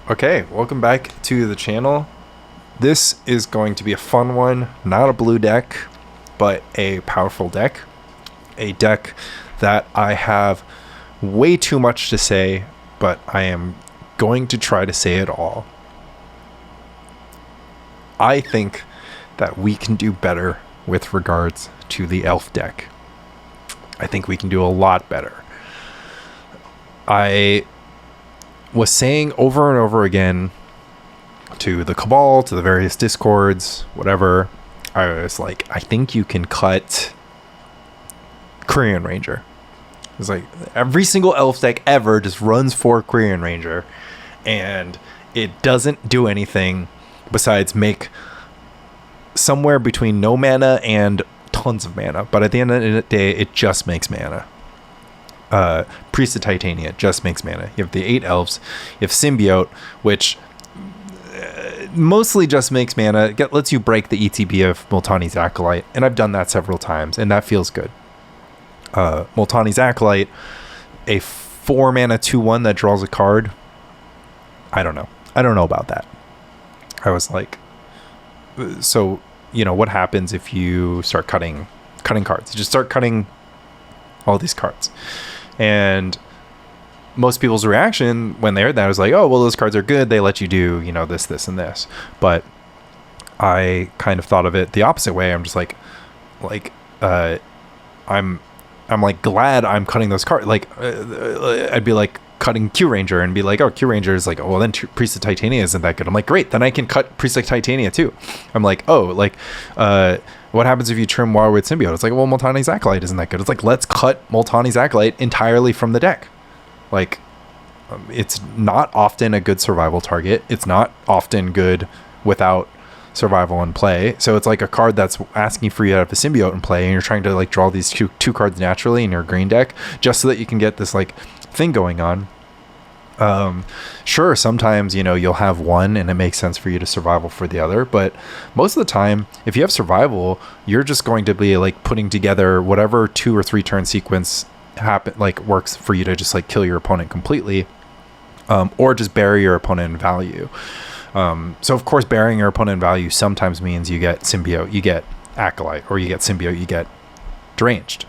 Okay, welcome back to the channel. This is going to be a fun one, not a blue deck, but a powerful deck. A deck that I have way too much to say, but I am going to try to say it all. I think that we can do better with regards to the elf deck. I think we can do a lot better. I was saying over and over again to the Cabal, to the various discords, whatever, I was like, I think you can cut Quirion Ranger. It's like every single elf deck ever just runs for Quirion Ranger, and it doesn't do anything besides make somewhere between no mana and tons of mana. But at the end of the day, it just makes mana. Priest of Titania just makes mana. You have the 8 elves. You have Symbiote, which mostly just makes mana. Lets you break the ETB of Multani's Acolyte, and I've done that several times, and that feels good. Multani's Acolyte, a 4 mana 2/1 that draws a card. I don't know about that. I was like, so what happens if you start cutting cards? You just start cutting all these cards. And most people's reaction when they heard that was like, oh, well, those cards are good. They let you do, this, and this. But I kind of thought of it the opposite way. I'm just I'm like glad I'm cutting those cards. I'd be like cutting Q Ranger and be like, oh, Q Ranger is like, oh, well, then Priest of Titania isn't that good. I'm like, great, then I can cut Priest of Titania too. I'm like, oh, what happens if you trim Wirewood Symbiote? It's like, well, Multani's Acolyte isn't that good. It's like, let's cut Multani's Acolyte entirely from the deck. It's not often a good survival target. It's not often good without survival in play. So it's like a card that's asking for you to have a Symbiote in play, and you're trying to draw these two cards naturally in your green deck just so that you can get this thing going on. Sure, sometimes you'll have one and it makes sense for you to survival for the other, but most of the time if you have survival, you're just going to be putting together whatever 2 or 3 turn sequence works for you to just kill your opponent completely, or just bury your opponent in value. So of course burying your opponent in value sometimes means you get Symbiote, you get Acolyte, or you get Symbiote, you get Deranged.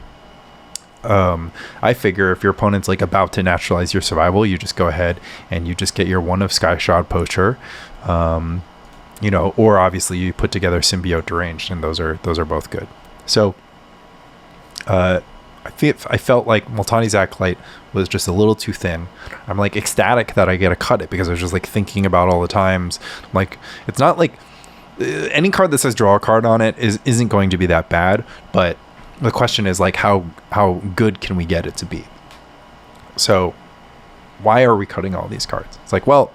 I figure if your opponent's about to naturalize your survival, you just go ahead and you just get your one of Skyshroud Poacher, or obviously you put together Symbiote Deranged, and those are both good. So I felt like Multani's Acolyte was just a little too thin. I'm ecstatic that I get to cut it, because I was just thinking about all the times. It's not any card that says draw a card on it isn't going to be that bad, but the question is how good can we get it to be? So why are we cutting all these cards? It's well,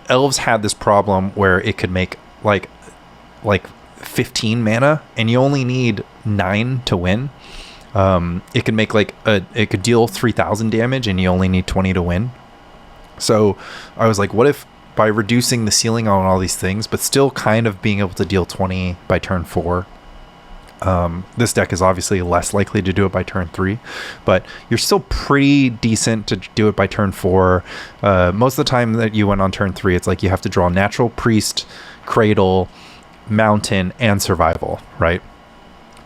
elves had this problem where it could make like 15 mana and you only need 9 to win. It could make it could deal 3,000 damage and you only need 20 to win. So I was like, what if by reducing the ceiling on all these things, but still kind of being able to deal 20 by turn 4, this deck is obviously less likely to do it by turn 3, but you're still pretty decent to do it by turn 4. Most of the time that you went on turn 3, it's you have to draw Natural, Priest, Cradle, Mountain, and Survival, right?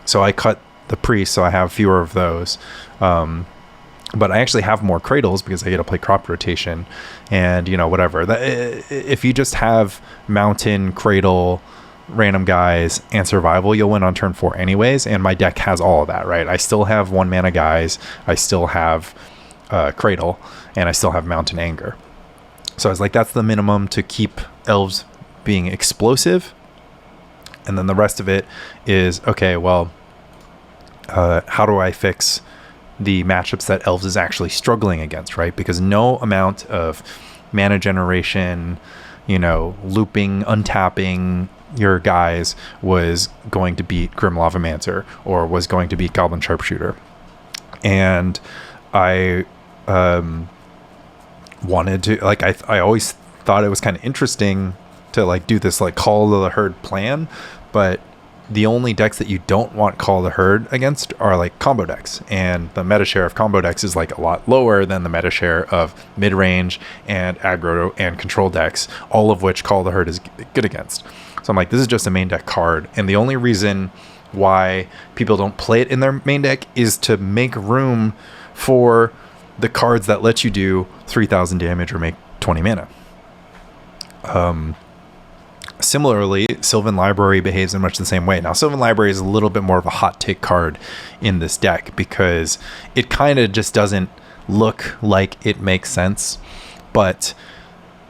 So I cut the Priest, so I have fewer of those. But I actually have more Cradles because I get to play crop rotation and, whatever. If you just have Mountain, Cradle, random guys, and survival, you'll win on turn 4 anyways, and my deck has all of that, right? I still have 1 mana guys, I still have Cradle, and I still have Mountain Anger. So I was like, that's the minimum to keep elves being explosive, and then the rest of it is, okay, well, how do I fix the matchups that elves is actually struggling against, right? Because no amount of mana generation, looping, untapping your guys was going to beat Grim Lavamancer or was going to beat Goblin Sharpshooter. And I wanted to I always thought it was kind of interesting to do this call to the herd plan, but the only decks that you don't want Call the Herd against are like combo decks, and the meta share of combo decks is like a lot lower than the meta share of mid-range and aggro and control decks, all of which Call the Herd is good against. So I'm like, this is just a main deck card, and the only reason why people don't play it in their main deck is to make room for the cards that let you do 3,000 damage or make 20 mana. Similarly, Sylvan Library behaves in much the same way. Now, Sylvan Library is a little bit more of a hot take card in this deck because it kind of just doesn't look like it makes sense. But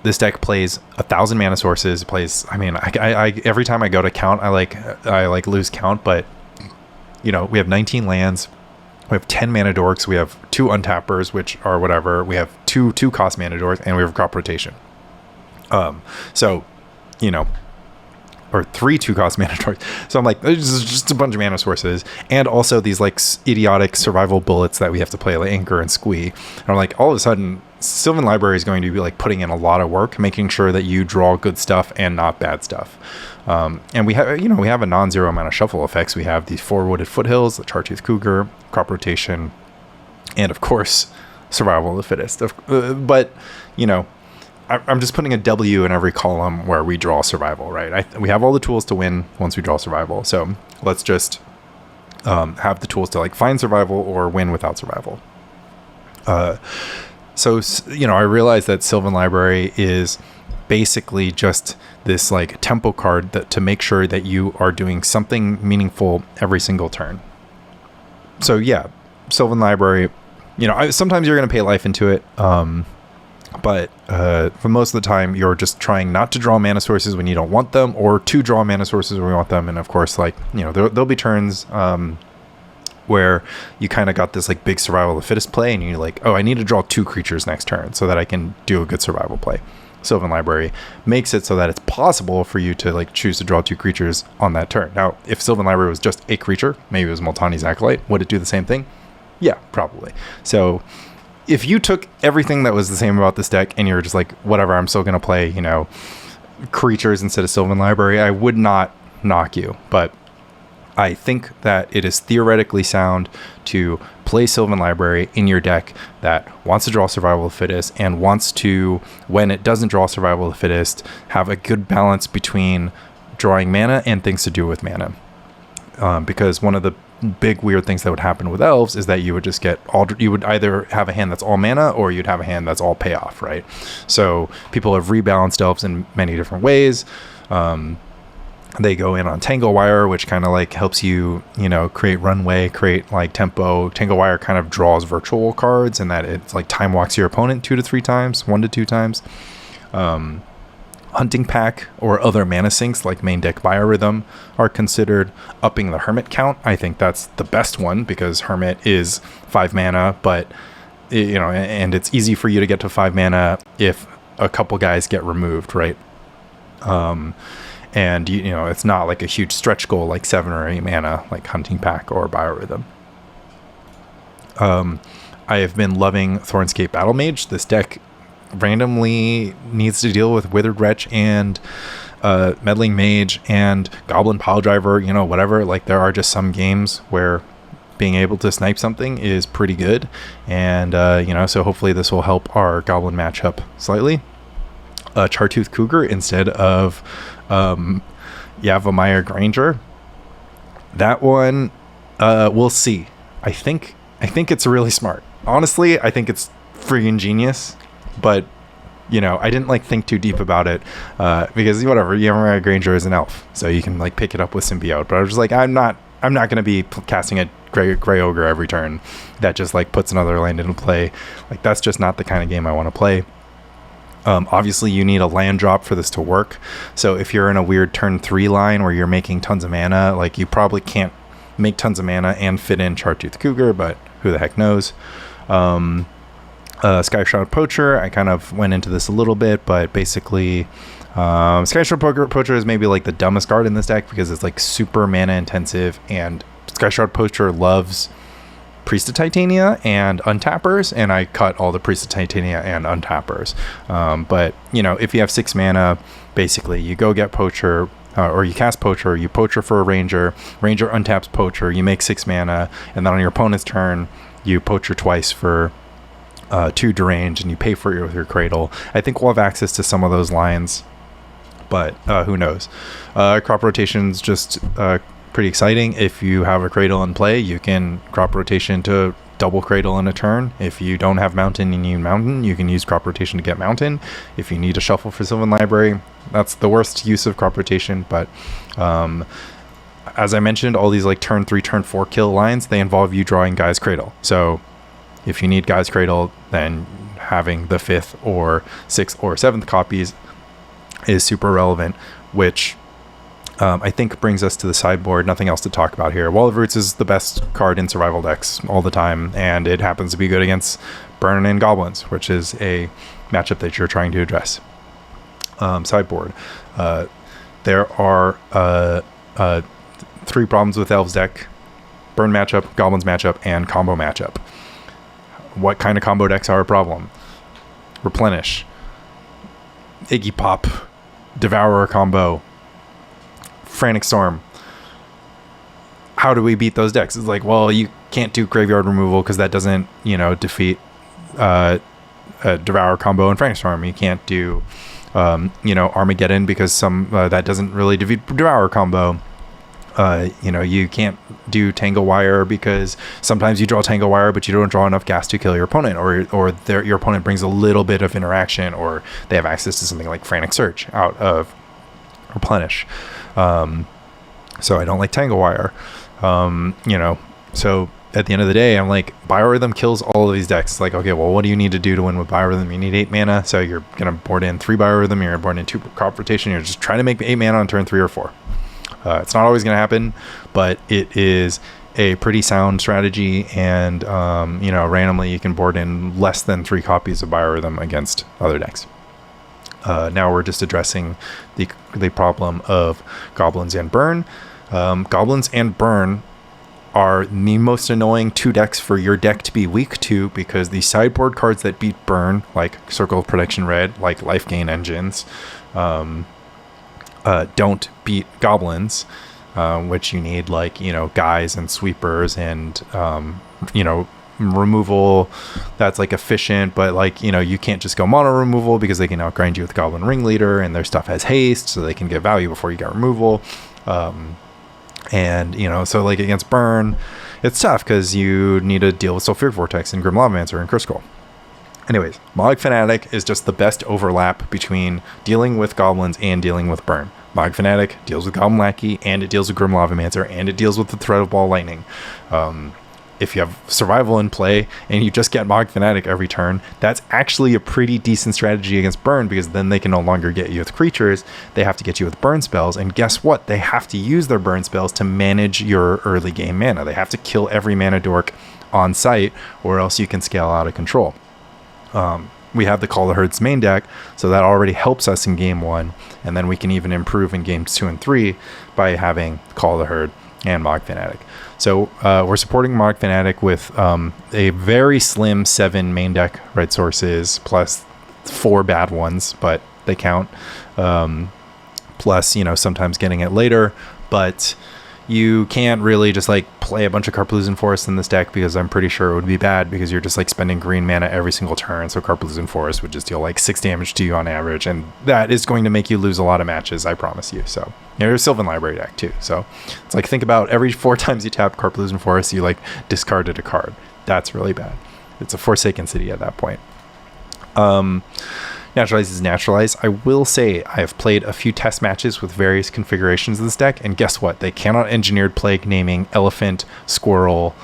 this deck plays 1,000 mana sources. It plays, I mean, I every time I go to count, I lose count. But we have 19 lands. We have 10 mana dorks. We have 2 untappers, which are whatever. We have two cost mana dorks, and we have crop rotation. Or 3 2-cost mana dorks. So I'm like, there's just a bunch of mana sources, and also these like idiotic survival bullets that we have to play, like Anchor and Squee. And I'm like, all of a sudden, Sylvan Library is going to be like putting in a lot of work, making sure that you draw good stuff and not bad stuff. And we have a non-zero amount of shuffle effects. We have these 4 Wooded Foothills, the Chartooth Cougar, crop rotation, and of course, survival of the fittest. But I'm just putting a W in every column where we draw survival, right? We have all the tools to win once we draw survival. So let's just have the tools to like find survival or win without survival. So I realize that Sylvan Library is basically just this like tempo card that to make sure that you are doing something meaningful every single turn. So yeah, Sylvan Library, sometimes you're going to pay life into it. But for most of the time, you're just trying not to draw mana sources when you don't want them, or to draw mana sources when you want them. And of course, there'll be turns where you kind of got this like big survival of the fittest play, and you're like, oh, I need to draw 2 creatures next turn so that I can do a good survival play. Sylvan Library makes it so that it's possible for you to like choose to draw 2 creatures on that turn. Now, if Sylvan Library was just a creature, maybe it was Multani's Acolyte, would it do the same thing? Yeah, probably. So if you took everything that was the same about this deck and you're just like, whatever, I'm still going to play, creatures instead of Sylvan Library, I would not knock you. But I think that it is theoretically sound to play Sylvan Library in your deck that wants to draw Survival of the Fittest and wants to, when it doesn't draw Survival of the Fittest, have a good balance between drawing mana and things to do with mana. Because one of the big weird things that would happen with elves is that you would just you would either have a hand that's all mana or you'd have a hand that's all payoff, right? So people have rebalanced elves in many different ways. They go in on Tangle Wire, which kind of like helps you, create runway, create like tempo. Tangle Wire kind of draws virtual cards, and that it's like time walks your opponent 2 to 3 times, 1 to 2 times. Hunting Pack or other mana sinks like main deck Biorhythm are considered upping the Hermit count. I think that's the best one because Hermit is 5 mana, but and it's easy for you to get to 5 mana if a couple guys get removed, right? And it's not like a huge stretch goal like 7 or 8 mana like Hunting Pack or Biorhythm. I have been loving Thornscape Battlemage. This deck randomly needs to deal with Withered Wretch and Meddling Mage and Goblin Piledriver, whatever. Like there are just some games where being able to snipe something is pretty good, and so hopefully this will help our Goblin matchup slightly. Chartooth Cougar instead of Llanowar Ranger. That one, we'll see. I think it's really smart. Honestly, I think it's friggin' genius. But, I didn't think too deep about it because whatever, Llanowar Ranger is an elf, so you can pick it up with Symbiote. But I was just like, I'm not going to be casting a gray ogre every turn that just puts another land into play. That's just not the kind of game I want to play. Obviously, you need a land drop for this to work. So if you're in a weird turn 3 line where you're making tons of mana, you probably can't make tons of mana and fit in Chartooth Cougar, but who the heck knows. Skyshroud Poacher, I kind of went into this a little bit, but basically Skyshroud Poacher is maybe the dumbest card in this deck because it's super mana intensive, and Skyshroud Poacher loves Priest of Titania and Untappers, and I cut all the Priest of Titania and Untappers. But if you have 6 mana, basically you go get Poacher, or you cast Poacher, you Poacher for a Ranger, Ranger untaps Poacher, you make 6 mana, and then on your opponent's turn, you Poacher twice for 2 Deranged, and you pay for it with your Cradle. I think we'll have access to some of those lines, but who knows. Crop rotation's just pretty exciting. If you have a Cradle in play, you can crop rotation to double Cradle in a turn. If you don't have Mountain and you need Mountain, you can use crop rotation to get Mountain. If you need a shuffle for Sylvan Library, that's the worst use of crop rotation, but as I mentioned, all these like turn 3, turn 4 kill lines, they involve you drawing Gaea's Cradle. So if you need Gaea's Cradle, then having the 5th or 6th or 7th copies is super relevant, which I think brings us to the sideboard. Nothing else to talk about here. Wall of Roots is the best card in survival decks all the time, and it happens to be good against Burn and Goblins, which is a matchup that you're trying to address. Sideboard. There are 3 problems with Elves deck: Burn matchup, Goblins matchup, and combo matchup. What kind of combo decks are a problem? Replenish, Iggy Pop, Devourer combo, Frantic Storm. How do we beat those decks? It's like, well, you can't do graveyard removal because that doesn't, defeat a Devourer combo and Frantic Storm. You can't do, Armageddon because that doesn't really defeat Devourer combo. You can't do Tangle Wire because sometimes you draw Tangle Wire, but you don't draw enough gas to kill your opponent, or your opponent brings a little bit of interaction, or they have access to something like Frantic Search out of Replenish. So I don't like Tangle Wire. So at the end of the day, I'm like, Biorhythm kills all of these decks. It's like, okay, well, what do you need to do to win with Biorhythm? You need 8 mana, so you're going to board in 3 Biorhythm, you're going to board in 2 crop rotation, you're just trying to make 8 mana on turn 3 or 4. It's not always going to happen, but it is a pretty sound strategy, and, randomly you can board in less than 3 copies of Biorhythm against other decks. Now we're just addressing the problem of Goblins and Burn. Goblins and Burn are the most annoying 2 decks for your deck to be weak to, because the sideboard cards that beat Burn, like Circle of Protection Red, like Life Gain Engines, don't beat Goblins, which you need Guys and Sweepers and removal that's efficient, but you can't just go mono removal because they can outgrind you with Goblin Ringleader, and their stuff has haste, so they can get value before you get removal. So against Burn, it's tough because you need to deal with Sulfuric Vortex and Grim Lavamancer and Curse Scroll. Anyways, Mogg Fanatic is just the best overlap between dealing with Goblins and dealing with Burn. Mogg Fanatic deals with Goblin Lackey, and it deals with Grim Lavamancer, and it deals with the threat of Ball Lightning. If you have Survival in play and you just get Mogg Fanatic every turn, that's actually a pretty decent strategy against Burn, because then they can no longer get you with creatures. They have to get you with burn spells, and guess what? They have to use their burn spells to manage your early game mana. They have to kill every mana dork on site, or else you can scale out of control. We have the Call the Herds main deck, so that already helps us in game 1, and then we can even improve in games 2 and 3 by having Call the Herd and Mogg Fanatic. So we're supporting Mogg Fanatic with a very slim 7 main deck red sources, plus 4 bad ones, but they count. Plus, sometimes getting it later, but you can't really just play a bunch of Karplusan Forest in this deck, because I'm pretty sure it would be bad, because you're just spending green mana every single turn. So Karplusan Forest would just deal 6 damage to you on average, and that is going to make you lose a lot of matches, I promise you. So there's a Sylvan Library deck too. So it's think about every 4 times you tap Karplusan Forest, you discarded a card. That's really bad. It's a Forsaken City at that point. Naturalize is Naturalize. I will say I have played a few test matches with various configurations of this deck, and guess what? They cannot Engineered Plague naming Elephant, Squirrel,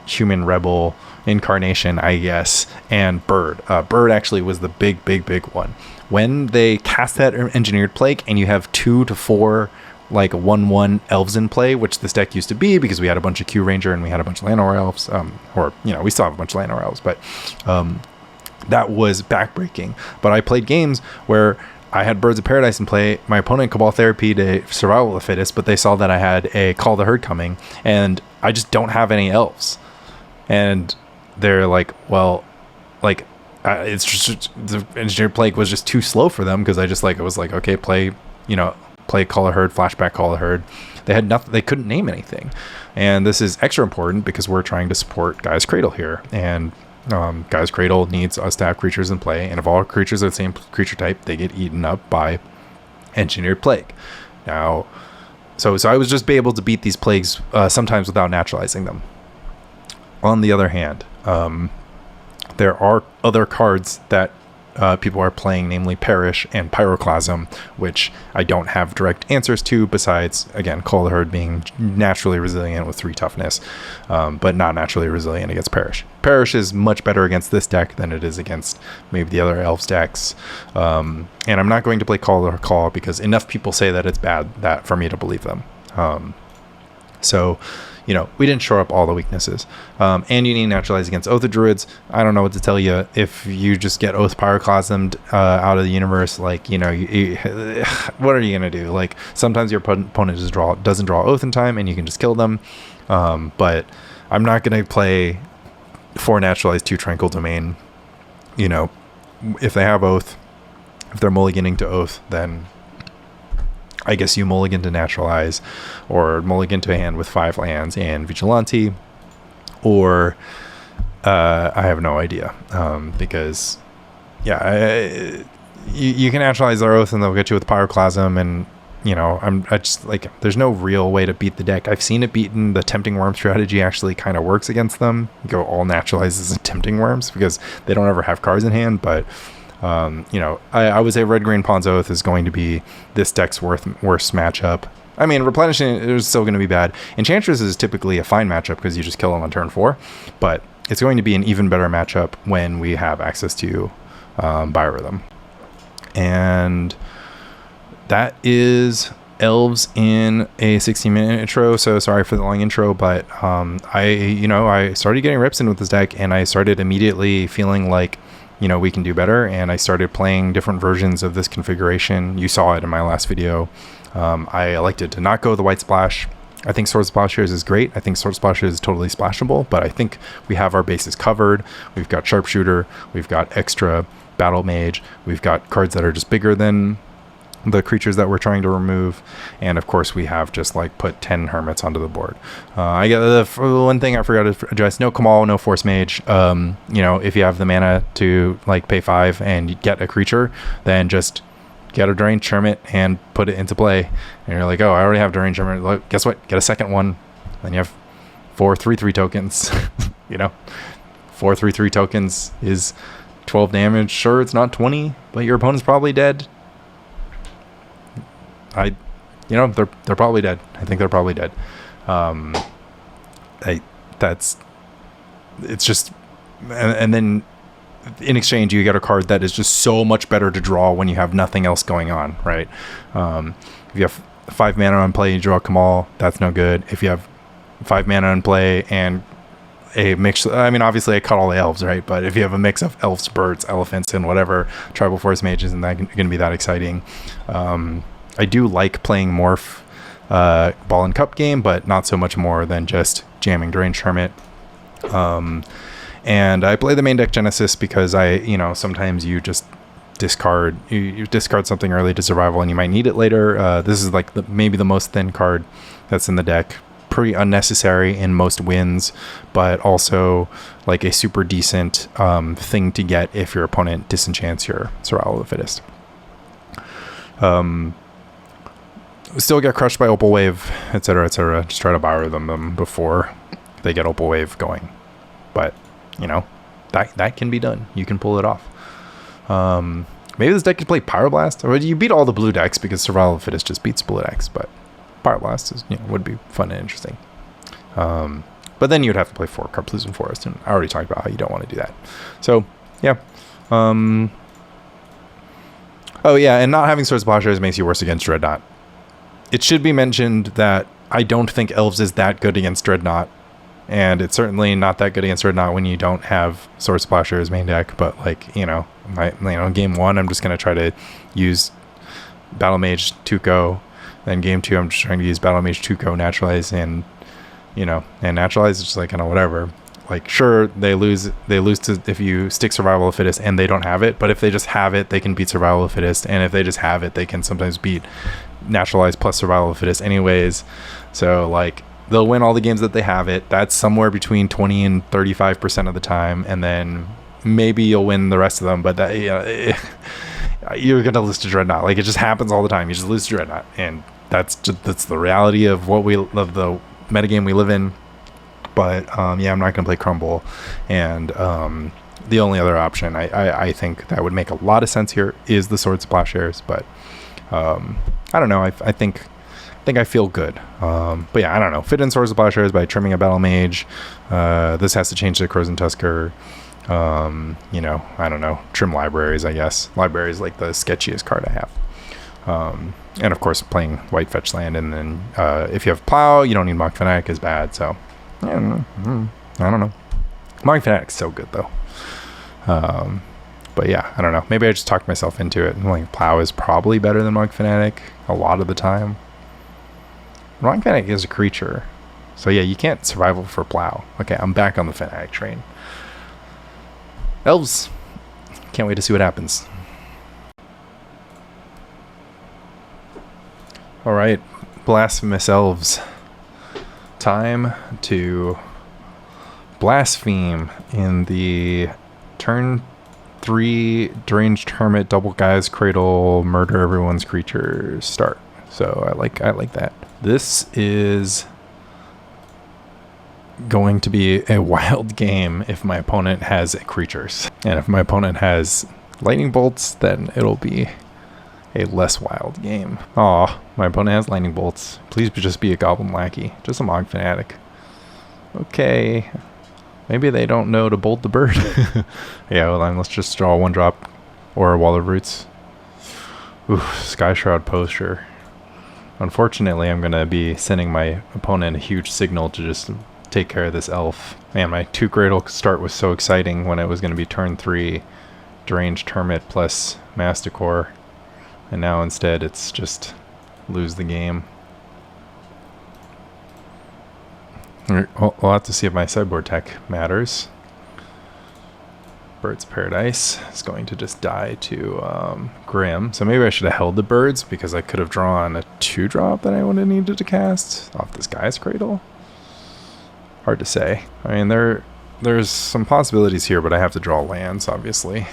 Human Rebel, Incarnation, I guess, and Bird. Bird actually was the big one. When they cast that Engineered Plague and you have 2 to 4 1/1 elves in play, which this deck used to be, because we had a bunch of Quirion Ranger and we had a bunch of Llanowar Elves, we still have a bunch of Llanowar Elves, but that was backbreaking. But I played games where I had Birds of Paradise in play. My opponent Cabal Therapy to Survival of the Fittest, but they saw that I had a Call the Herd coming, and I just don't have any elves. And they're it's just the Engineered Plague was just too slow for them, because I was okay, play play Call of Herd, flashback Call of Herd. They had nothing. They couldn't name anything, and this is extra important because we're trying to support Gaea's Cradle here, and Gaea's Cradle needs us to have creatures in play, and if all creatures are the same creature type, they get eaten up by Engineered Plague. Now, so I was just be able to beat these plagues sometimes without naturalizing them. On the other hand, there are other cards that people are playing, namely Perish and Pyroclasm, which I don't have direct answers to, besides, again, Call of the Herd being naturally resilient with 3 toughness, but not naturally resilient against Perish. Perish is much better against this deck than it is against maybe the other Elves decks. And I'm not going to play Call of the Call because enough people say that it's bad that for me to believe them. So, you know, we didn't shore up all the weaknesses. And you need Naturalize against Oath of Druids. I don't know what to tell you. If you just get Oath Pyroclasmed out of the universe, like, you know, what are you going to do? Like, sometimes your opponent just doesn't draw Oath in time, and you can just kill them. But I'm not going to play 4 Naturalize, 2 Tranquil Domain. You know, if they have Oath, if they're mulliganing to Oath, then I guess you mulligan to Naturalize, or mulligan to a hand with 5 lands and Vigilante, or I have no idea, because you can Naturalize their Oath and they'll get you with Pyroclasm, and you know, I just like, there's no real way to beat the deck. I've seen it beaten. The Tempting Worm strategy actually kind of works against them. You go all Naturalizes and Tempting Worms because they don't ever have cards in hand, but you know, I would say Red Green Pawn's Oath is going to be this deck's worst matchup. I mean, Replenishing is still going to be bad. Enchantress is typically a fine matchup because you just kill them on turn 4, but it's going to be an even better matchup when we have access to Biorhythm. And that is Elves in a 16-minute intro. So sorry for the long intro, but I started getting rips in with this deck, and I started immediately feeling like, you know, we can do better, and I started playing different versions of this configuration. You saw it in my last video. I elected to not go the White Splash. I think Sword Splashers is great. I think Sword Splashers is totally splashable, but I think we have our bases covered. We've got Sharpshooter, we've got extra Battlemage, we've got cards that are just bigger than the creatures that we're trying to remove, and of course we have just like put 10 Hermits onto the board. I got the one thing I forgot to address: no Kamal, no Force Mage. You know, if you have the mana to like pay 5 and get a creature, then just get a Deranged Hermit and put it into play. And you're like, oh, I already have Deranged Hermit. Look, guess what? Get a second one. Then you have 4 3/3 tokens. You know, 4 3/3 tokens is 12 damage. Sure, it's not 20, but your opponent's probably dead. They're probably dead. I think they're probably dead. It's just, and then in exchange you get a card that is just so much better to draw when you have nothing else going on, right? If you have 5 mana on play, you draw Kamal, that's no good. If you have 5 mana on play and a mix, I mean, obviously I cut all the elves, right? But if you have a mix of elves, birds, elephants, and whatever, tribal forest mages, isn't that going to be that exciting? I do like playing Morph Ball and Cup game, but not so much more than just jamming Deranged Hermit. And I play the main deck Genesis because sometimes you just discard something early to survival and you might need it later. This is like maybe the most thin card that's in the deck. Pretty unnecessary in most wins, but also like a super decent thing to get if your opponent disenchants your Survival of the Fittest. Still get crushed by Opal Wave, etc., etc. Just try to Biorhythm them before they get Opal Wave going. But, you know, that can be done. You can pull it off. Maybe this deck could play Pyroblast. Or you beat all the blue decks because Survival of the Fittest just beats blue decks, but Pyroblast is, would be fun and interesting. But then you'd have to play 4 Karplusan Forest, and I already talked about how you don't want to do that. So, yeah. Oh, yeah, and not having Sword Splashers makes you worse against Dreadnought. It should be mentioned that I don't think Elves is that good against Dreadnought, and it's certainly not that good against Dreadnought when you don't have Sword Splasher as main deck, but like, game 1, I'm just going to try to use Battlemage Tuco, then game 2, I'm just trying to use Battlemage Tuco, Naturalize, and Naturalize is just like, whatever. Like, sure, they lose to if you stick survival of fittest and they don't have it, but if they just have it, they can beat survival of fittest, and if they just have it, they can sometimes beat naturalize plus survival of fittest anyways. So like, they'll win all the games that they have it. That's somewhere between 20 and 35% of the time, and then maybe you'll win the rest of them, but that, you're gonna lose to Dreadnought. Like, it just happens all the time. You just lose to Dreadnought, and that's the reality of the metagame we live in. But yeah, I'm not gonna play Crumble, and the only other option I think that would make a lot of sense here is the Sword Plowshares. But I don't know. I think I feel good. But yeah, I don't know. Fit in Swords of Plowshares by trimming a Battlemage. This has to change to Crows and Tusker. You know, I don't know. Trim Libraries, I guess. Libraries like the sketchiest card I have. And of course, playing White Fetch Land. And then if you have Plow, you don't need Mogg Fanatic is bad. So I don't know. Mogg Fanatic's so good though. But yeah, I don't know. Maybe I just talked myself into it. Like, Plow is probably better than Mogg Fanatic a lot of the time. Mogg Fanatic is a creature, so yeah, you can't survival for Plow. Okay, I'm back on the Fanatic train. Elves, can't wait to see what happens. All right, Blasphemous Elves. Time to blaspheme in the turn 3 Deranged Hermit, double guys, Cradle, murder everyone's creatures start. So I like that. This is going to be a wild game if my opponent has creatures. And if my opponent has lightning bolts, then it'll be a less wild game. Aw, my opponent has lightning bolts. Please just be a Goblin Lackey. Just a Mogg Fanatic. Okay. Maybe they don't know to bolt the bird. Yeah, well then let's just draw a 1-drop or a Wall of Roots. Ooh, Skyshroud Poacher. Unfortunately, I'm going to be sending my opponent a huge signal to just take care of this elf. Man, my 2 Cradle start was so exciting when it was going to be turn 3 Deranged Hermit plus Masticore. And now instead it's just lose the game. We'll have to see if my sideboard tech matters. Bird's Paradise is going to just die to Grim. So maybe I should have held the birds because I could have drawn a 2-drop that I would have needed to cast off this guy's Cradle. Hard to say. I mean, there's some possibilities here, but I have to draw lands, obviously.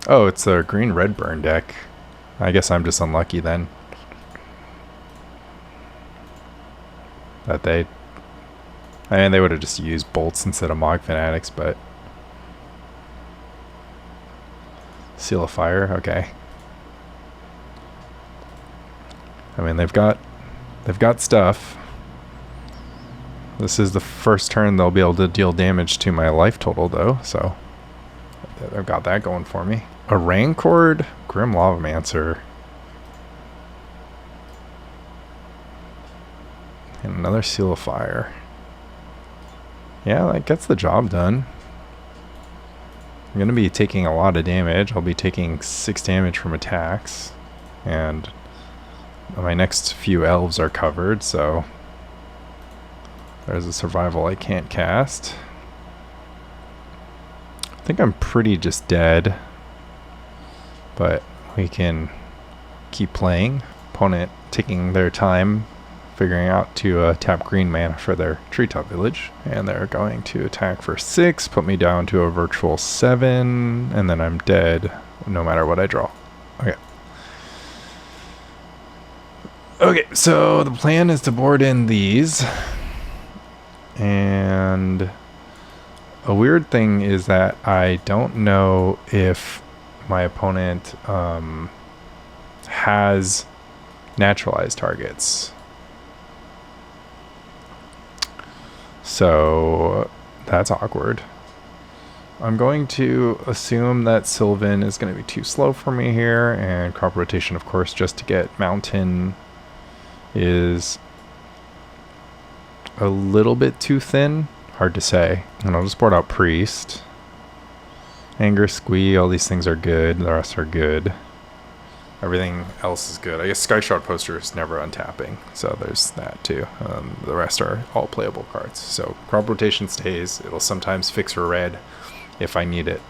Oh, it's a green-red burn deck. I guess I'm just unlucky then. That they... I mean, they would have just used bolts instead of Mogg Fanatics, but... Seal of Fire, okay. I mean, they've got stuff. This is the first turn they'll be able to deal damage to my life total, though, so... I've got that going for me. A Raincord, Grim Lavamancer. And another Seal of Fire. Yeah, that gets the job done. I'm going to be taking a lot of damage. I'll be taking 6 damage from attacks. And my next few elves are covered, so... There's a survival I can't cast. I think I'm pretty just dead. But we can keep playing. Opponent taking their time figuring out to tap green mana for their treetop village, and they're going to attack for 6, put me down to a virtual 7, and then I'm dead no matter what I draw. Okay, so the plan is to board in these, and a weird thing is that I don't know if my opponent has naturalized targets. So that's awkward. I'm going to assume that Sylvan is going to be too slow for me here, and crop rotation, of course, just to get mountain is a little bit too thin. Hard to say. And I'll just board out Priest. Anger, Squee, all these things are good. The rest are good. Everything else is good. I guess Skyshroud Poacher is never untapping, so there's that too. The rest are all playable cards. So crop rotation stays. It'll sometimes fix for red if I need it.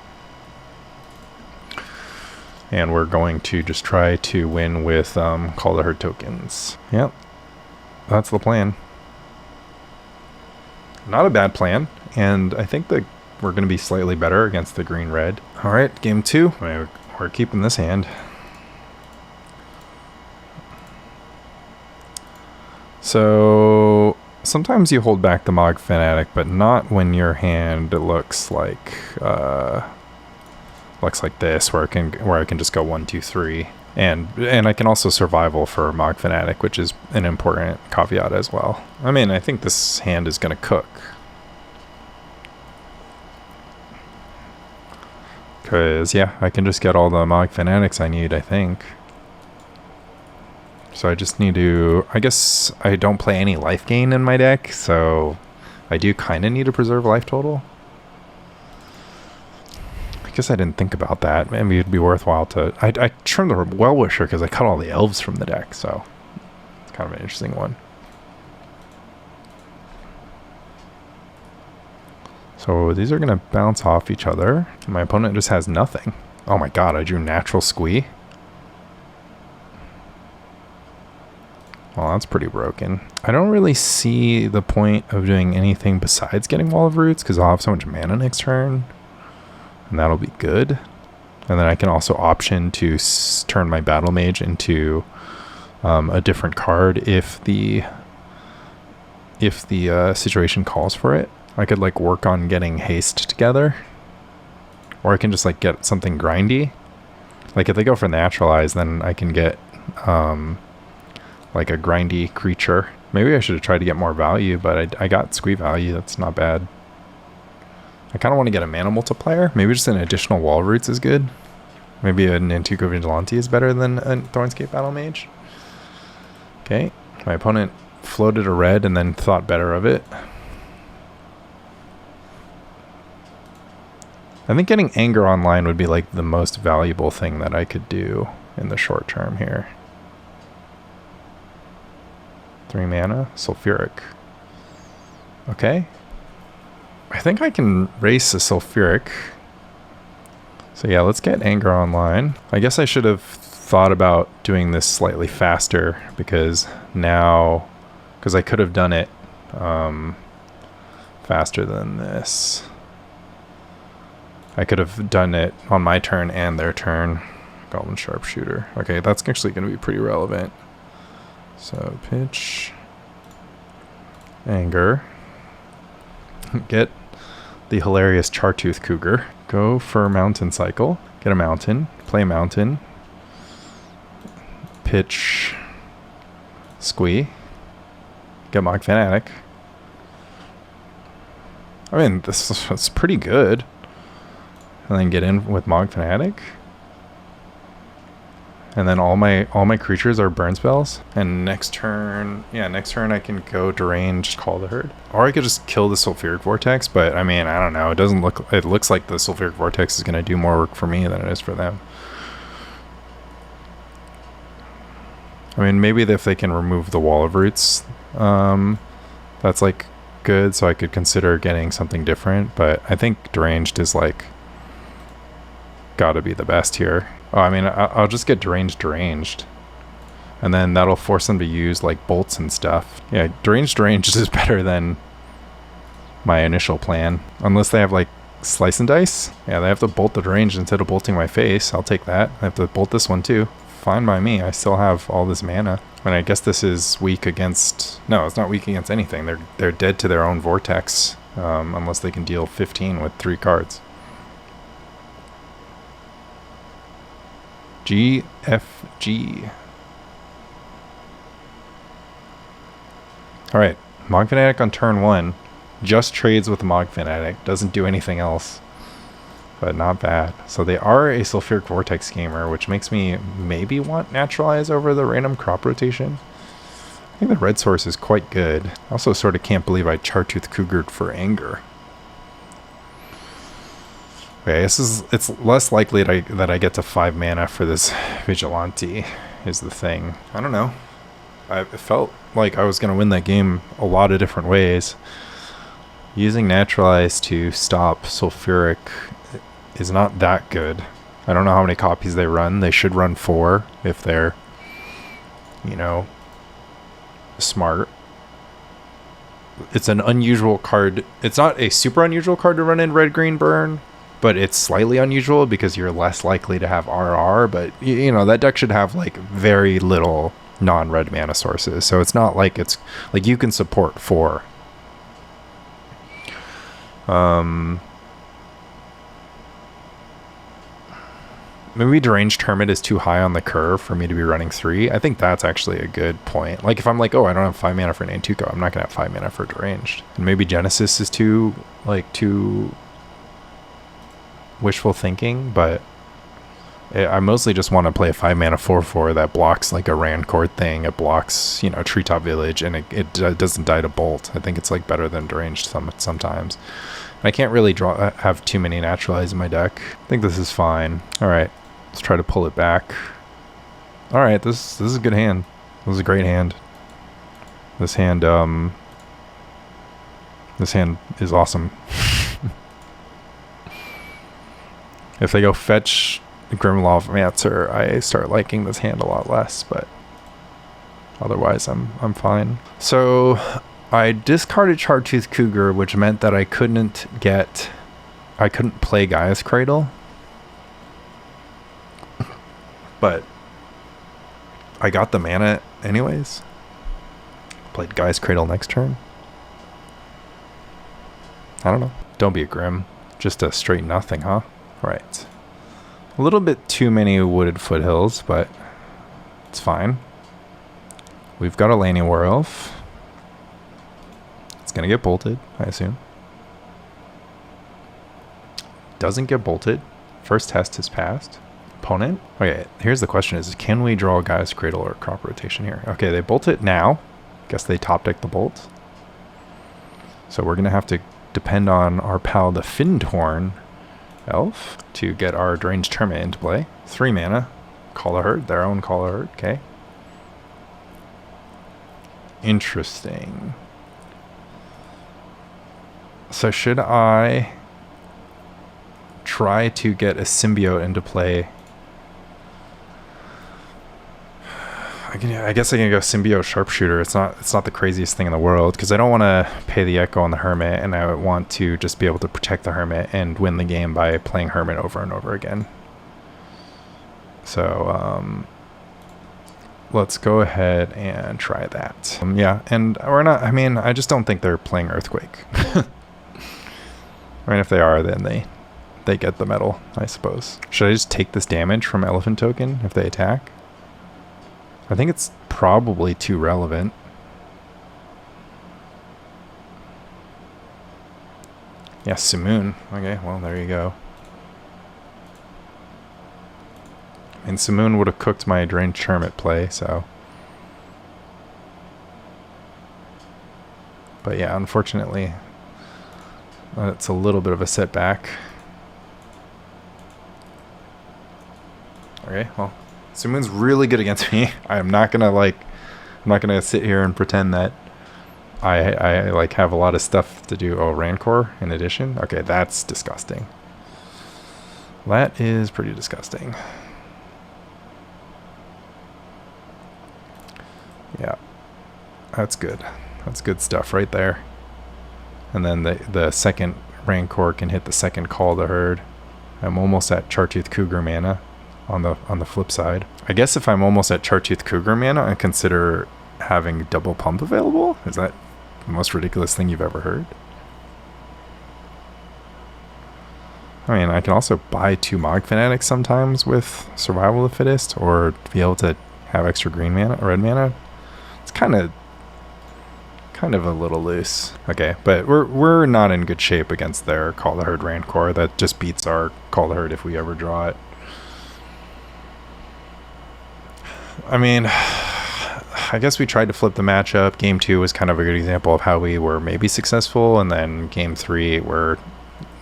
And we're going to just try to win with Call to Herd tokens. Yep, that's the plan. Not a bad plan, and I think that we're going to be slightly better against the green-red. All right, game 2. We're keeping this hand. So sometimes you hold back the Mogg Fanatic, but not when your hand looks like this, where I can just go 1, 2, 3, and I can also survival for Mogg Fanatic, which is an important caveat as well. I mean, I think this hand is going to cook, because yeah, I can just get all the Mogg Fanatics I need, I think. So I just need to, I guess I don't play any life gain in my deck, so I do kind of need to preserve life total. I guess I didn't think about that. Maybe it'd be worthwhile to, I trimmed the Well-Wisher because I cut all the elves from the deck, so it's kind of an interesting one. So these are going to bounce off each other. My opponent just has nothing. Oh my god, I drew natural Squee. Well, that's pretty broken. I don't really see the point of doing anything besides getting Wall of Roots, because I'll have so much mana next turn, and that'll be good. And then I can also option to turn my Battlemage into a different card if the situation calls for it. I could like work on getting haste together, or I can just like get something grindy. Like if they go for Naturalize, then I can get like a grindy creature. Maybe I should have tried to get more value, but I got Squee value. That's not bad. I kind of want to get a mana multiplier. Maybe just an additional Wall Roots is good. Maybe a Nantuko Vigilante is better than a Thornscape Battlemage. Okay, my opponent floated a red and then thought better of it. I think getting Anger online would be like the most valuable thing that I could do in the short term here. 3 mana, Sulfuric. Okay. I think I can race a Sulfuric. So yeah, let's get Anger online. I guess I should have thought about doing this slightly faster, because I could have done it faster than this. I could have done it on my turn and their turn. Goblin Sharpshooter. Okay, that's actually going to be pretty relevant. So pitch, Anger, get the hilarious Chartooth Cougar, go for Mountain Cycle, get a mountain, play mountain, pitch Squee, get Mogg Fanatic. I mean, this is pretty good. And then get in with Mogg Fanatic. And then all my creatures are burn spells. And next turn I can go Deranged, Call the Herd. Or I could just kill the Sulfuric Vortex, but I mean, I don't know. It looks like the Sulfuric Vortex is going to do more work for me than it is for them. I mean, maybe if they can remove the Wall of Roots, that's like good, so I could consider getting something different, but I think Deranged is like gotta be the best here. Oh, I mean, I'll just get Deranged, and then that'll force them to use like bolts and stuff. Yeah, Deranged is better than my initial plan, unless they have like Slice and Dice. Yeah, they have to bolt the Deranged instead of bolting my face. I'll take that. I have to bolt this one too. Fine by me. I still have all this mana. And I guess this is weak against... No, it's not weak against anything. They're dead to their own Vortex, unless they can deal 15 with 3 cards. GFG. Alright, Mogg Fanatic on turn 1. Just trades with Mogg Fanatic. Doesn't do anything else. But not bad. So they are a Sulfuric Vortex gamer, which makes me maybe want Naturalize over the random crop rotation. I think the red source is quite good. I also sort of can't believe I Chartooth Cougared for Anger. Okay, it's less likely that I get to 5 mana for this Vigilante is the thing. I don't know. It felt like I was going to win that game a lot of different ways. Using Naturalize to stop Sulfuric is not that good. I don't know how many copies they run. They should run 4 if they're, you know, smart. It's an unusual card. It's not a super unusual card to run in red, green, burn, but it's slightly unusual because you're less likely to have RR. But, you know, that deck should have, like, very little non-red mana sources. So it's not like it's, like, you can support 4. Maybe Deranged Hermit is too high on the curve for me to be running 3. I think that's actually a good point. Like, if I'm like, oh, I don't have 5 mana for Nantuko, I'm not going to have 5 mana for Deranged. And maybe Genesis is too wishful thinking, but I mostly just want to play a 5 mana 4/4 that blocks like a Rancourt thing. It blocks, you know, Treetop Village, and it doesn't die to Bolt. I think it's like better than Deranged sometimes. And I can't really have too many Naturalize in my deck. I think this is fine. All right, let's try to pull it back. All right, this is a good hand. This is a great hand. This hand is awesome. If they go fetch Grimlawmancer, I start liking this hand a lot less, but otherwise I'm fine. So I discarded Chartooth Cougar, which meant that I couldn't play Gaea's Cradle. But I got the mana anyways. Played Gaea's Cradle next turn. I don't know. Don't be a Grim. Just a straight nothing, huh? Right. A little bit too many Wooded Foothills, but it's fine. We've got a Llanowar Elf. It's going to get bolted, I assume. Doesn't get bolted. First test has passed. Opponent. Okay, here's the question is, can we draw Gaea's Cradle or Crop Rotation here? Okay, they bolt it now. Guess they top deck the bolt. So we're going to have to depend on our pal, the Fyndhorn Elf, to get our Deranged Hermit into play. 3 mana. Call a Herd, their own Call a Herd. Okay. Interesting. So should I try to get a Symbiote into play? I guess I can go Symbiote Sharpshooter. It's not the craziest thing in the world, because I don't want to pay the Echo on the Hermit, and I want to just be able to protect the Hermit and win the game by playing Hermit over and over again. So let's go ahead and try that. Yeah, and we're not. I mean, I just don't think they're playing Earthquake. I mean, if they are, then they get the medal, I suppose. Should I just take this damage from Elephant Token if they attack? I think it's probably too relevant. Yeah, Simoon. Okay, well, there you go. And Simoon would have cooked my Deranged Hermit play, so. But yeah, unfortunately, it's a little bit of a setback. Okay, well. Simoon's really good against me. I'm not gonna sit here and pretend that I like have a lot of stuff to do. Oh, Rancor in addition? Okay, that's disgusting. That is pretty disgusting. Yeah. That's good. That's good stuff right there. And then the second Rancor can hit the second Call the Herd. I'm almost at Chartooth Cougar mana. On the flip side, I guess if I'm almost at Chartooth Cougar mana, I consider having double pump available. Is that the most ridiculous thing you've ever heard? I mean, I can also buy 2 Mogg Fanatics sometimes with Survival of the Fittest, or be able to have extra green mana, red mana. It's kind of a little loose. Okay, but we're not in good shape against their Call the Herd Rancor. That just beats our Call the Herd if we ever draw it. I mean, I guess we tried to flip the matchup. Game 2 was kind of a good example of how we were maybe successful, and then Game 3 we're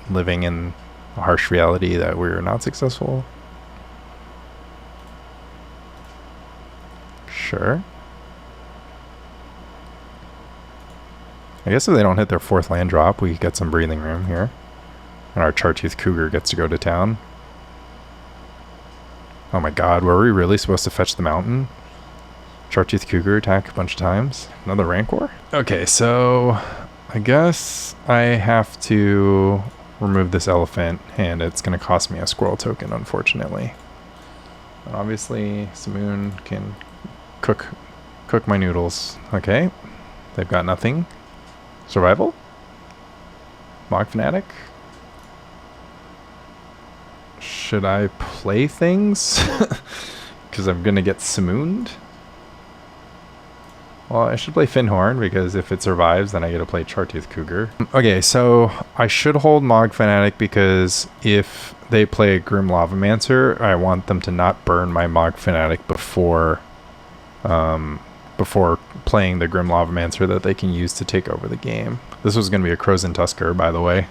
living in a harsh reality that we're not successful. Sure. I guess if they don't hit their 4th land drop, we get some breathing room here. And our Chartooth Cougar gets to go to town. Oh my god, were we really supposed to fetch the mountain? Chartooth Cougar attack a bunch of times. Another Rancor? Okay, so I guess I have to remove this elephant, and it's going to cost me a squirrel token, unfortunately. But obviously, Simoon can cook my noodles. Okay, they've got nothing. Survival? Mogg Fanatic? Should I play things? Because I'm going to get Simooned? Well, I should play Fyndhorn, because if it survives, then I get to play Chartooth Cougar. Okay, so I should hold Mogg Fanatic, because if they play a Grim Lavamancer, I want them to not burn my Mogg Fanatic before playing the Grim Lavamancer that they can use to take over the game. This was going to be a Krosan Tusker, by the way.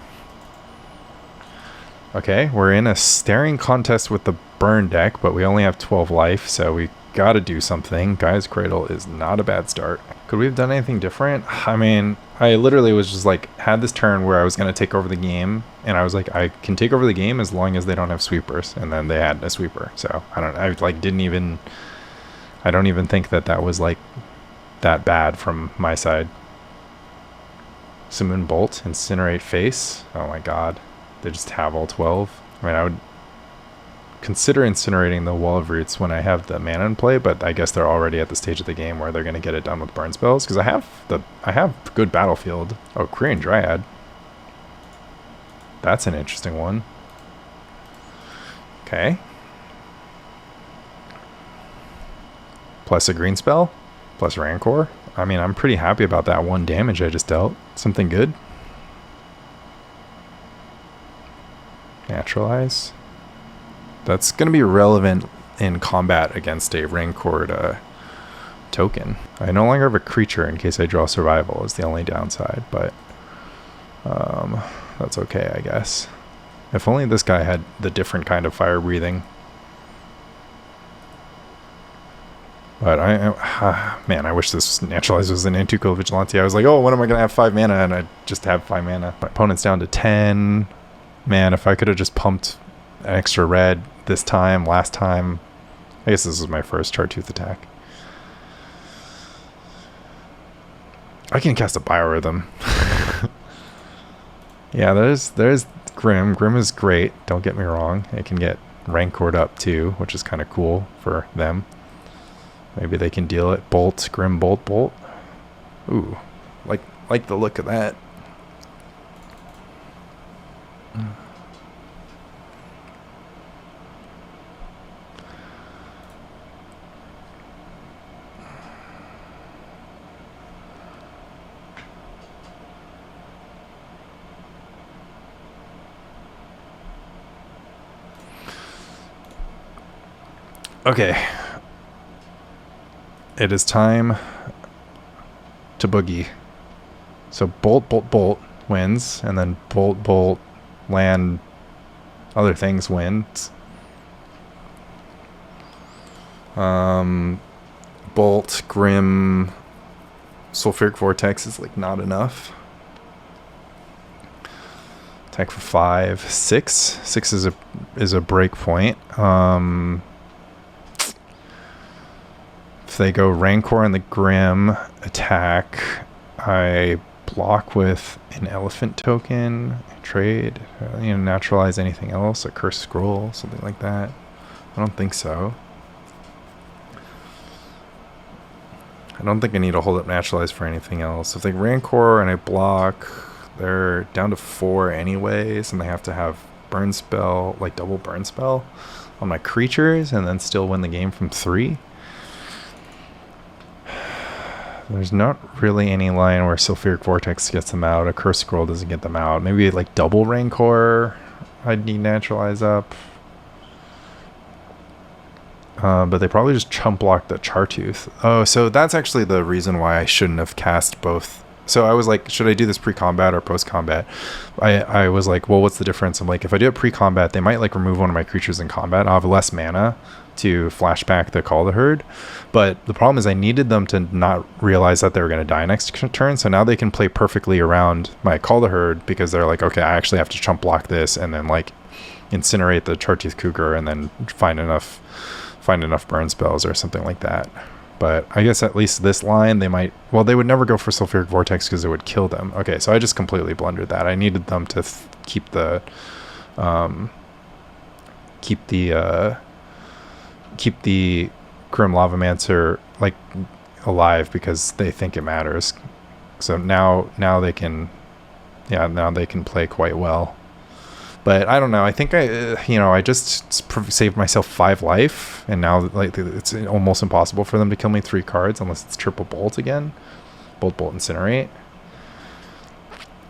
Okay, we're in a staring contest with the burn deck, but we only have 12 life, so we gotta do something. Gaia's Cradle is not a bad start. Could we have done anything different? I mean, I literally was just like, had this turn where I was gonna take over the game, and I was like, I can take over the game as long as they don't have sweepers, and then they had a sweeper. So I don't even think that was like that bad from my side. Simoon Bolt, Incinerate Face. Oh my god. They just have all 12. I mean, I would consider incinerating the Wall of Roots when I have the mana in play, but I guess they're already at the stage of the game where they're going to get it done with burn spells, because I have good battlefield. Oh, Quirion Dryad. That's an interesting one. Okay. Plus a green spell, plus Rancor. I mean, I'm pretty happy about that 1 damage I just dealt. Something good. Naturalize. That's going to be relevant in combat against a Rancor token. I no longer have a creature in case I draw survival is the only downside, but that's okay, I guess. If only this guy had the different kind of fire breathing. But man, I wish this Naturalize was an Nantuko Vigilante. I was like, oh, when am I going to have 5 mana? And I just have 5 mana. My opponent's down to 10. Man, if I could have just pumped an extra red this time, last time. I guess this was my first Chartooth attack. I can cast a Biorhythm. Yeah, there's Grim. Grim is great, don't get me wrong. It can get Rancored up too, which is kind of cool for them. Maybe they can deal it. Bolt, Grim, Bolt, Bolt. Ooh, like the look of that. Okay. It is time to boogie. So Bolt, Bolt, Bolt wins, and then Bolt, Bolt, land, other things wins. Bolt, Grim, Sulfuric Vortex is like not enough. Attack for 5. 6. 6 is a break point. If they go Rancor and the Grim attack, I block with an elephant token, trade, naturalize anything else, a cursed scroll, something like that. I don't think so. I don't think I need to hold up naturalize for anything else. If they Rancor and I block, they're down to 4 anyways, and they have to have burn spell, like double burn spell on my creatures, and then still win the game from 3. There's not really any line where Sulfuric Vortex gets them out. A Cursed Scroll doesn't get them out. Maybe like double Rancor I'd need Naturalize up. But they probably just chump block the Chartooth. Oh, so that's actually the reason why I shouldn't have cast both So I was like, should I do this pre-combat or post-combat? I was like, well, what's the difference? I'm like, if I do it pre-combat, they might like remove one of my creatures in combat. I'll have less mana to flashback the Call the Herd. But the problem is I needed them to not realize that they were going to die next turn. So now they can play perfectly around my Call the Herd because they're like, okay, I actually have to chump block this and then like incinerate the Chartooth Cougar and then find enough burn spells or something like that. But I guess at least this line, they might... Well, they would never go for Sulfuric Vortex because it would kill them. Okay, so I just completely blundered that. I needed them to keep the Grim Lavamancer like alive because they think it matters. So now they can play quite well. But I don't know. I think I just saved myself 5 life, and now like it's almost impossible for them to kill me 3 cards unless it's triple bolt again, bolt, incinerate.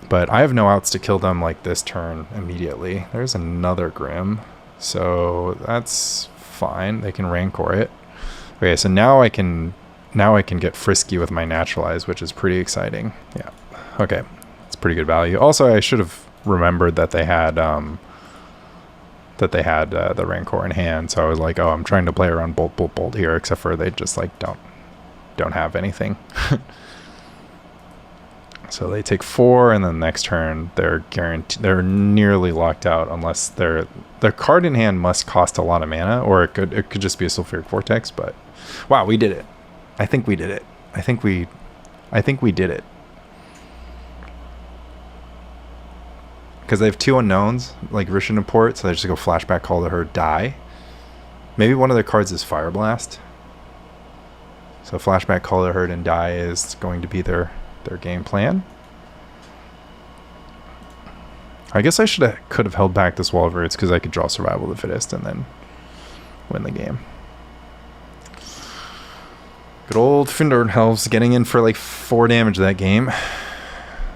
But I have no outs to kill them like this turn immediately. There's another Grim, so that's fine. They can Rancor it. Okay, so now I can get frisky with my Naturalize, which is pretty exciting. Yeah. Okay, it's pretty good value. Also, I should have remembered that they had the Rancor in hand, so I was like, oh, I'm trying to play around bolt here, except for they just like don't have anything. So they take 4, and then next turn they're nearly locked out unless their card in hand must cost a lot of mana, or it could just be a Sulfuric Vortex. But wow, we did it. I think we did it. I think we did it. Because they have 2 unknowns, like Rishon and Port, so they just go flashback, Call the Herd, die. Maybe one of their cards is Fire Blast. So flashback, Call the Herd, and die is going to be their game plan. I guess I could have held back this Wall of Roots because I could draw Survival of the Fittest and then win the game. Good old Fyndhorn Elves getting in for like 4 damage that game.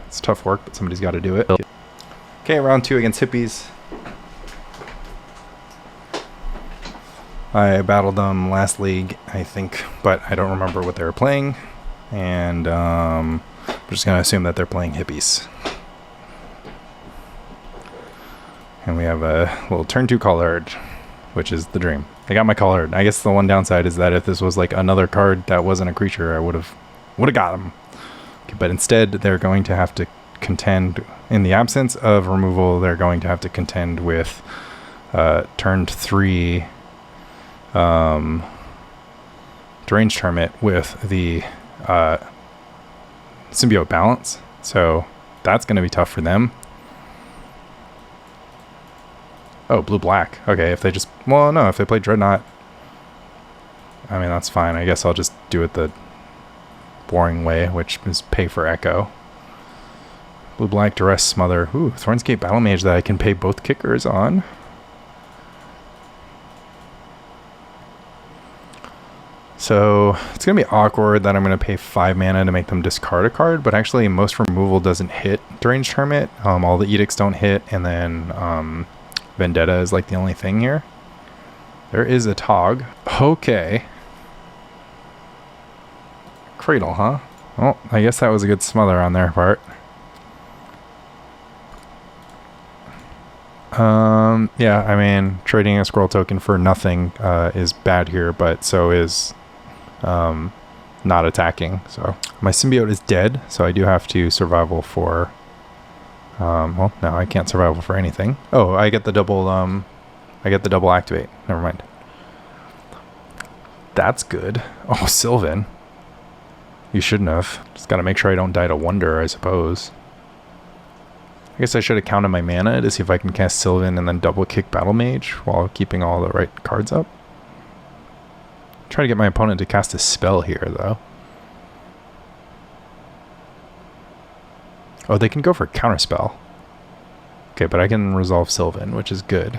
It's tough work, but somebody's got to do it. Okay, round 2 against Hippies. I battled them last league, I think, but I don't remember what they were playing. And I'm just going to assume that they're playing Hippies. And we have a little turn 2 Call Herd, which is the dream. I got my Call Herd. I guess the one downside is that if this was like another card that wasn't a creature, I would have got them. Okay, but instead, they're going to have to contend, in the absence of removal, they're going to have to contend with turn 3 Deranged Hermit with the Symbiote Balance. So that's going to be tough for them. Oh, blue-black. Okay, if they just... Well, no, if they play Dreadnought, I mean, that's fine. I guess I'll just do it the boring way, which is pay for Echo. Blue-black, Duress, Smother. Ooh, Thornscape Battlemage that I can pay both kickers on. So it's going to be awkward that I'm going to pay 5 mana to make them discard a card, but actually most removal doesn't hit Deranged Hermit. All the Edicts don't hit, and then Vendetta is like the only thing here. There is a Tog. Okay. Cradle, huh? Well, I guess that was a good smother on their part. Yeah, I mean, trading a scroll token for nothing is bad here, but so is not attacking. So my symbiote is dead, so I do have to survival for... well, no, I can't survival for anything. Oh, I get the double activate. Never mind. That's good. Oh, Sylvan. You shouldn't have. Just gotta make sure I don't die to Wonder, I suppose. I guess I should have counted my mana to see if I can cast Sylvan and then double kick Battlemage while keeping all the right cards up. Try to get my opponent to cast a spell here, though. Oh, they can go for counterspell. Okay, but I can resolve Sylvan, which is good.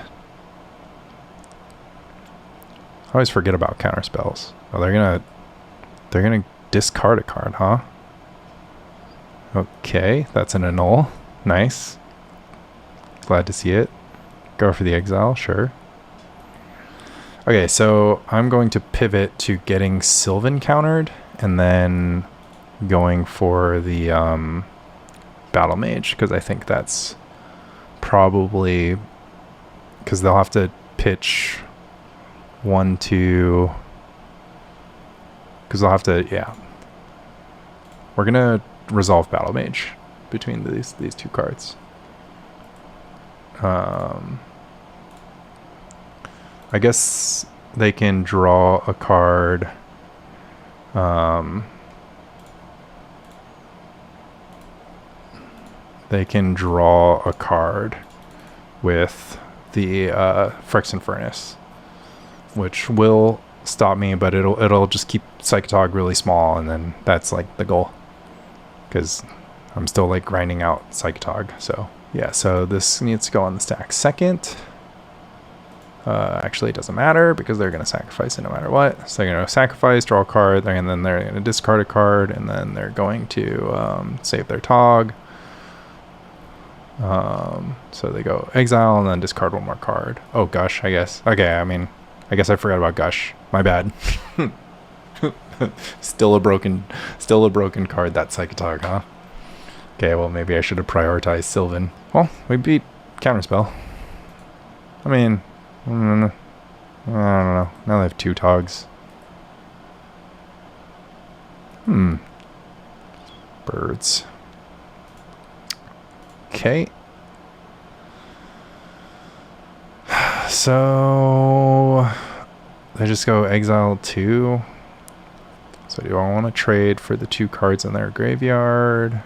I always forget about counterspells. Oh, they're gonna discard a card, huh? Okay, that's an annul. Nice. Glad to see it. Go for the exile, sure. Okay, so I'm going to pivot to getting Sylvan countered, and then going for the Battlemage, because I think that's probably, because they'll have to pitch 1, 2, because they'll have to, yeah. We're gonna resolve Battlemage between these two cards. I guess they can draw a card. They can draw a card with the Phyrexian Furnace, which will stop me, but it'll just keep Psychotog really small, and then that's like the goal, because I'm still like grinding out Psychotog. So yeah, so this needs to go on the stack second. Actually, it doesn't matter because they're going to sacrifice it no matter what. So they're going to sacrifice, draw a card, and then they're going to discard a card, and then they're going to save their Tog. So they go exile and then discard one more card. Oh, Gush, I guess. Okay, I mean, I guess I forgot about Gush. My bad. Still a broken card, that Psychotog, huh? Okay, well, maybe I should have prioritized Sylvan. Well, we beat Counterspell. I mean, I don't know. Now they have 2 Togs. Birds. Okay. So they just go exile 2. So do I want to trade for the 2 cards in their graveyard?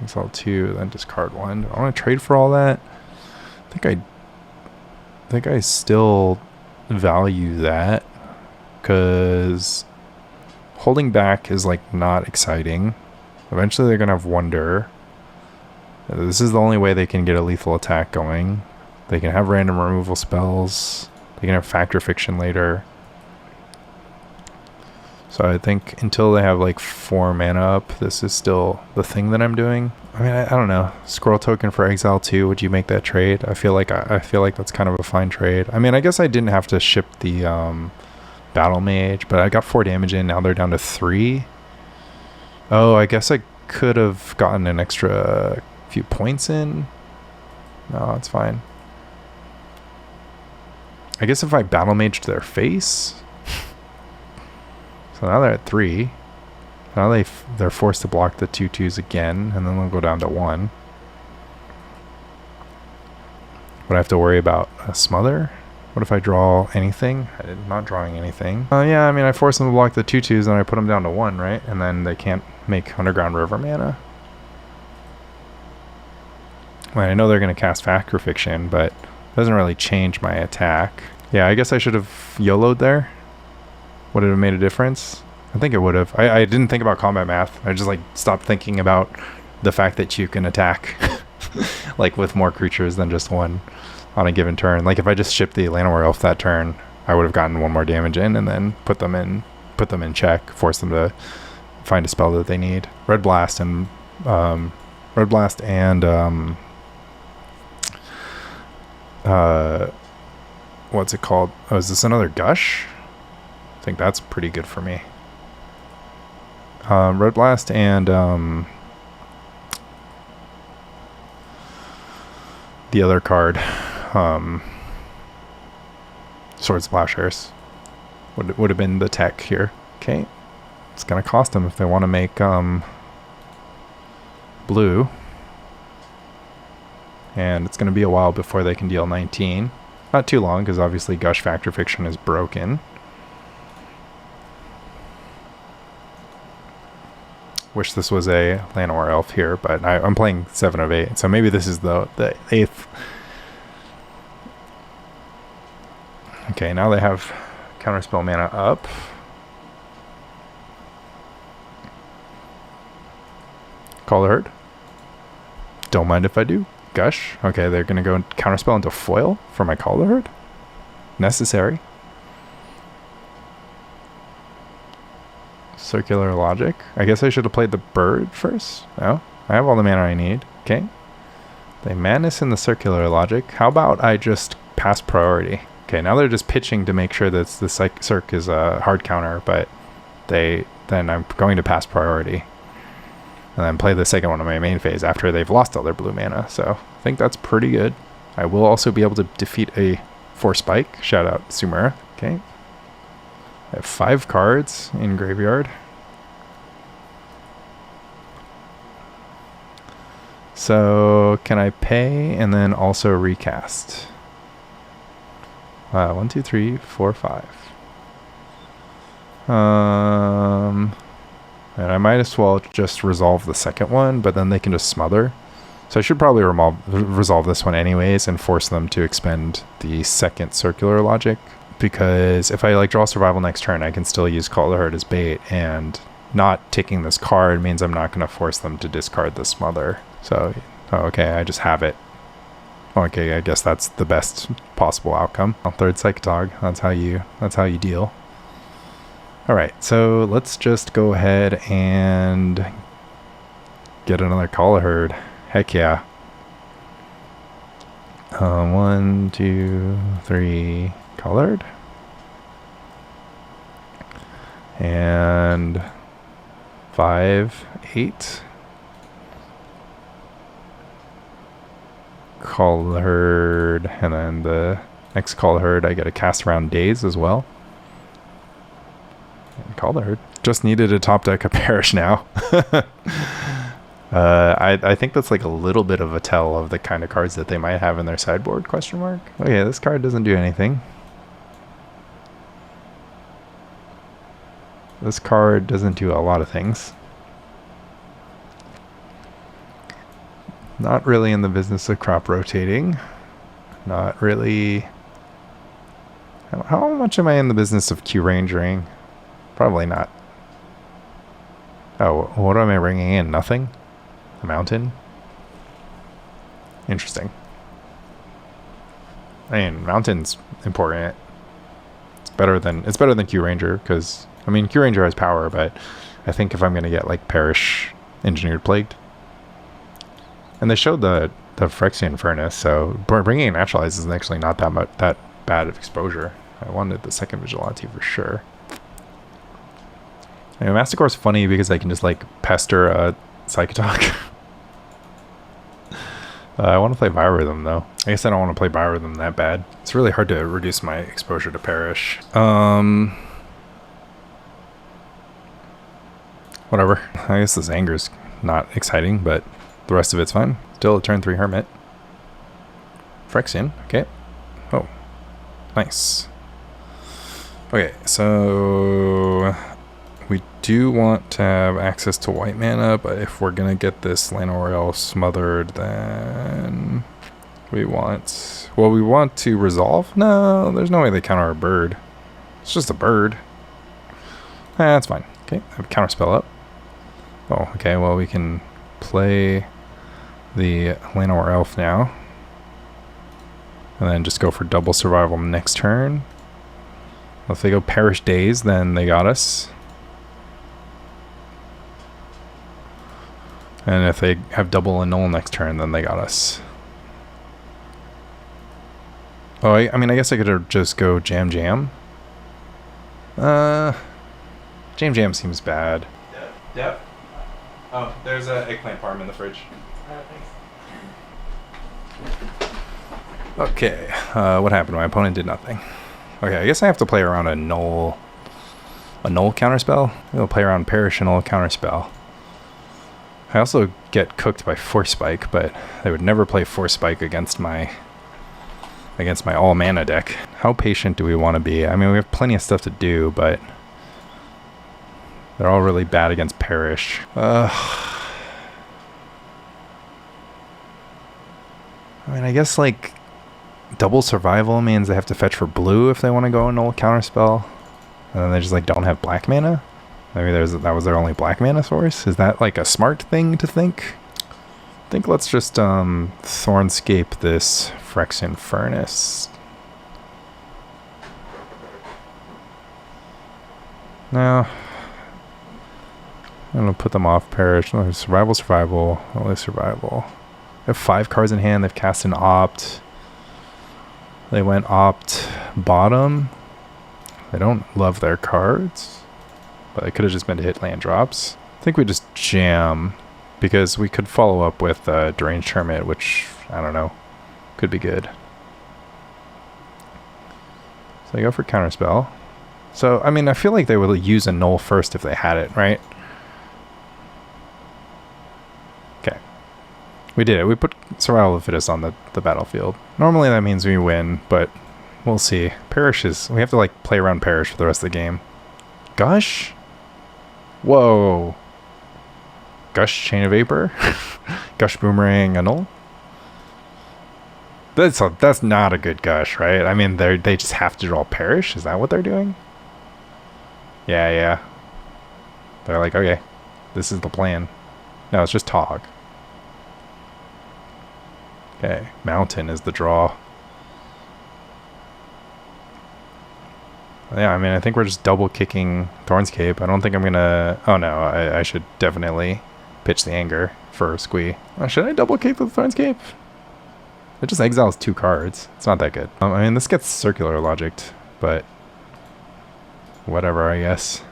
Exile 2, then discard 1. Do I want to trade for all that? I think I still value that, because holding back is like not exciting. Eventually they're gonna have Wonder. This is the only way they can get a lethal attack going. They can have random removal spells. They can have Factor Fiction later. So I think until they have like 4 mana up, this is still the thing that I'm doing. I mean, I don't know. Scroll token for exile 2. Would you make that trade? I feel like that's kind of a fine trade. I mean, I guess I didn't have to ship the Battlemage, but I got 4 damage in. Now they're down to 3. Oh, I guess I could have gotten an extra few points in. No, it's fine. I guess if I Battlemaged their face. So now they're at 3. Now they're forced to block the 2/2s again, and then they'll go down to 1. Would I have to worry about a smother? What if I draw anything? I'm not drawing anything. Yeah, I mean, I force them to block the 2/2s, and I put them down to 1, right? And then they can't make Underground River mana. Well, I know they're going to cast Factor Fiction, but it doesn't really change my attack. Yeah, I guess I should have YOLO'd there. Would it have made a difference? I think it would have. I didn't think about combat math. I just like stopped thinking about the fact that you can attack like with more creatures than just 1 on a given turn. Like if I just shipped the Llanowar Elf that turn, I would have gotten 1 more damage in and then put them in check, force them to find a spell that they need. Red Blast and what's it called? Oh, is this another Gush? I think that's pretty good for me. Red Blast and the other card, Sword Splashers, would have been the tech here. Okay, it's gonna cost them if they want to make blue, and it's gonna be a while before they can deal 19. Not too long, because obviously Gush Factor Fiction is broken. Wish this was a Llanowar Elf here, but I'm playing 7 of 8, so maybe this is the 8th. Okay, now they have Counterspell mana up. Call the Herd. Don't mind if I do. Gush. Okay, they're going to go Counterspell into foil for my Call the Herd. Necessary. Circular Logic. I guess I should have played the bird first. No, I have all the mana I need. Okay. They madness in the Circular Logic. How about I just pass priority? Okay, now they're just pitching to make sure that the Circ is a hard counter, but then I'm going to pass priority. and then play the second one on my main phase after they've lost all their blue mana. So I think that's pretty good. I will also be able to defeat a 4-spike. Shout out Sumera. Okay. I have 5 cards in graveyard. So can I pay and then also recast? 1, 2, 3, 4, 5. And I might as well just resolve the second one, but then they can just smother. So I should probably resolve this one anyways and force them to expend the second circular logic, because if I like draw survival next turn, I can still use Call the Herd as bait, and not taking this card means I'm not going to force them to discard the smother. So, okay, I just have it. Okay, I guess that's the best possible outcome. Third Psychotog, that's how you deal. Alright, so let's just go ahead and get another Call the Herd. Heck yeah. 1, 2, 3, colored. And 5, 8. Call the Herd, and then the next Call the Herd I get a cast around Daze as well. And Call the Herd. Just needed a top deck of Perish now. I think that's like a little bit of a tell of the kind of cards that they might have in their sideboard, question mark. Okay, this card doesn't do anything. This card doesn't do a lot of things. Not really in the business of crop rotating. Not really. How much am I in the business of Q Rangering? Probably not. Oh, what am I bringing in? Nothing? A mountain? Interesting. I mean, mountain's important. It's better than Q Ranger, because I mean Q Ranger has power, but I think if I'm gonna get like Perish Engineered Plagued, and they showed the Phyrexian Furnace, so bringing in Naturalize is actually not that bad of exposure. I wanted the second Vigilante for sure. Anyway, Masticore's funny because I can just like pester a Psychotog. I want to play Biorhythm though. I guess I don't want to play Biorhythm that bad. It's really hard to reduce my exposure to Perish. Whatever. I guess this Anger's not exciting, but the rest of it's fine. Still a turn 3 Hermit. Phyrexian, okay. Oh, nice. Okay, so we do want to have access to white mana, but if we're gonna get this Llanowar Elves smothered, then we want to resolve? No, there's no way they counter a bird. It's just a bird. That's fine. Okay, I have a counter spell up. Oh, okay, well we can play the Llanowar Elf now. And then just go for double survival next turn. If they go Perish Daze, then they got us. And if they have double annul next turn, then they got us. Oh, I mean, I guess I could just go Jam Jam. Jam Jam seems bad. Yep. Oh, there's an eggplant farm in the fridge. Thanks. Okay, what happened? My opponent did nothing. Okay, I guess I have to play around a null counterspell. I'll play around Perish and null counterspell. I also get cooked by Force Spike, but they would never play Force Spike against my all mana deck. How patient do we want to be? I mean, we have plenty of stuff to do, but they're all really bad against Perish. I mean, I guess like double survival means they have to fetch for blue if they want to go a null counterspell, and then they just like don't have black mana. Maybe that was their only black mana source. Is that like a smart thing to think? I think let's just Thornscape this Phyrexian Furnace. No. I'm gonna put them off Perish. No, survival, only survival. They have 5 cards in hand. They've cast an Opt. They went Opt bottom. They don't love their cards, but they could have just been to hit land drops. I think we just jam. because we could follow up with Deranged Hermit, which, I don't know, could be good. So I go for Counterspell. So, I mean, I feel like they would use a Null first if they had it, right? Okay. We did it. We put Survival of the Fittest on the battlefield. Normally that means we win, but we'll see. Perish is... We have to, like, play around Perish for the rest of the game. Gush? Whoa. Gush, Chain of Vapor? Gush, Boomerang, a Null? That's not a good Gush, right? I mean, they just have to draw Perish? Is that what they're doing? Yeah. They're like, okay, this is the plan. No, it's just Tog. Okay, Mountain is the draw. Yeah, I mean, I think we're just double kicking Thornscape. I don't think I'm gonna... Oh no, I should definitely pitch the Anger for Squee. Should I double kick the Thornscape? It just exiles 2 cards. It's not that good. I mean, this gets circular logicked, but whatever, I guess.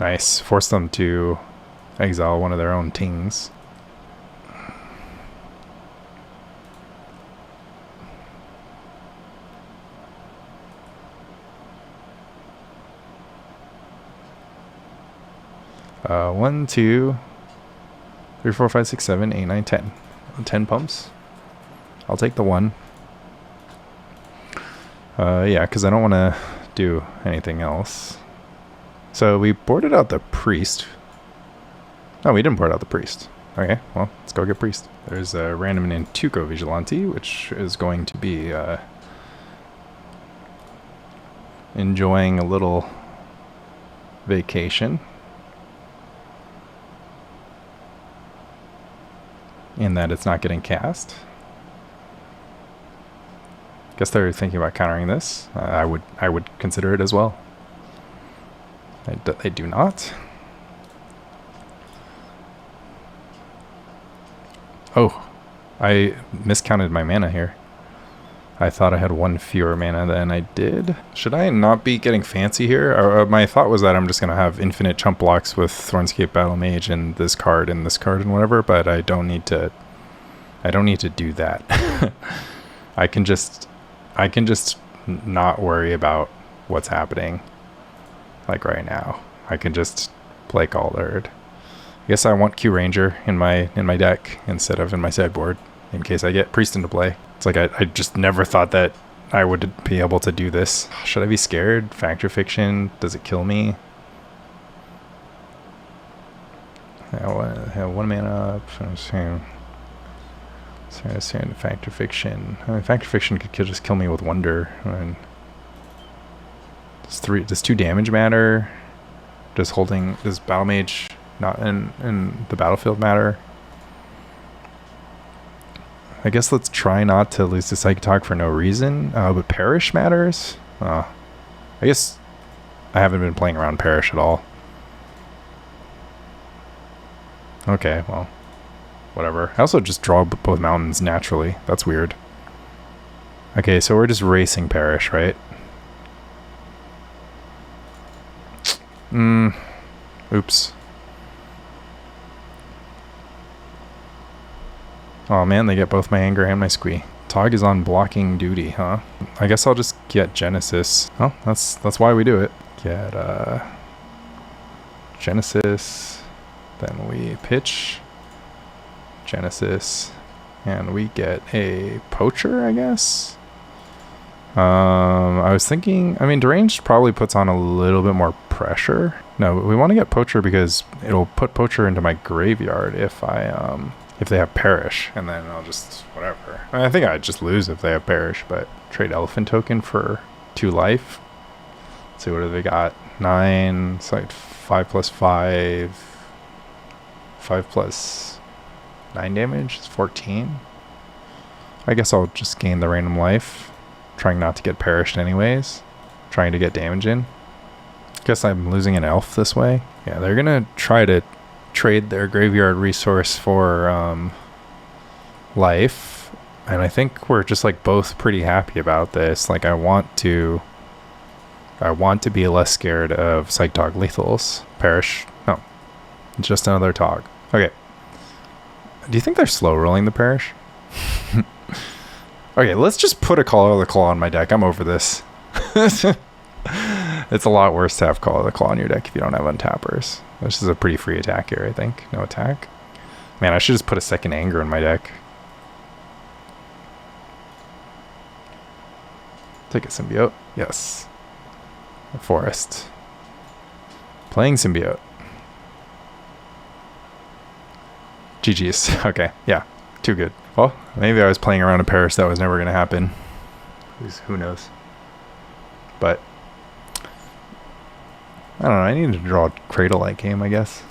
'Nice. Force them to exile one of their own tings. One, 2, 3, 4, 5, 6, 7, 8, 9, 10. 10 pumps. I'll take the 1. Yeah, because I don't want to do anything else. So we boarded out the Priest. No, we didn't board out the Priest. Okay, well, let's go get Priest. There's a random Nantuko Vigilante, which is going to be enjoying a little vacation. In that it's not getting cast. Guess they're thinking about countering this. I would consider it as well. They do not. Oh, I miscounted my mana here. I thought I had 1 fewer mana than I did. Should I not be getting fancy here? My thought was that I'm just going to have infinite chump blocks with Thornscape Battlemage and this card and whatever, but I don't need to do that. I can just not worry about what's happening. Like right now, I can just play Calderd. I guess I want Quirion Ranger in my deck instead of in my sideboard in case I get Priest into play. It's like I just never thought that I would be able to do this. Should I be scared? Factor Fiction, does it kill me? I have 1 mana up. Sorry, Factor Fiction. I mean, Factor Fiction could just kill me with Wonder. I mean, does 2 damage matter? Does Battlemage not in the battlefield matter? I guess let's try not to lose to Psychic Talk for no reason. But Perish matters? I guess I haven't been playing around Perish at all. Okay, well, whatever. I also just draw both mountains naturally. That's weird. Okay, so we're just racing Perish, right? Oops. Oh man, they get both my Anger and my Squee. Tog is on blocking duty, huh? I guess I'll just get Genesis. Oh, that's why we do it. Get Genesis, then we pitch Genesis, and we get a Poacher, I guess. I was thinking, I mean, Deranged probably puts on a little bit more pressure. No, we want to get Poacher because it'll put Poacher into my graveyard if they have Perish, and then I'll just whatever. I think I'd just lose if they have Perish, but trade Elephant Token for 2 life. Let's see, what do they got? 9. It's like 5 plus 5. 5 plus 9 damage is 14. I guess I'll just gain the random life. Trying not to get perished anyways. Trying to get damage in. Guess I'm losing an elf this way. Yeah, they're gonna try to trade their graveyard resource for life. And I think we're just like both pretty happy about this. Like I want to be less scared of Psych Dog lethals. Perish. No. Just another Tog. Okay. Do you think they're slow rolling the Perish? Okay, let's just put a Call of the Claw on my deck. I'm over this. It's a lot worse to have Call of the Claw on your deck if you don't have untappers. This is a pretty free attack here, I think. No attack. Man, I should just put a second Anger in my deck. Take a Symbiote. Yes. A Forest. Playing Symbiote. GG's. Okay, yeah. Too good. Well, maybe I was playing around a Perish that was never going to happen. Who knows? But I don't know. I needed to draw a Cradle like game, I guess.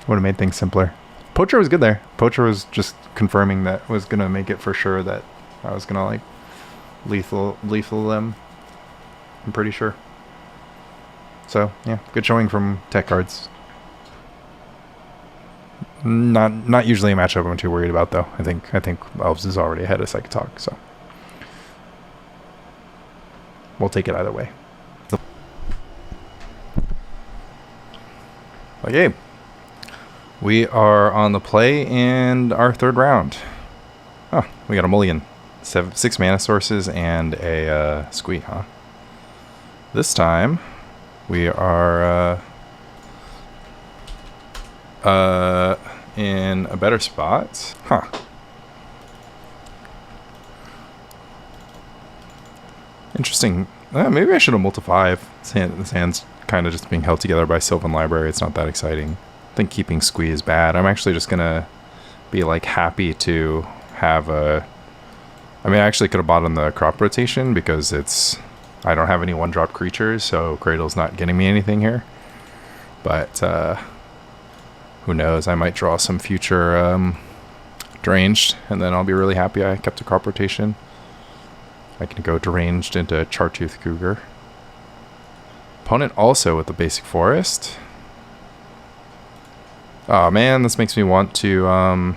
Would have made things simpler. Poacher was good there. Poacher was just confirming that was going to make it for sure that I was going to like lethal them. I'm pretty sure. So, yeah, good showing from tech cards. Not usually a matchup I'm too worried about though. I think Elves is already ahead of Psychic Talk, so we'll take it either way. Okay, we are on the play in our third round. Oh, we got a mulligan, 6 mana sources and a Squee, huh? This time we are in a better spot. Huh. Interesting. Maybe I should have multiplied. This hand's kind of just being held together by Sylvan Library. It's not that exciting. I think keeping Squee is bad. I'm actually just gonna be like happy to have a... I mean, I actually could have bought on the crop rotation because I don't have any 1-drop creatures, so Cradle's not getting me anything here. But who knows? I might draw some future Deranged, and then I'll be really happy I kept a crop rotation. I can go Deranged into Chartooth Cougar. Opponent also with the basic forest. Oh man, this makes me want to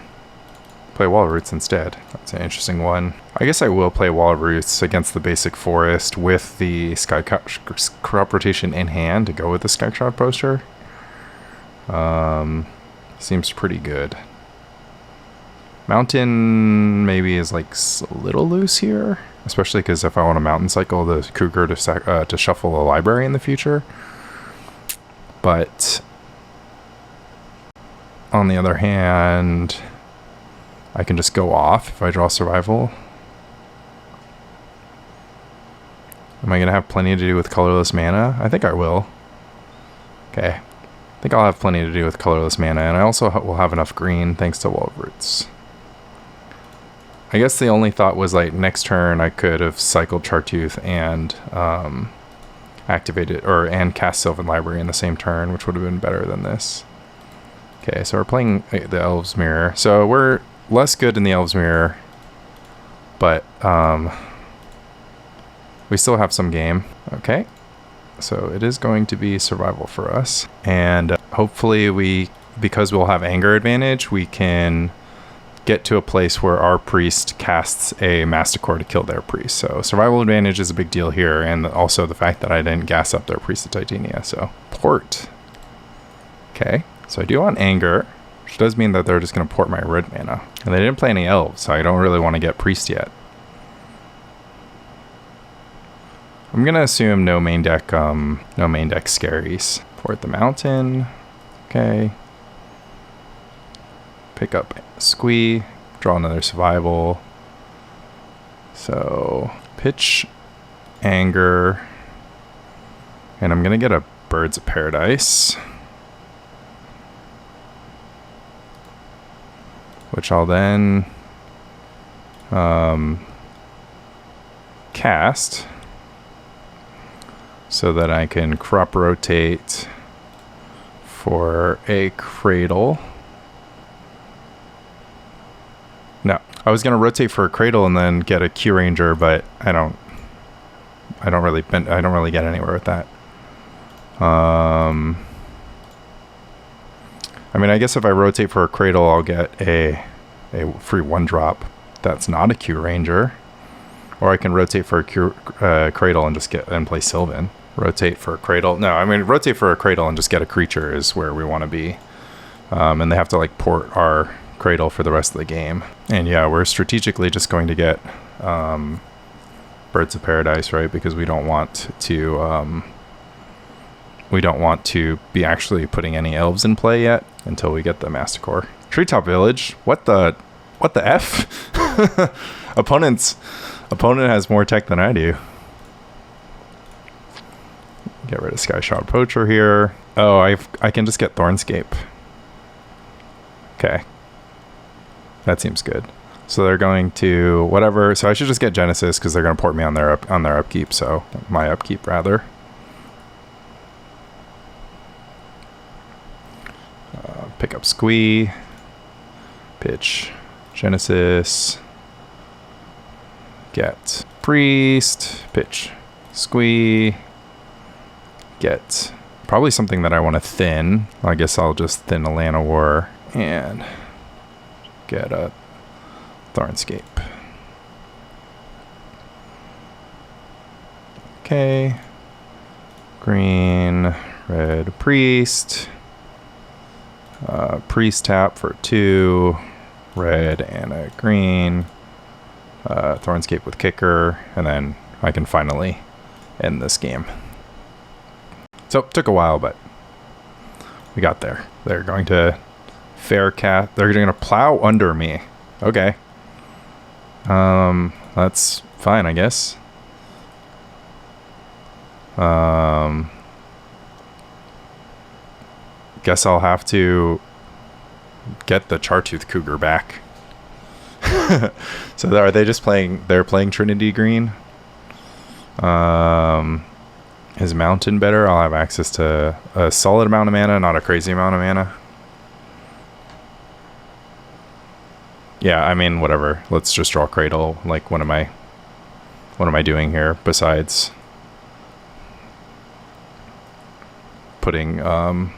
play Wall of Roots instead. That's an interesting one. I guess I will play Wall of Roots against the basic forest with the crop rotation in hand to go with the Skyshroud Poacher. Seems pretty good. Mountain maybe is like a little loose here, especially because if I want to mountain cycle the Cougar to shuffle a library in the future. But on the other hand, I can just go off if I draw survival. Am I going to have plenty to do with colorless mana? I think I will. Okay. I think I'll have plenty to do with colorless mana, and I also will have enough green thanks to Wall of Roots. I guess the only thought was like next turn I could have cycled Chartooth and activated and cast Sylvan Library in the same turn, which would have been better than this. Okay, so we're playing the Elves Mirror. So we're less good in the Elves Mirror, but we still have some game. Okay. So it is going to be survival for us. And hopefully because we'll have anger advantage, we can get to a place where our priest casts a Masticore to kill their priest. So survival advantage is a big deal here. And also the fact that I didn't gas up their Priest of Titania. So port. Okay. So I do want anger, which does mean that they're just going to port my red mana. And they didn't play any elves, so I don't really want to get priest yet. I'm gonna assume no main deck scaries. Port the mountain. Okay. Pick up Squee. Draw another survival. So pitch anger. And I'm gonna get a Birds of Paradise, which I'll then cast. so that I can crop rotate for a Cradle. No, I was gonna rotate for a Cradle and then get a Quirion Ranger, but I don't really get anywhere with that. I mean, I guess if I rotate for a Cradle, I'll get a free 1-drop that's not a Quirion Ranger. Or I can rotate for a Cradle and just play Sylvan. Rotate for a Cradle. No, I mean, rotate for a Cradle and just get a creature is where we want to be. And they have to like port our Cradle for the rest of the game. And yeah, we're strategically just going to get Birds of Paradise, right? Because we don't want to be actually putting any elves in play yet until we get the Masticore. Treetop Village. What the F? Opponent has more tech than I do. Get rid of Skyshroud Poacher here. Oh, I can just get Thornscape. Okay. That seems good. So they're going to whatever. So I should just get Genesis because they're going to port me on their upkeep. So my upkeep rather. Pick up Squee. Pitch Genesis. Get Priest. Pitch Squee. Get probably something that I want to thin. I guess I'll just thin a Llanowar and get a Thornscape. Okay. Green, red Priest. Priest tap for 2. Red and a green. Thornscape with kicker. And then I can finally end this game. So it took a while, but we got there. They're going to they're going to plow under me. Okay. That's fine, I guess. Guess I'll have to get the Chartooth Cougar back. So are they just playing? They're playing Trinity Green. Is Mountain better? I'll have access to a solid amount of mana, not a crazy amount of mana. Yeah, I mean, whatever. Let's just draw Cradle. Like, what am I doing here besides putting a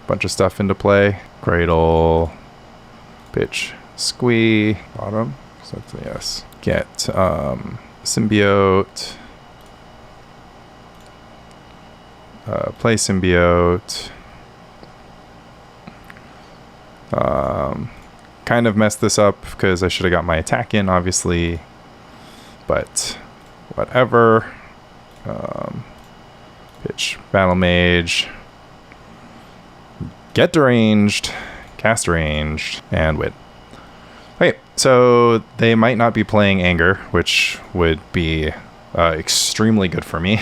bunch of stuff into play? Cradle, pitch, Squee, bottom. So that's a yes. Get Symbiote. Play Symbiote. Kind of messed this up because I should have got my attack in, obviously. But whatever. Pitch Battlemage. Get Deranged. Cast Ranged. And win. Okay, so they might not be playing Anger, which would be extremely good for me.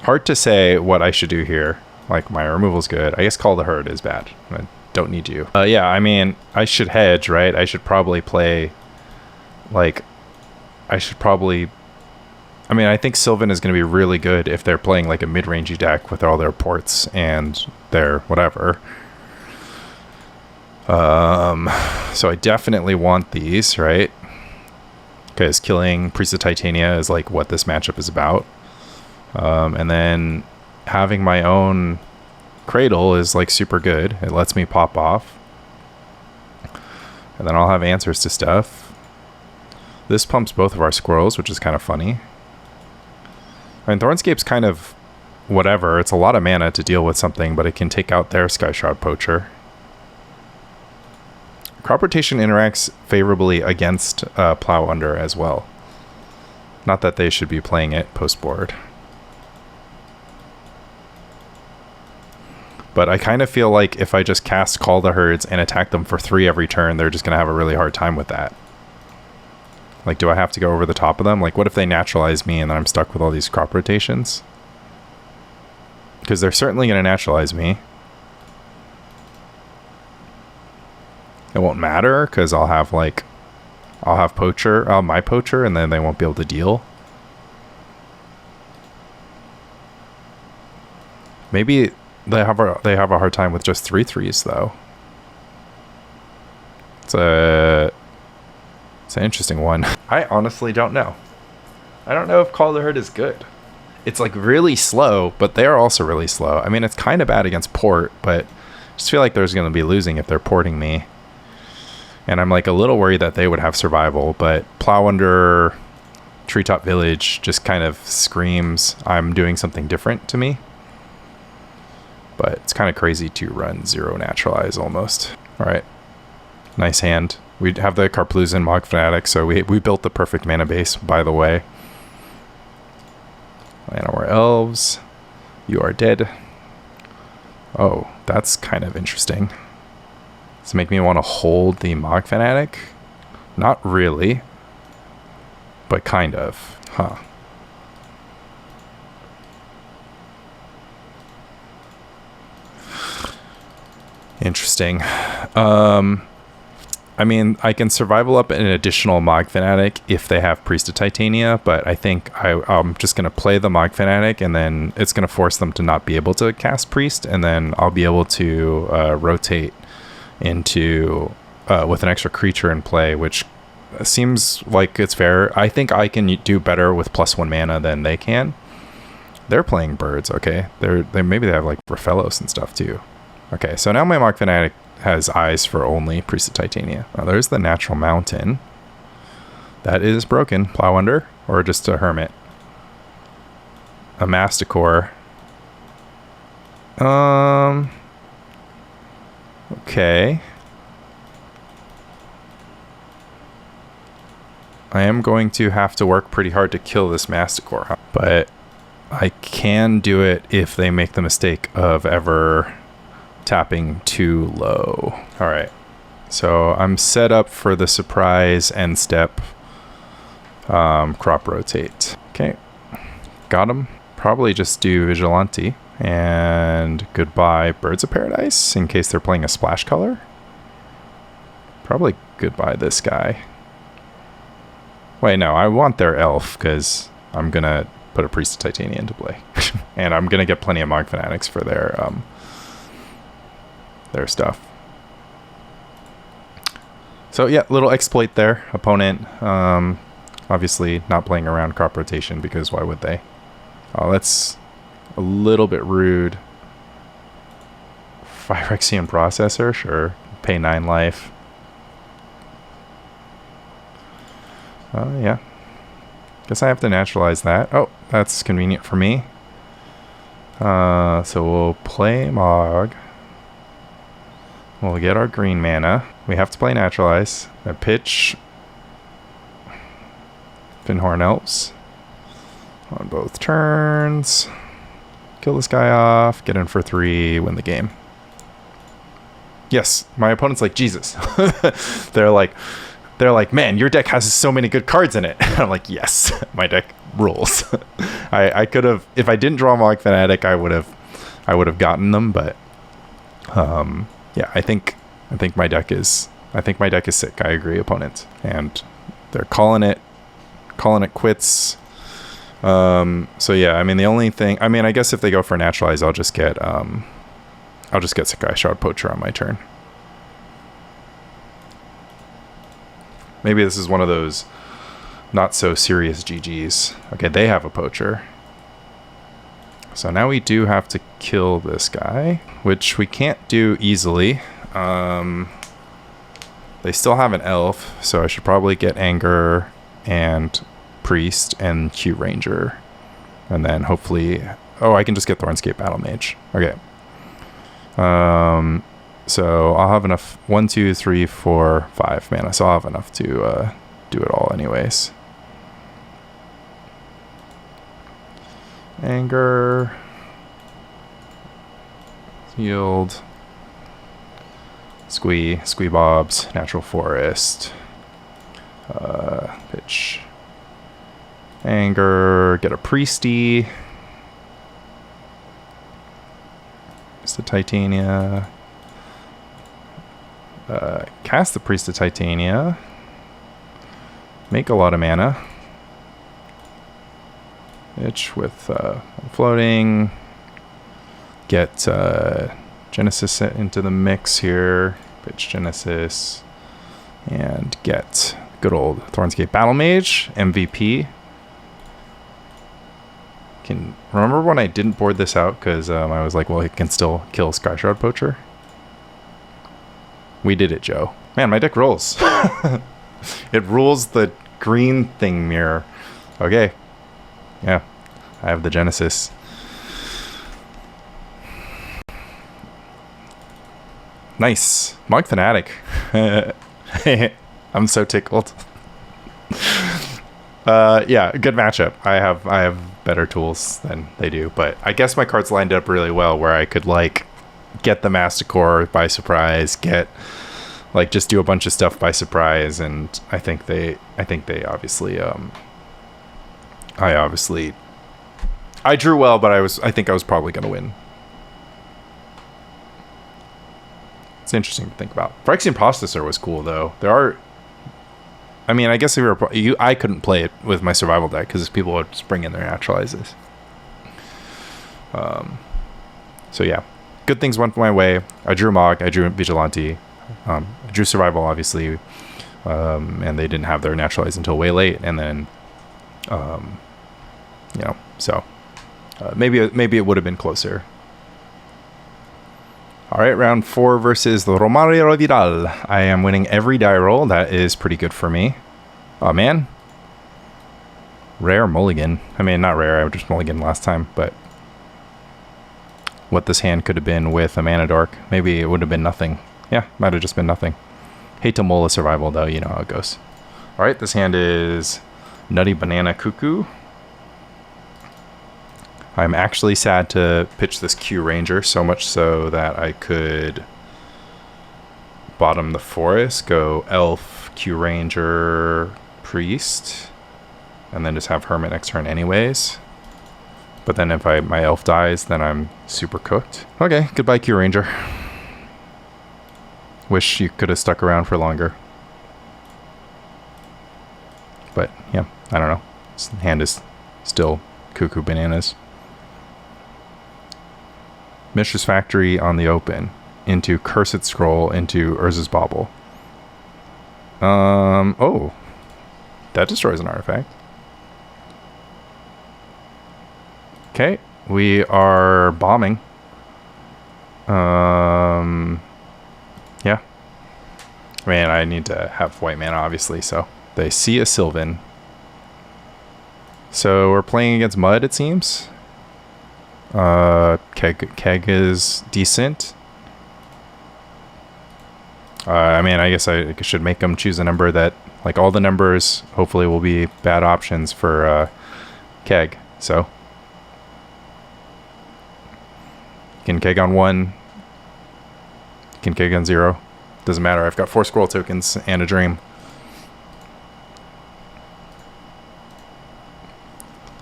Hard to say what I should do here. Like, my removal's good. I guess Call the Herd is bad. I don't need you. Yeah, I mean, I should hedge, right? I should probably play, like, I mean, I think Sylvan is going to be really good if they're playing, like, a mid-rangey deck with all their ports and their whatever. So I definitely want these, right? Because killing Priest of Titania is, like, what this matchup is about. And then having my own Cradle is like super good. It lets me pop off. And then I'll have answers to stuff. This pumps both of our squirrels, which is kind of funny. I mean, Thornscape's kind of whatever. It's a lot of mana to deal with something, but it can take out their Skyshroud Poacher. Crop Rotation interacts favorably against Plow Under as well. Not that they should be playing it post-board. But I kind of feel like if I just cast Call the Herds and attack them for 3 every turn, they're just going to have a really hard time with that. Like, do I have to go over the top of them? Like, what if they naturalize me and then I'm stuck with all these crop rotations? Because they're certainly going to naturalize me. it won't matter because I'll have Poacher, my Poacher, and then they won't be able to deal. Maybe they have a hard time with just 3/3s though. It's an interesting one. I honestly don't know. I don't know if Call the Herd is good. It's like really slow, but they're also really slow. I mean, it's kind of bad against port, but I just feel like there's going to be losing if they're porting me. And I'm like a little worried that they would have survival, but Plow Under Treetop Village just kind of screams I'm doing something different to me. But it's kind of crazy to run 0 Naturalize almost. All right. Nice hand. We have the Karplusan Mogg Fanatic, so we built the perfect mana base, by the way. Llanowar Elves. You are dead. Oh, that's kind of interesting. Does it make me want to hold the Mogg Fanatic? Not really. But kind of. Huh. Interesting. I mean, I can survival up an additional Mogg Fanatic if they have Priest of Titania, but I think I'm just going to play the Mogg Fanatic, and then it's going to force them to not be able to cast Priest, and then I'll be able to rotate into with an extra creature in play, which seems like it's fair. I think I can do better with +1 mana than they can. They're playing birds, okay? Maybe they have like Raphelos and stuff too. Okay, so now my Mogg Fanatic has eyes for only Priest of Titania. Now there's the Natural Mountain. That is broken. Plow Under, or just a Hermit. A Masticore. Okay. I am going to have to work pretty hard to kill this Masticore, but I can do it if they make the mistake of ever tapping too low. All right, so I'm set up for the surprise end step. Crop rotate. Okay, got him. Probably just do Vigilante and goodbye Birds of Paradise in case they're playing a splash color. Probably goodbye this guy. Wait, no, I want their elf because I'm gonna put a Priest of Titania into play. And I'm gonna get plenty of Mogg Fanatics for their stuff. So yeah, little exploit there. Opponent obviously not playing around crop rotation because why would they? Oh, that's a little bit rude. Phyrexian Processor, sure. Pay 9 life. Yeah. Guess I have to naturalize that. Oh, that's convenient for me. So we'll play Mogg. We'll get our green mana. We have to play Naturalize. I pitch Fyndhorn Elves on both turns. Kill this guy off. Get in for 3. Win the game. Yes, my opponent's like, Jesus. They're like, man, your deck has so many good cards in it. I'm like, yes, my deck rules. I could have, if I didn't draw Mogg Fanatic, I would have gotten them, but yeah, I think my deck is sick. I agree, opponent, and they're calling it quits. So yeah, I mean the only thing, I mean I guess if they go for Naturalize, I'll just get Skyshroud Poacher on my turn. Maybe this is one of those not so serious GGs. Okay, they have a Poacher. So now we do have to kill this guy, which we can't do easily. They still have an elf, so I should probably get Anger and Priest and Quirion Ranger. And then hopefully... Oh, I can just get Thornscape Battlemage. Okay. So I'll have enough... 1, 2, 3, 4, 5 mana. So I'll have enough to do it all anyways. Anger. Yield. Squee Bobs. Natural Forest. Pitch. Anger. Get a Priesty. Priest of Titania. Cast the Priest of Titania. Make a lot of mana. Itch with floating. Get Genesis into the mix here. Pitch Genesis. And get good old Thornscape Battlemage, MVP. Can remember when I didn't board this out because I was like, well, it can still kill Skyshroud Poacher. We did it, Joe. Man, my deck rolls. It rules the green thing mirror. Okay. Yeah, I have the Genesis. Nice. Mogg Fanatic. I'm so tickled. Yeah, good matchup. I have better tools than they do, but I guess my cards lined up really well where I could like get the Masticore by surprise, get like just do a bunch of stuff by surprise, and I think they obviously I drew well, but I think I was probably going to win. It's interesting to think about. Phyrexian Processor was cool though. There are, I mean, I guess if I couldn't play it with my survival deck because people would just bring in their naturalizes. So yeah, good things went my way. I drew Mogg, I drew Vigilante, I drew survival obviously, and they didn't have their naturalize until way late, and then, you know, so maybe it would have been closer. All right, round 4 versus the Romario Vidal. I am winning every die roll. That is pretty good for me. Oh, man. Rare mulligan. I mean, not rare. I just mulligan last time, but what this hand could have been with a Mana Dork. Maybe it would have been nothing. Yeah, might have just been nothing. Hate to mull a survival, though. You know how it goes. All right, this hand is Nutty Banana Cuckoo. I'm actually sad to pitch this Quirion Ranger, so much so that I could bottom the forest, go Elf, Quirion Ranger, Priest, and then just have Hermit next turn anyways. But then if my Elf dies, then I'm super cooked. Okay, goodbye Quirion Ranger. Wish you could have stuck around for longer. But yeah, I don't know. This hand is still cuckoo bananas. Mishra's Factory on the open, into Cursed Scroll, into Urza's Bauble. Oh, that destroys an artifact. Okay, we are bombing. Yeah. Man, I need to have white mana, obviously, so they see a Sylvan. So we're playing against Mud, it seems. Keg is decent. I mean, I guess I should make them choose a number that, like, all the numbers hopefully will be bad options for Keg. So you can Keg on 1, you can Keg on 0. Doesn't matter. I've got 4 scroll tokens and a dream.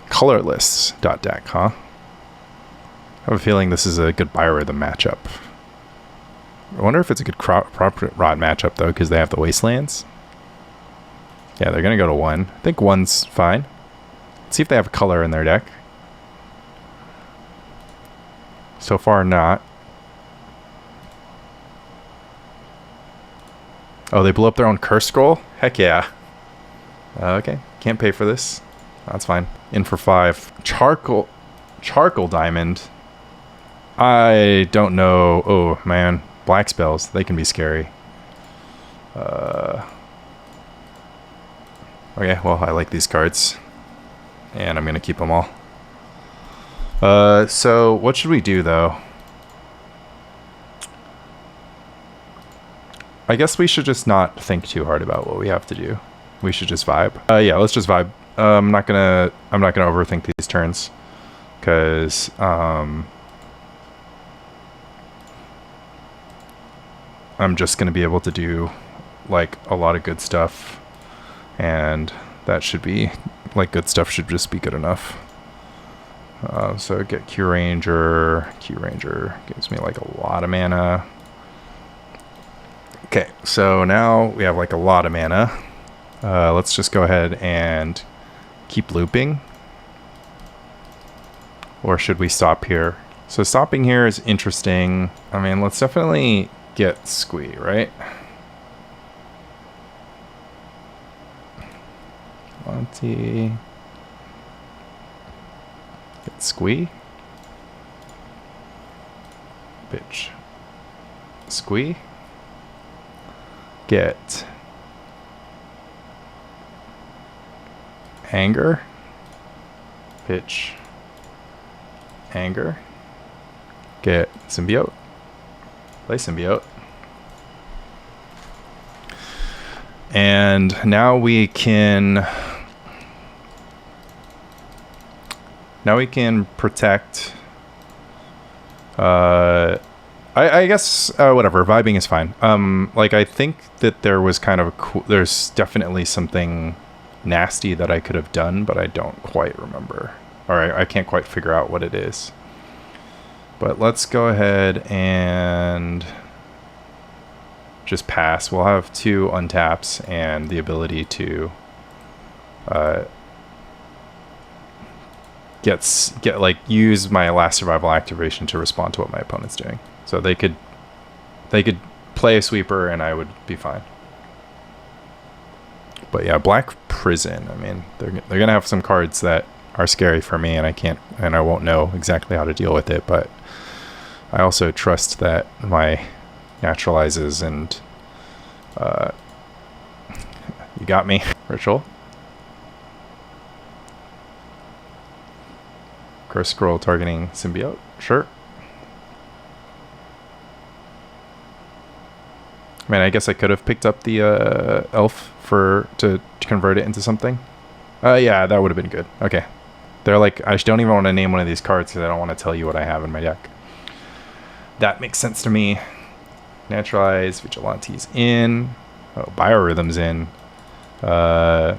Colorless deck, huh? I have a feeling this is a good Biorhythm matchup. I wonder if it's a good Prop Rod matchup, though, because they have the Wastelands. Yeah, they're going to go to 1. I think 1's fine. Let's see if they have a color in their deck. So far, not. Oh, they blew up their own Curse Scroll? Heck yeah. Okay, can't pay for this. That's fine. In for 5. Charcoal Diamond. I don't know. Oh, man. Black spells. They can be scary. Okay, well, I like these cards. And I'm going to keep them all. So, what should we do, though? I guess we should just not think too hard about what we have to do. We should just vibe. Yeah, let's just vibe. I'm not gonna overthink these turns. Because, I'm just going to be able to do, like, a lot of good stuff. And that should be, like, good stuff should just be good enough. So get Quirion Ranger. Quirion Ranger gives me, like, a lot of mana. Okay, so now we have like a lot of mana. Let's just go ahead and keep looping. Or should we stop here? So stopping here is interesting. I mean, let's definitely get Squee, right? Monty. Get Squee. Bitch. Squee. Get Anger. Pitch. Anger. Get Symbiote. Play Symbiote. And now we can protect. I guess whatever. Vibing is fine. Like I think that there was kind of a cool. There's definitely something nasty that I could have done, but I don't quite remember. Or I can't quite figure out what it is. But let's go ahead and just pass. We'll have 2 untaps and the ability to use my last survival activation to respond to what my opponent's doing. So they could play a sweeper and I would be fine. But yeah, Black Prison. I mean, they're gonna have some cards that are scary for me, and I won't know exactly how to deal with it. But I also trust that my Naturalizes and you got me. Ritual. Curse Scroll targeting Symbiote. Sure. I mean, I guess I could have picked up the elf to convert it into something. Yeah, that would have been good. Okay. They're like, I don't even want to name one of these cards because I don't want to tell you what I have in my deck. That makes sense to me. Naturalize, Vigilante's in. Oh, Biorhythm's in. Yeah,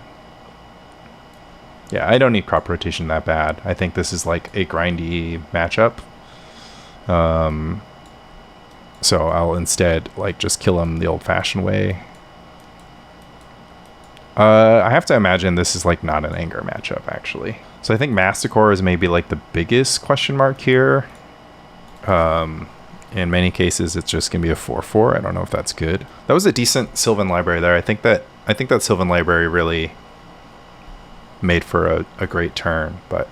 I don't need crop rotation that bad. I think this is like a grindy matchup. So I'll instead like just kill him the old-fashioned way. I have to imagine this is like not an anger matchup actually. So I think Masticore is maybe like the biggest question mark here. In many cases, it's just gonna be a 4/4. I don't know if that's good. That was a decent Sylvan Library there. I think that Sylvan Library really made for a great turn, but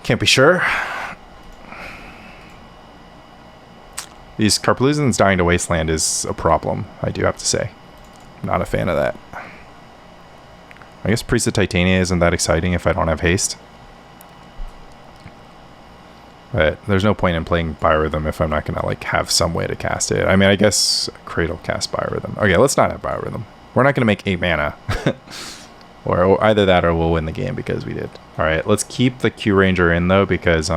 can't be sure. These Karplusans dying to Wasteland is a problem, I do have to say. Not a fan of that. I guess Priest of Titania isn't that exciting if I don't have haste. But there's no point in playing Biorhythm if I'm not going to like have some way to cast it. I mean, I guess Cradle cast Biorhythm. Okay, let's not have Biorhythm. We're not going to make 8 mana. Or either that or we'll win the game because we did. All right, let's keep the Quirion Ranger in though because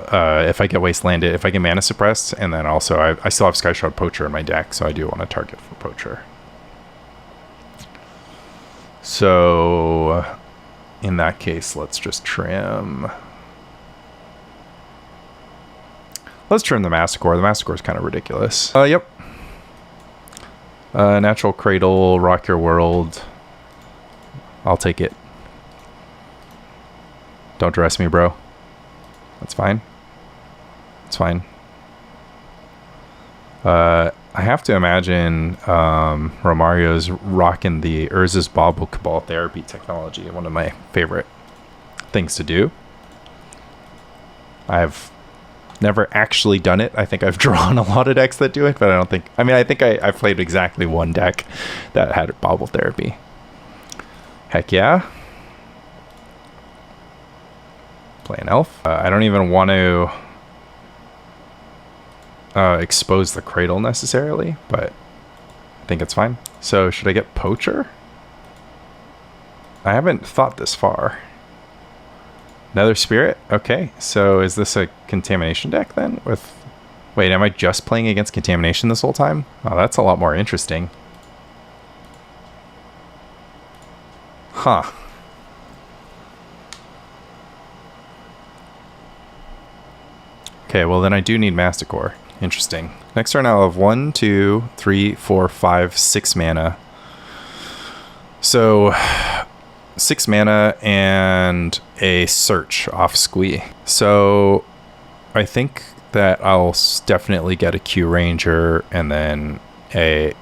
if I get Wastelanded, if I get mana suppressed, and then also I still have Skyshroud Poacher in my deck, so I do want to target for Poacher. So in that case, let's just trim. Let's trim the Masticore. The Masticore is kind of ridiculous. Yep. Natural Cradle, Rock Your World. I'll take it. Don't dress me, bro. That's fine. It's fine. I have to imagine Romario's rocking the Urza's Bobble Cabal Therapy technology. One of my favorite things to do. I've never actually done it. I think I've drawn a lot of decks that do it, but I don't think... I mean, I think I've played exactly one deck that had Bobble Therapy. Heck yeah. Play an elf. I don't even want to expose the Cradle necessarily, but I think it's fine. So should I get Poacher? I haven't thought this far. Another Spirit? Okay, so is this a Contamination deck then? Wait, am I just playing against Contamination this whole time? Oh, that's a lot more interesting. Huh. Okay, well then I do need Masticore. Interesting. Next turn I'll have 1, 2, 3, 4, 5, 6 mana. So 6 mana and a search off Squee. So I think that I'll definitely get a Q Ranger and then a...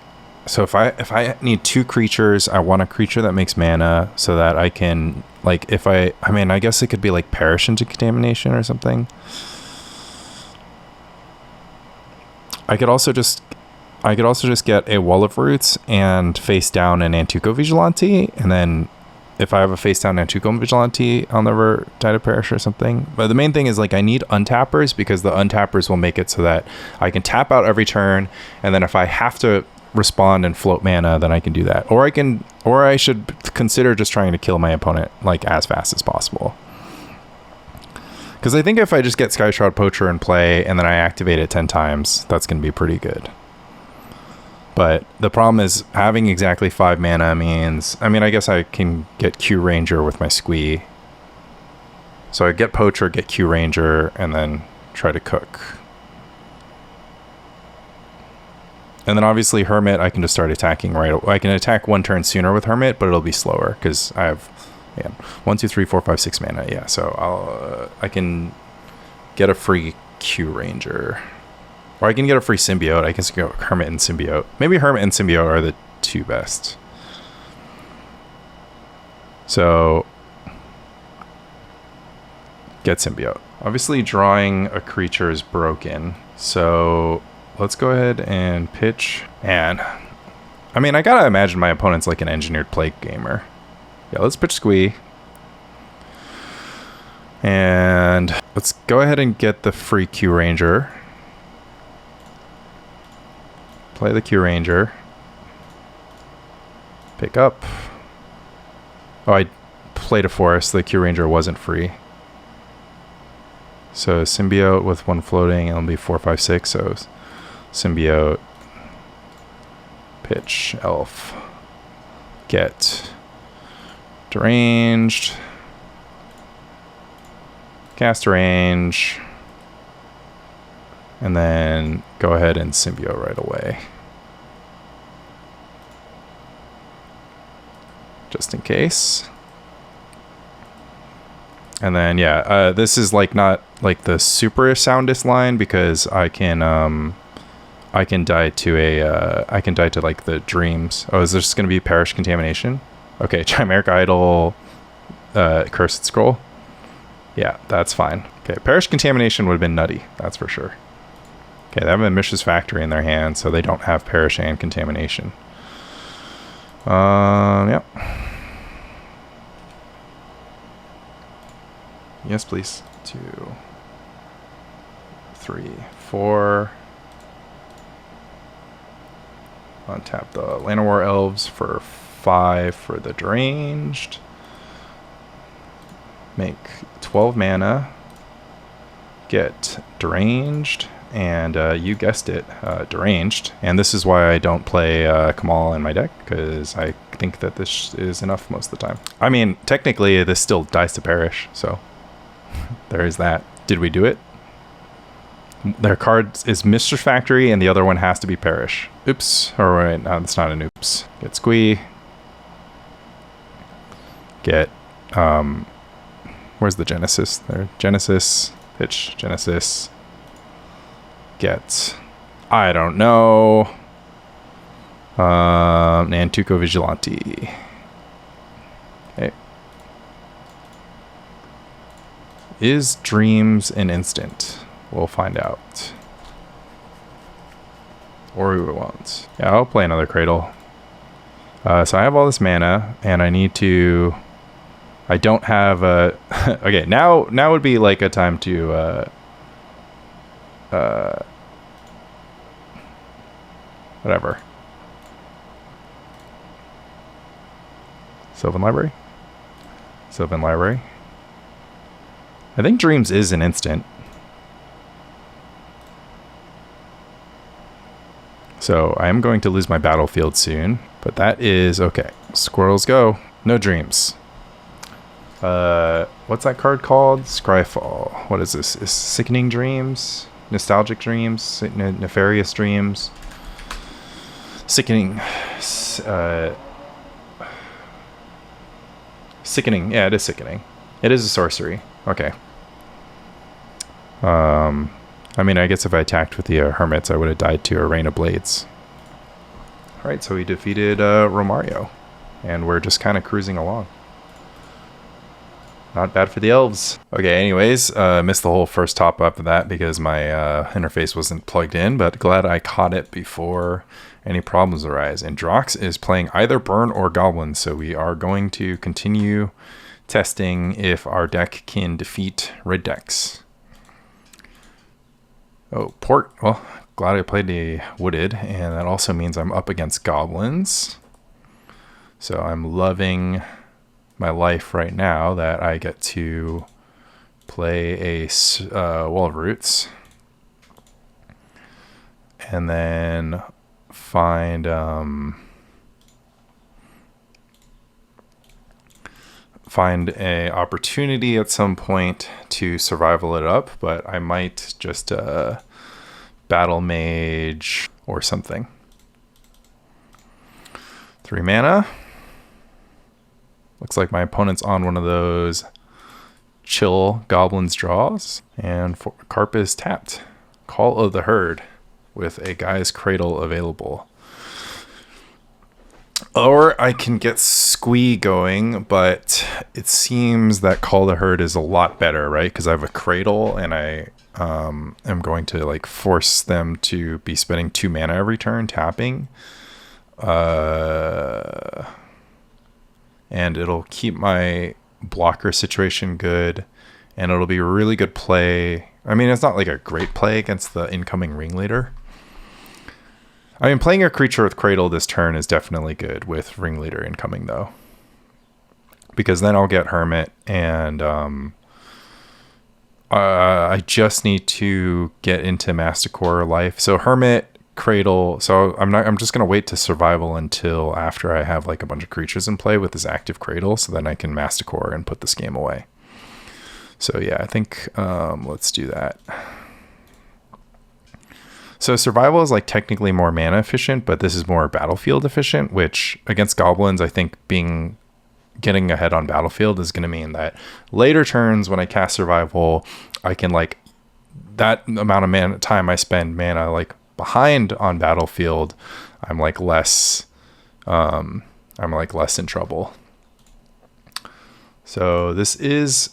So if I need 2 creatures, I want a creature that makes mana so that I can, like, if I mean, I guess it could be like Perish into Contamination or something. I could also just get a Wall of Roots and face down an Nantuko Vigilante, and then if I have a face down Nantuko Vigilante, I'll never die to Perish or something. But the main thing is, like, I need untappers, because the untappers will make it so that I can tap out every turn, and then if I have to respond and float mana, then I can do that. Or I should consider just trying to kill my opponent, like, as fast as possible. Because I think if I just get Skyshroud Poacher in play and then I activate it 10 times, that's going to be pretty good. But the problem is having exactly 5 mana means... I mean, I guess I can get Q Ranger with my Squee. So I get Poacher, get Q Ranger, and then try to cook. And then obviously Hermit, I can just start attacking right away. I can attack 1 turn sooner with Hermit, but it'll be slower because I have... Yeah, 1, 2, 3, 4, 5, 6 mana. Yeah, so I can get a free Q Ranger. Or I can get a free Symbiote. I can go Hermit and Symbiote. Maybe Hermit and Symbiote are the 2 best. So, get Symbiote. Obviously, drawing a creature is broken. So, let's go ahead and pitch. And, I mean, I gotta imagine my opponent's like an Engineered Plague gamer. Yeah, let's pitch Squee. And let's go ahead and get the free Q Ranger. Play the Q Ranger. Pick up. Oh, I played a forest. The Q Ranger wasn't free. So Symbiote with 1 floating, it'll be 4, 5, 6. So Symbiote. Pitch. Elf. Get... Deranged. Cast Range. And then go ahead and Symbiote right away. Just in case. And then, yeah, this is like not like the super soundest line because I can die to I can die to like the dreams. Oh, is this going to be Perish Contamination? Okay, Chimeric Idol, Cursed Scroll. Yeah, that's fine. Okay, Perish Contamination would have been nutty, that's for sure. Okay, they have a Mishra's Factory in their hand, so they don't have Perish and Contamination. Yep. Yes, please. 2, 3, 4. Untap the Llanowar Elves for 5 for the Deranged. Make 12 mana. Get Deranged. And you guessed it, Deranged. And this is why I don't play Kamal in my deck, because I think that this is enough most of the time. I mean, technically, this still dies to Perish, so there is that. Did we do it? Their card is Mr. Factory, and the other one has to be Perish. Oops. Or wait, no, that's not an oops. Get Squee. Get, where's the Genesis? There, Genesis. Pitch, Genesis. Get, I don't know, Nantuko Vigilante. Okay. Is Dreams an instant? We'll find out. Or we won't. Yeah, I'll play another Cradle. So I have all this mana, and I need to... I don't have a... okay, now would be like a time to... whatever. Sylvan Library? Sylvan Library. I think Dreams is an instant. So I am going to lose my battlefield soon, but that is okay. Squirrels go. No Dreams. What's that card called? Scryfall. What is this? Is Sickening Dreams? Nostalgic Dreams, Nefarious Dreams, Sickening. Sickening. Yeah, it is Sickening. It is a sorcery. Okay. I mean, I guess if I attacked with the Hermits, I would have died to a Rain of Blades. Alright, so we defeated Romario. And we're just kind of cruising along. Not bad for the elves. Okay, anyways, missed the whole first top up of that because my interface wasn't plugged in, but glad I caught it before any problems arise. And Drox is playing either Burn or Goblins, so we are going to continue testing if our deck can defeat red decks. Oh, Port. Well, glad I played the Wooded, and that also means I'm up against Goblins. So I'm loving my life right now that I get to play a Wall of Roots and then find a opportunity at some point to survival it up, but I might just battle mage or something. 3 mana. Looks like my opponent's on one of those chill goblins draws. And Carp is tapped. Call of the Herd with a Gaea's Cradle available. Or I can get Squee going, but it seems that Call of the Herd is a lot better, right? Because I have a Cradle and I am going to like force them to be spending 2 mana every turn tapping. And it'll keep my blocker situation good, and it'll be a really good play. I mean, it's not like a great play against the incoming Ringleader. I mean, playing a creature with Cradle this turn is definitely good with Ringleader incoming, though. Because then I'll get Hermit, and I just need to get into Masticore life. So Hermit, Cradle. So I'm just gonna wait to survival until after I have like a bunch of creatures in play with this active Cradle, so then I can Masticore and put this game away. So yeah, I think let's do that. So survival is like technically more mana efficient, but this is more battlefield efficient, which against goblins, I think getting ahead on battlefield is going to mean that later turns when I cast survival, I can like that amount of time I spend mana like behind on battlefield, I'm like less in trouble. So this is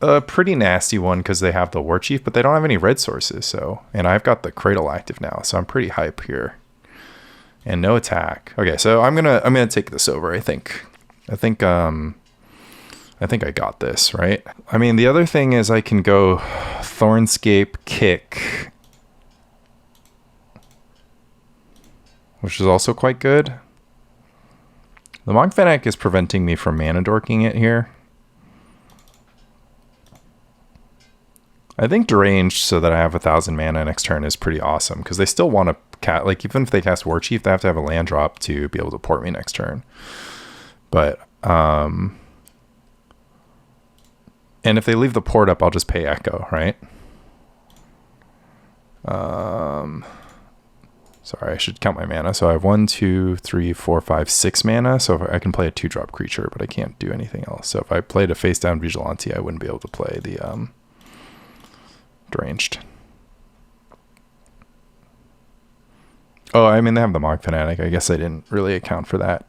a pretty nasty one because they have the War Chief, but they don't have any red sources. So, and I've got the Cradle active now, so I'm pretty hype here. And no attack. Okay, so I'm gonna take this over. I think I got this, right? I mean, the other thing is I can go Thornscape Kick, which is also quite good. The Mogg Fanatic is preventing me from mana dorking it here. I think Deranged so that I have 1,000 mana next turn is pretty awesome because they still want to like even if they cast War Chief, they have to have a land drop to be able to port me next turn. But and if they leave the port up, I'll just pay Echo, right? Sorry, I should count my mana. So I have 1, 2, 3, 4, 5, 6 mana. So if I can play a 2-drop creature, but I can't do anything else. So if I played a face down Vigilante, I wouldn't be able to play the Deranged. Oh, I mean, they have the Mogg Fanatic. I guess I didn't really account for that.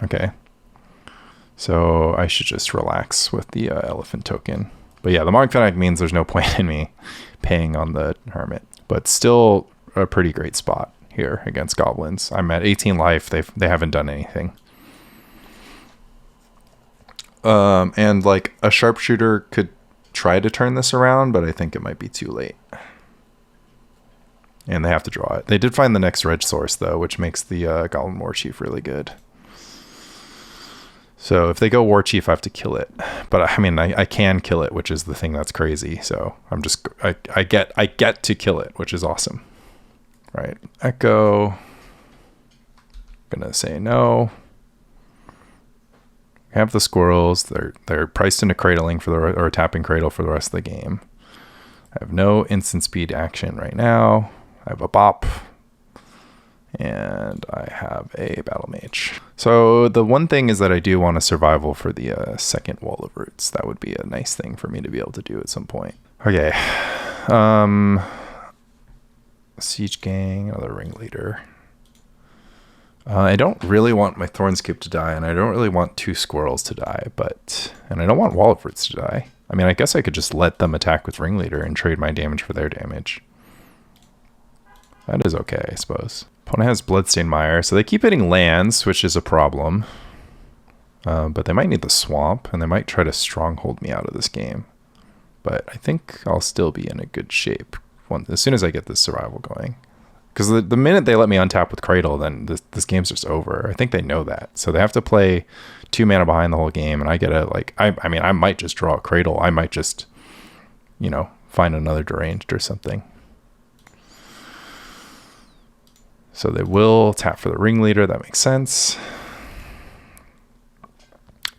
Okay. So I should just relax with the Elephant token. But yeah, the Mogg Fanatic means there's no point in me paying on the Hermit. But still a pretty great spot here against Goblins. I'm at 18 life. They haven't done anything. And like a Sharpshooter could try to turn this around, but I think it might be too late. And they have to draw it. They did find the next red source, though, which makes the Goblin War Chief really good. So if they go War Chief, I have to kill it. But I mean, I can kill it, which is the thing that's crazy. So I get to kill it, which is awesome. Right. Echo. Gonna say no. have the squirrels. They're priced into cradling or tapping cradle for the rest of the game. I have no instant speed action right now. I have a bop. And I have a Battlemage. So the one thing is that I do want a survival for the second Wall of Roots. That would be a nice thing for me to be able to do at some point. Okay. Siege Gang, another ringleader. I don't really want my Thornscape to die, and I don't really want 2 squirrels to die, and I don't want Wall of Roots to die. I mean, I guess I could just let them attack with ringleader and trade my damage for their damage. That is okay, I suppose. Opponent has Bloodstained Mire, so they keep hitting lands, which is a problem. But they might need the swamp, and they might try to stronghold me out of this game. But I think I'll still be in a good shape as soon as I get this survival going. Because the minute they let me untap with Cradle, then this game's just over. I think they know that. So they have to play 2 mana behind the whole game, and I get a, like, I mean, I might just draw a Cradle. I might just, you know, find another Deranged or something. So they will tap for the ringleader. That makes sense.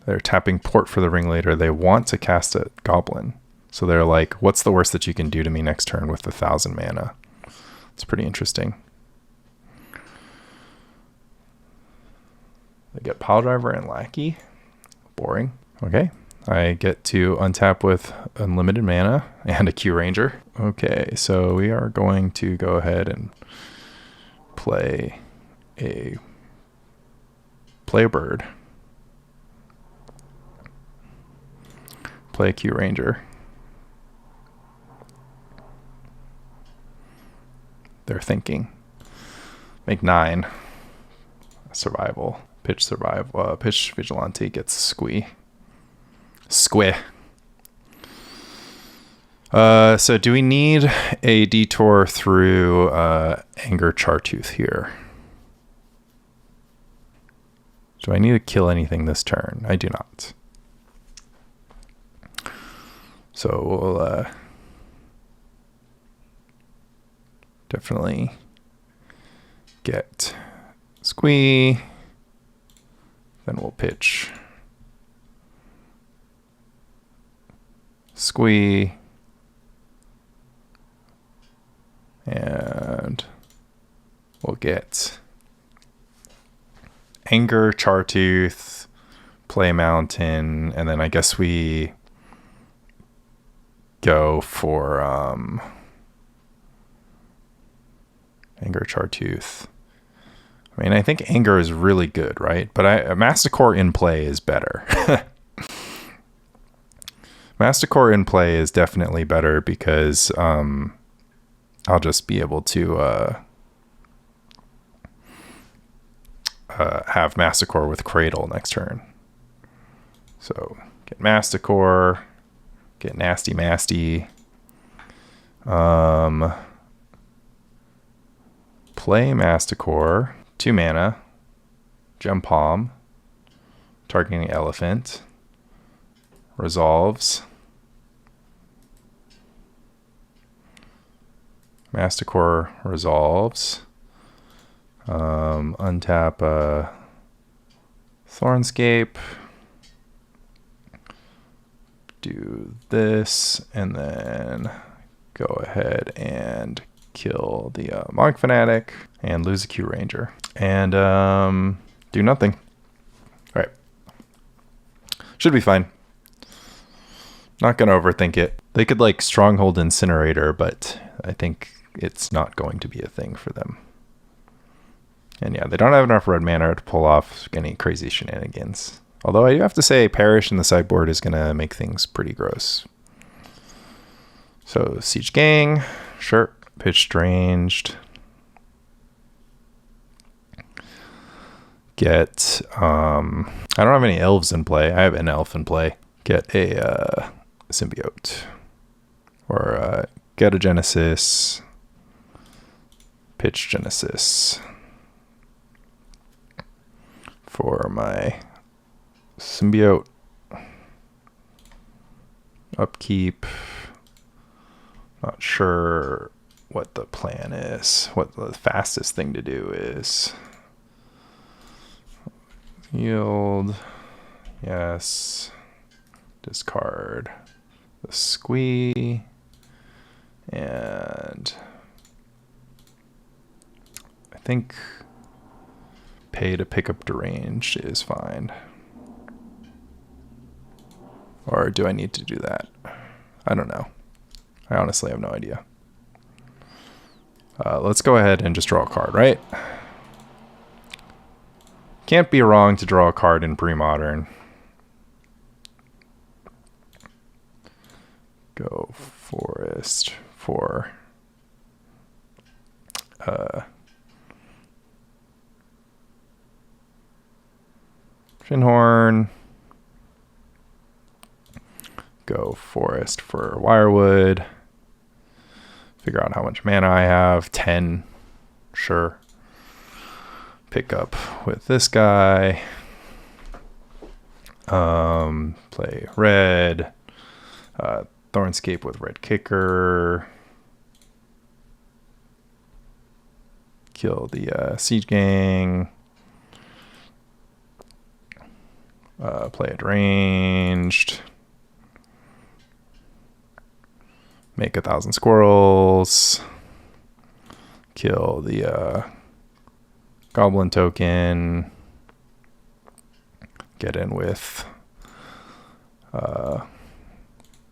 They're tapping port for the ringleader. They want to cast a goblin. So they're like, what's the worst that you can do to me next turn with 1,000 mana? It's pretty interesting. They get Piledriver and Lackey. Boring. Okay. I get to untap with unlimited mana and a Q Ranger. Okay, so we are going to go ahead and play a bird. Play a Q Ranger. They're thinking. Make 9. Survival. Pitch survival. Pitch Vigilante gets Squee. Squee. So do we need a detour through Anger Chartooth here? Do I need to kill anything this turn? I do not. So we'll definitely get Squee. Then we'll pitch Squee. And we'll get Anger, Chartooth, play Mountain, and then I guess we go for Anger, Chartooth. I mean, I think Anger is really good, right? But Masticore in play is better. Masticore in play is definitely better because I'll just be able to have Masticore with Cradle next turn. So get Masticore, get Nasty Masty, play Masticore, 2 mana, Gem Palm, targeting Elephant, resolves. Masticore resolves. Untap Thornscape. Do this, and then go ahead and kill the Mogg Fanatic and lose a Q Ranger. And do nothing. All right. Should be fine. Not going to overthink it. They could like Stronghold Incinerator, but I think it's not going to be a thing for them. And yeah, they don't have enough red mana to pull off any crazy shenanigans. Although I do have to say Perish in the sideboard is going to make things pretty gross. So Siege Gang, sure. Pitch Deranged. Get, I don't have any elves in play. I have an elf in play. Get a symbiote. Or get a Genesis. Pitch Genesis. For my symbiote. Upkeep. Not sure what the plan is. What the fastest thing to do is. Yield. Yes. Discard the Squee. And I think pay to pick up Deranged is fine. Or do I need to do that? I don't know. I honestly have no idea. Let's go ahead and just draw a card, right? Can't be wrong to draw a card in Premodern. Go Forest for Fyndhorn. Go Forest for Wirewood. Figure out how much mana I have. 10. Sure. Pick up with this guy. Play red. Thornscape with red kicker. Kill the siege gang. Play a deranged. Make 1,000 squirrels. Kill the goblin token. Get in with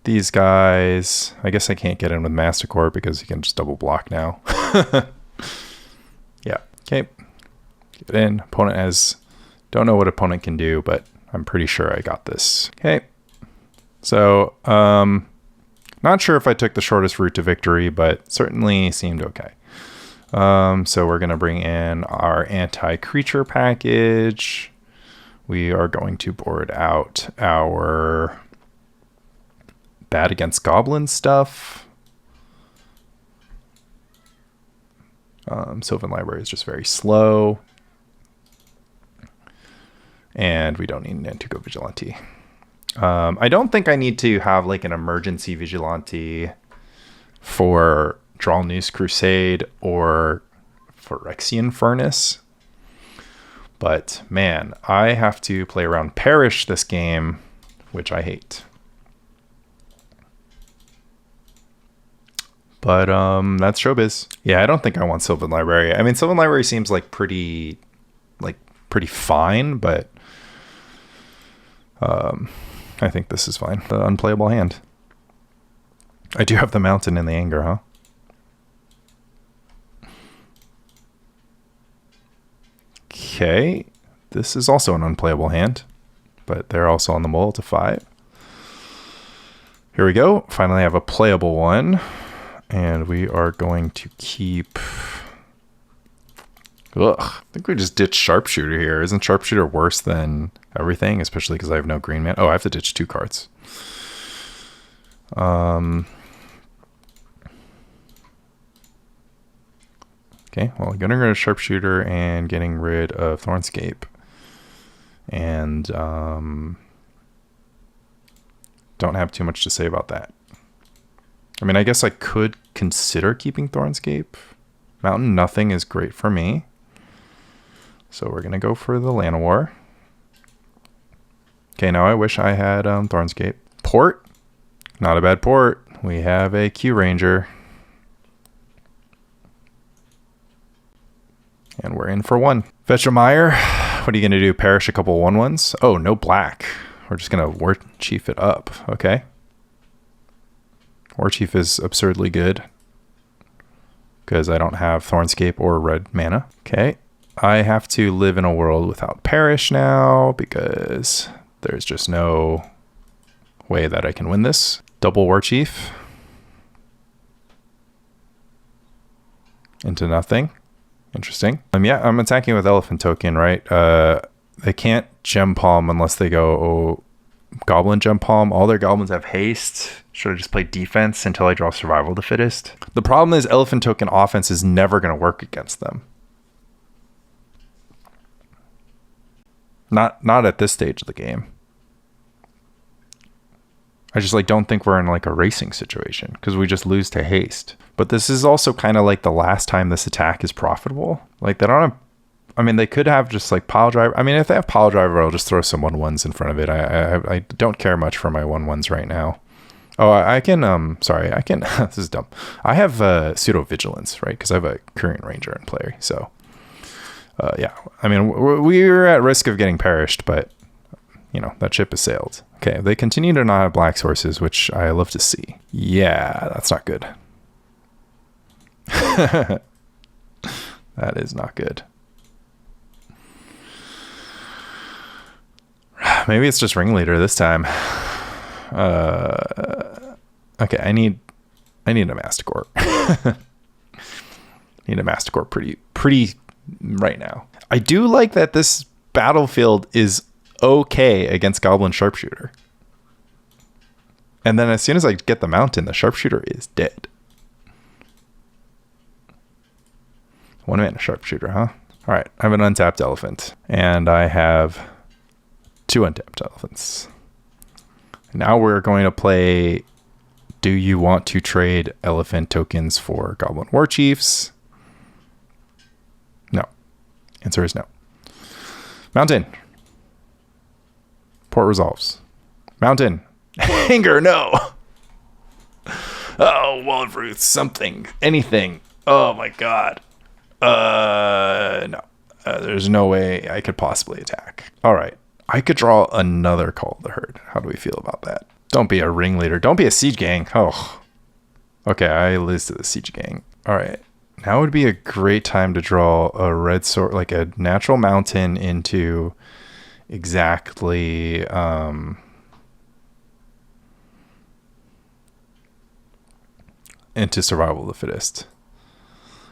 these guys. I guess I can't get in with Masticore because he can just double block now. Yeah. Okay. Get in. Opponent has... Don't know what opponent can do, but I'm pretty sure I got this. Okay. So, not sure if I took the shortest route to victory, but certainly seemed okay. So we're going to bring in our anti-creature package. We are going to board out our bad against goblin stuff. Sylvan Library is just very slow. And we don't need Nantuko Vigilante. I don't think I need to have like an emergency Vigilante for Dralnus Crusade or Phyrexian Furnace. But man, I have to play around Perish this game, which I hate. But that's showbiz. Yeah, I don't think I want Sylvan Library. I mean, Sylvan Library seems like pretty fine, but I think this is fine. The unplayable hand. I do have the Mountain in the Anger, huh? Okay. This is also an unplayable hand, but they're also on the mull to 5. Here we go. Finally, I have a playable one, and we are going to keep... Ugh, I think we just ditched Sharpshooter here. Isn't Sharpshooter worse than everything? Especially because I have no green man. Oh, I have to ditch 2 cards. Okay, well, getting rid of Sharpshooter and getting rid of Thornscape. And don't have too much to say about that. I mean, I guess I could consider keeping Thornscape. Mountain Nothing is great for me. So we're going to go for the Llanowar. Okay, now I wish I had Thornscape. Port. Not a bad port. We have a Quirion Ranger. And we're in for 1. Fetch a Mire. What are you going to do? Perish a couple 1/1s? Oh, no black. We're just going to War Chief it up. Okay. War Chief is absurdly good because I don't have Thornscape or red mana. Okay. I have to live in a world without Perish now because there's just no way that I can win this. Double War Chief. Into nothing. Interesting. Yeah, I'm attacking with Elephant Token, right? They can't Gem Palm unless they go Goblin Gem Palm. All their goblins have haste. Should I just play defense until I draw Survival of the Fittest? The problem is Elephant Token offense is never going to work against them. Not at this stage of the game. I just don't think we're in a racing situation because we just lose to haste. But this is also kind of like the last time this attack is profitable. They don't have I mean, they could have just like pile driver. I mean, if they have pile driver, I'll just throw some 1/1s in front of it. I don't care much for my 1/1s right now. Oh, I can, sorry, I can, this is dumb. I have pseudo vigilance, right? Because I have a Quirion Ranger in play. So, yeah, I mean, we're at risk of getting perished, but, you know, that ship has sailed. Okay, they continue to not have black sources, which I love to see. Yeah, that's not good. That is not good. Maybe it's just ringleader this time. Okay, I need a Masticore. Need a Masticore pretty right now. I do like that this battlefield is okay against Goblin Sharpshooter. And then as soon as I get the mountain, the Sharpshooter is dead. 1-mana Sharpshooter, huh? All right, I have an untapped elephant, and I have 2 untapped elephants. Now we're going to play, do you want to trade elephant tokens for Goblin War Chiefs? No. Answer is no. Mountain. Port resolves. Mountain. Anger, no. Oh, Wall of Ruth, something, anything. Oh my god. No. There's no way I could possibly attack. All right. I could draw another Call of the Herd. How do we feel about that? Don't be a ringleader. Don't be a siege gang. Oh. Okay, I lose to the siege gang. All right. Now would be a great time to draw a red sword, like a natural mountain into exactly into survival of the fittest.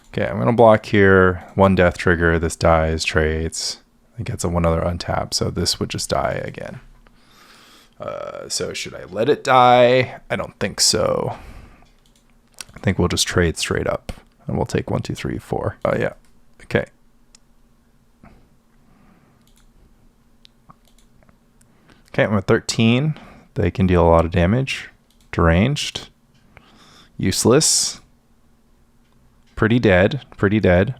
Okay, I'm gonna block here. 1 death trigger. This dies, trades. It gets a 1 other untap, so this would just die again. So should I let it die? I don't think so. I think we'll just trade straight up, and we'll take 1, 2, 3, 4. Oh yeah. Okay. Okay, I'm at 13. They can deal a lot of damage. Deranged. Useless. Pretty dead. Pretty dead.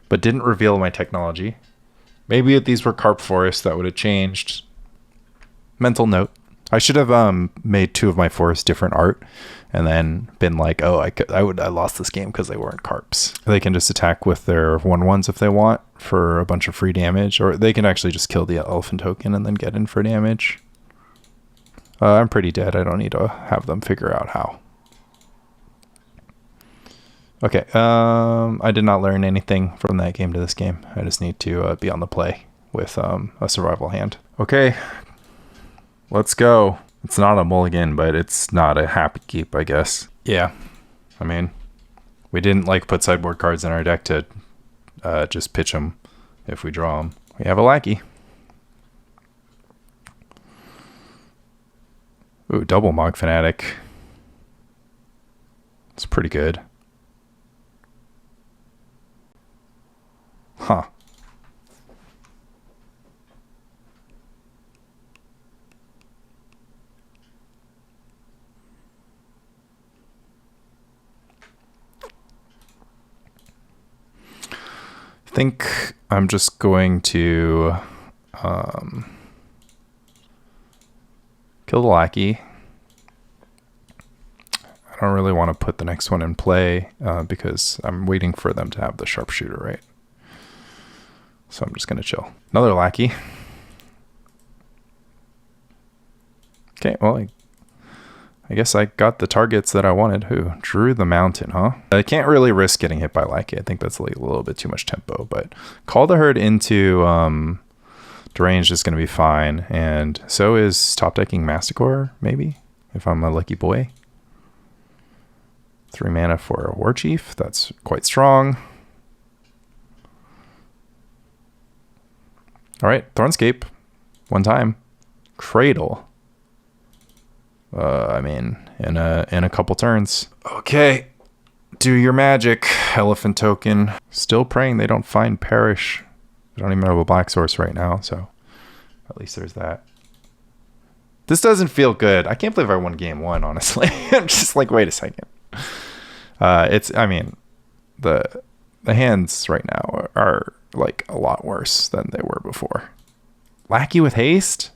But didn't reveal my technology. Maybe if these were Carp Forest, that would have changed. Mental note. I should have made 2 of my forests different art and then been like, oh, I lost this game because they weren't Carps. They can just attack with their 1/1s if they want for a bunch of free damage, or they can actually just kill the elephant token and then get in for damage. I'm pretty dead. I don't need to have them figure out how. Okay, I did not learn anything from that game to this game. I just need to be on the play with a survival hand. Okay, let's go. It's not a mulligan, but it's not a happy keep, I guess. Yeah, I mean, we didn't like put sideboard cards in our deck to just pitch them if we draw them. We have a lackey. Ooh, double Mogg Fanatic. It's pretty good. Huh. I think I'm just going to kill the lackey. I don't really want to put the next one in play because I'm waiting for them to have the sharpshooter, right? So I'm just going to chill. Another lackey. Okay, well, I guess I got the targets that I wanted. Who drew the mountain, huh? I can't really risk getting hit by lackey. I think that's like a little bit too much tempo, but Call the Herd into Deranged is going to be fine. And so is top decking Masticore, maybe, if I'm a lucky boy. 3 mana for a War Chief. That's quite strong. All right, Thornscape. 1 time. Cradle. I mean, in a couple turns. Okay. Do your magic, elephant token. Still praying they don't find Perish. I don't even have a black source right now, so at least there's that. This doesn't feel good. I can't believe I won game 1, honestly. I'm just like, wait a second. I mean, the hands right now are like a lot worse than they were before. Lackey with haste?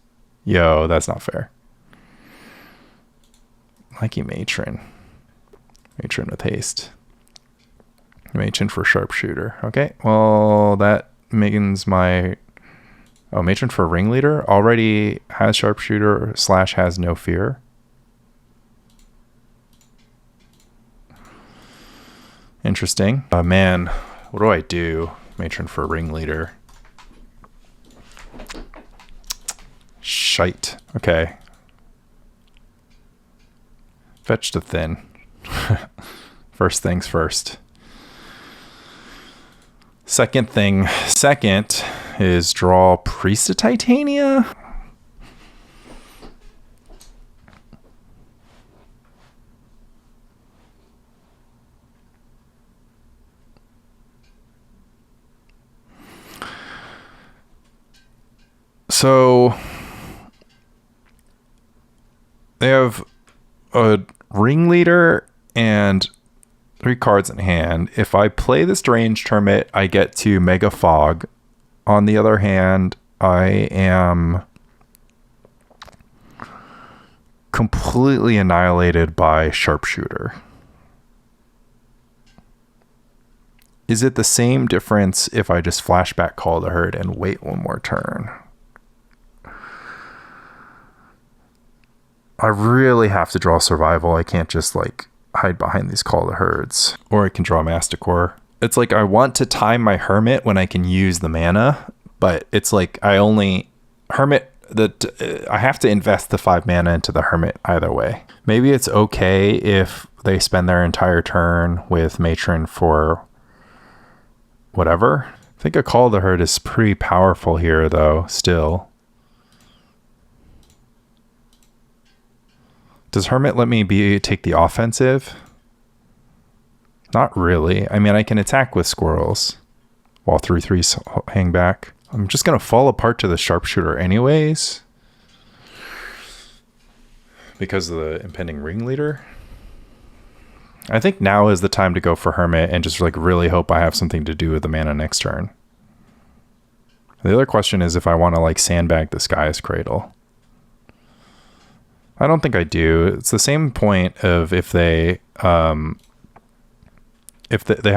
Yo, that's not fair. Lackey matron. Matron with haste. Matron for sharpshooter. Okay, well, that means my... Oh, matron for ringleader already has sharpshooter / has no fear. Interesting. Man, what do I do? Matron for ringleader. Shite. Okay. Fetch to thin. First things first. Second is draw Priest of Titania. So they have a ringleader and 3 cards in hand. If I play this Deranged Hermit, I get to Mega Fog. On the other hand, I am completely annihilated by Sharpshooter. Is it the same difference if I just flashback Call the Herd and wait one more turn? I really have to draw Survival. I can't just like hide behind these Call the Herds. Or I can draw Masticore. It's like I want to time my Hermit when I can use the mana, but it's like I only... Hermit... I have to invest the 5 mana into the Hermit either way. Maybe it's okay if they spend their entire turn with Matron for whatever. I think a Call the Herd is pretty powerful here though, still. Does Hermit let me take the offensive? Not really. I mean, I can attack with squirrels while 3/3s hang back. I'm just going to fall apart to the sharpshooter anyways because of the impending ringleader. I think now is the time to go for Hermit and just like really hope I have something to do with the mana next turn. The other question is if I want to like sandbag the Sky's Cradle. I don't think I do. It's the same point of if they have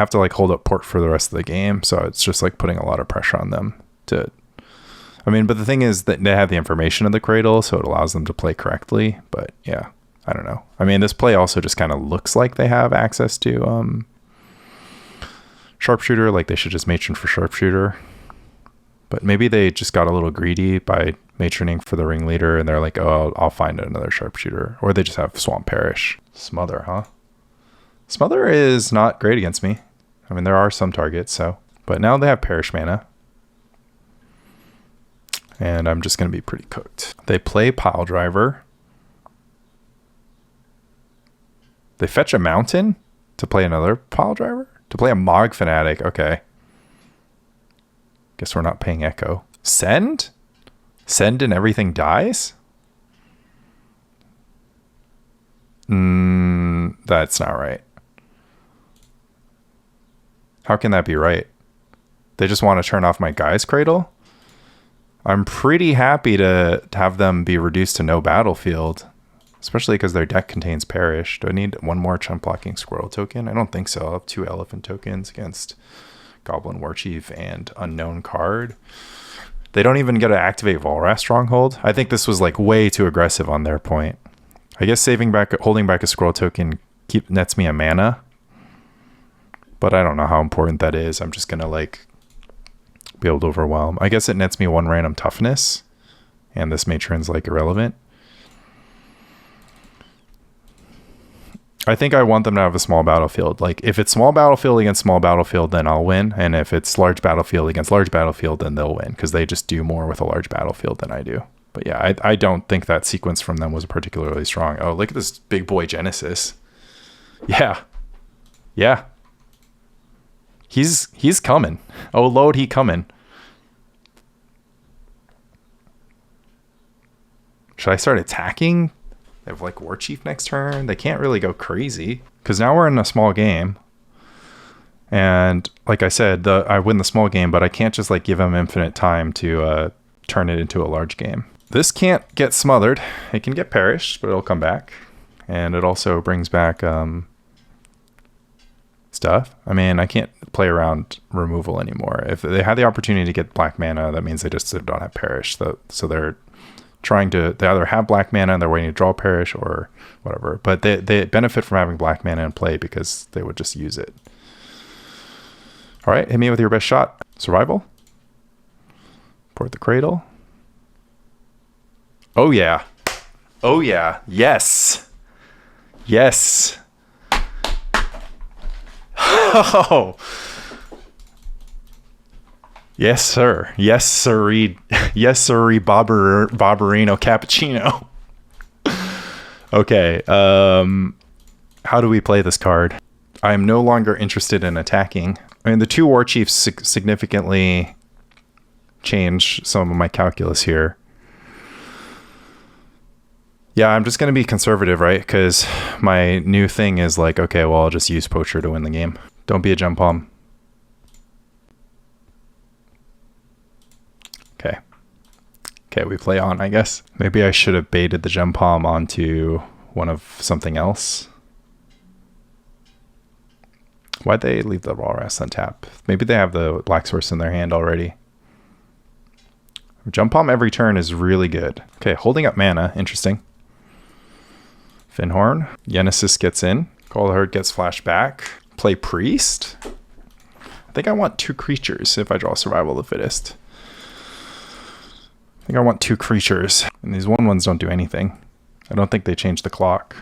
to like hold up port for the rest of the game, so it's just like putting a lot of pressure on them to... I mean, but the thing is that they have the information of the Cradle, so it allows them to play correctly. But yeah, I don't know. I mean, this play also just kind of looks like they have access to Sharpshooter, like they should just matron for Sharpshooter. But maybe they just got a little greedy by matroning for the ringleader, and they're like, oh, I'll find another Sharpshooter. Or they just have Swamp Parish. Smother, huh? Smother is not great against me. I mean, there are some targets, so... But now they have Parish mana. And I'm just going to be pretty cooked. They play Pile Driver. They fetch a Mountain to play another Pile Driver? To play a Mogg Fanatic, okay. Guess we're not paying Echo. Send? Send and everything dies? That's not right. How can that be right? They just want to turn off my Guy's Cradle? I'm pretty happy to have them be reduced to no battlefield, especially because their deck contains Parish. Do I need one more chump blocking Squirrel token? I don't think so. I'll have 2 Elephant tokens against Goblin Warchief and Unknown card. They don't even get to activate Volrath Stronghold. I think this was like way too aggressive on their point. I guess holding back a Squirrel token nets me a mana. But I don't know how important that is. I'm just going to like be able to overwhelm. I guess it nets me 1 random toughness. And this matron's like irrelevant. I think I want them to have a small battlefield. Like if it's small battlefield against small battlefield, then I'll win. And if it's large battlefield against large battlefield, then they'll win. Because they just do more with a large battlefield than I do. But yeah, I don't think that sequence from them was particularly strong. Oh, look at this big boy Genesis. Yeah. Yeah. He's coming. Oh, Lord, he coming. Should I start attacking? They have like Warchief next turn. They can't really go crazy because now we're in a small game. And like I said, I win the small game, but I can't just like give him infinite time to turn it into a large game. This can't get smothered. It can get perished, but it'll come back. And it also brings back stuff. I mean, I can't play around removal anymore. If they had the opportunity to get black mana, that means they just don't have perish. So they're trying to, they either have black mana and they're waiting to draw perish or whatever. But they benefit from having black mana in play because they would just use it. All right, hit me with your best shot. Survival. Port the Cradle. Oh yeah. Oh yeah. Yes. Yes. Oh. Yes, sir. Yes, sirree. Yes, sirree. Barbarino Cappuccino. Okay. How do we play this card? I am no longer interested in attacking. I mean, the 2 War Chiefs significantly change some of my calculus here. Yeah, I'm just going to be conservative, right? Because my new thing is like, okay, well, I'll just use Poacher to win the game. Don't be a Gem Palm. Okay. Okay, we play on, I guess. Maybe I should have baited the Gem Palm onto one of something else. Why'd they leave the Walrus on tap? Maybe they have the Black Source in their hand already. Gem Palm every turn is really good. Okay, holding up mana. Interesting. Fyndhorn. Genesis gets in. Call the Herd gets flashed back. Play Priest. I think I want 2 creatures if I draw Survival of the Fittest. I think I want 2 creatures. And these 1/1s don't do anything. I don't think they change the clock.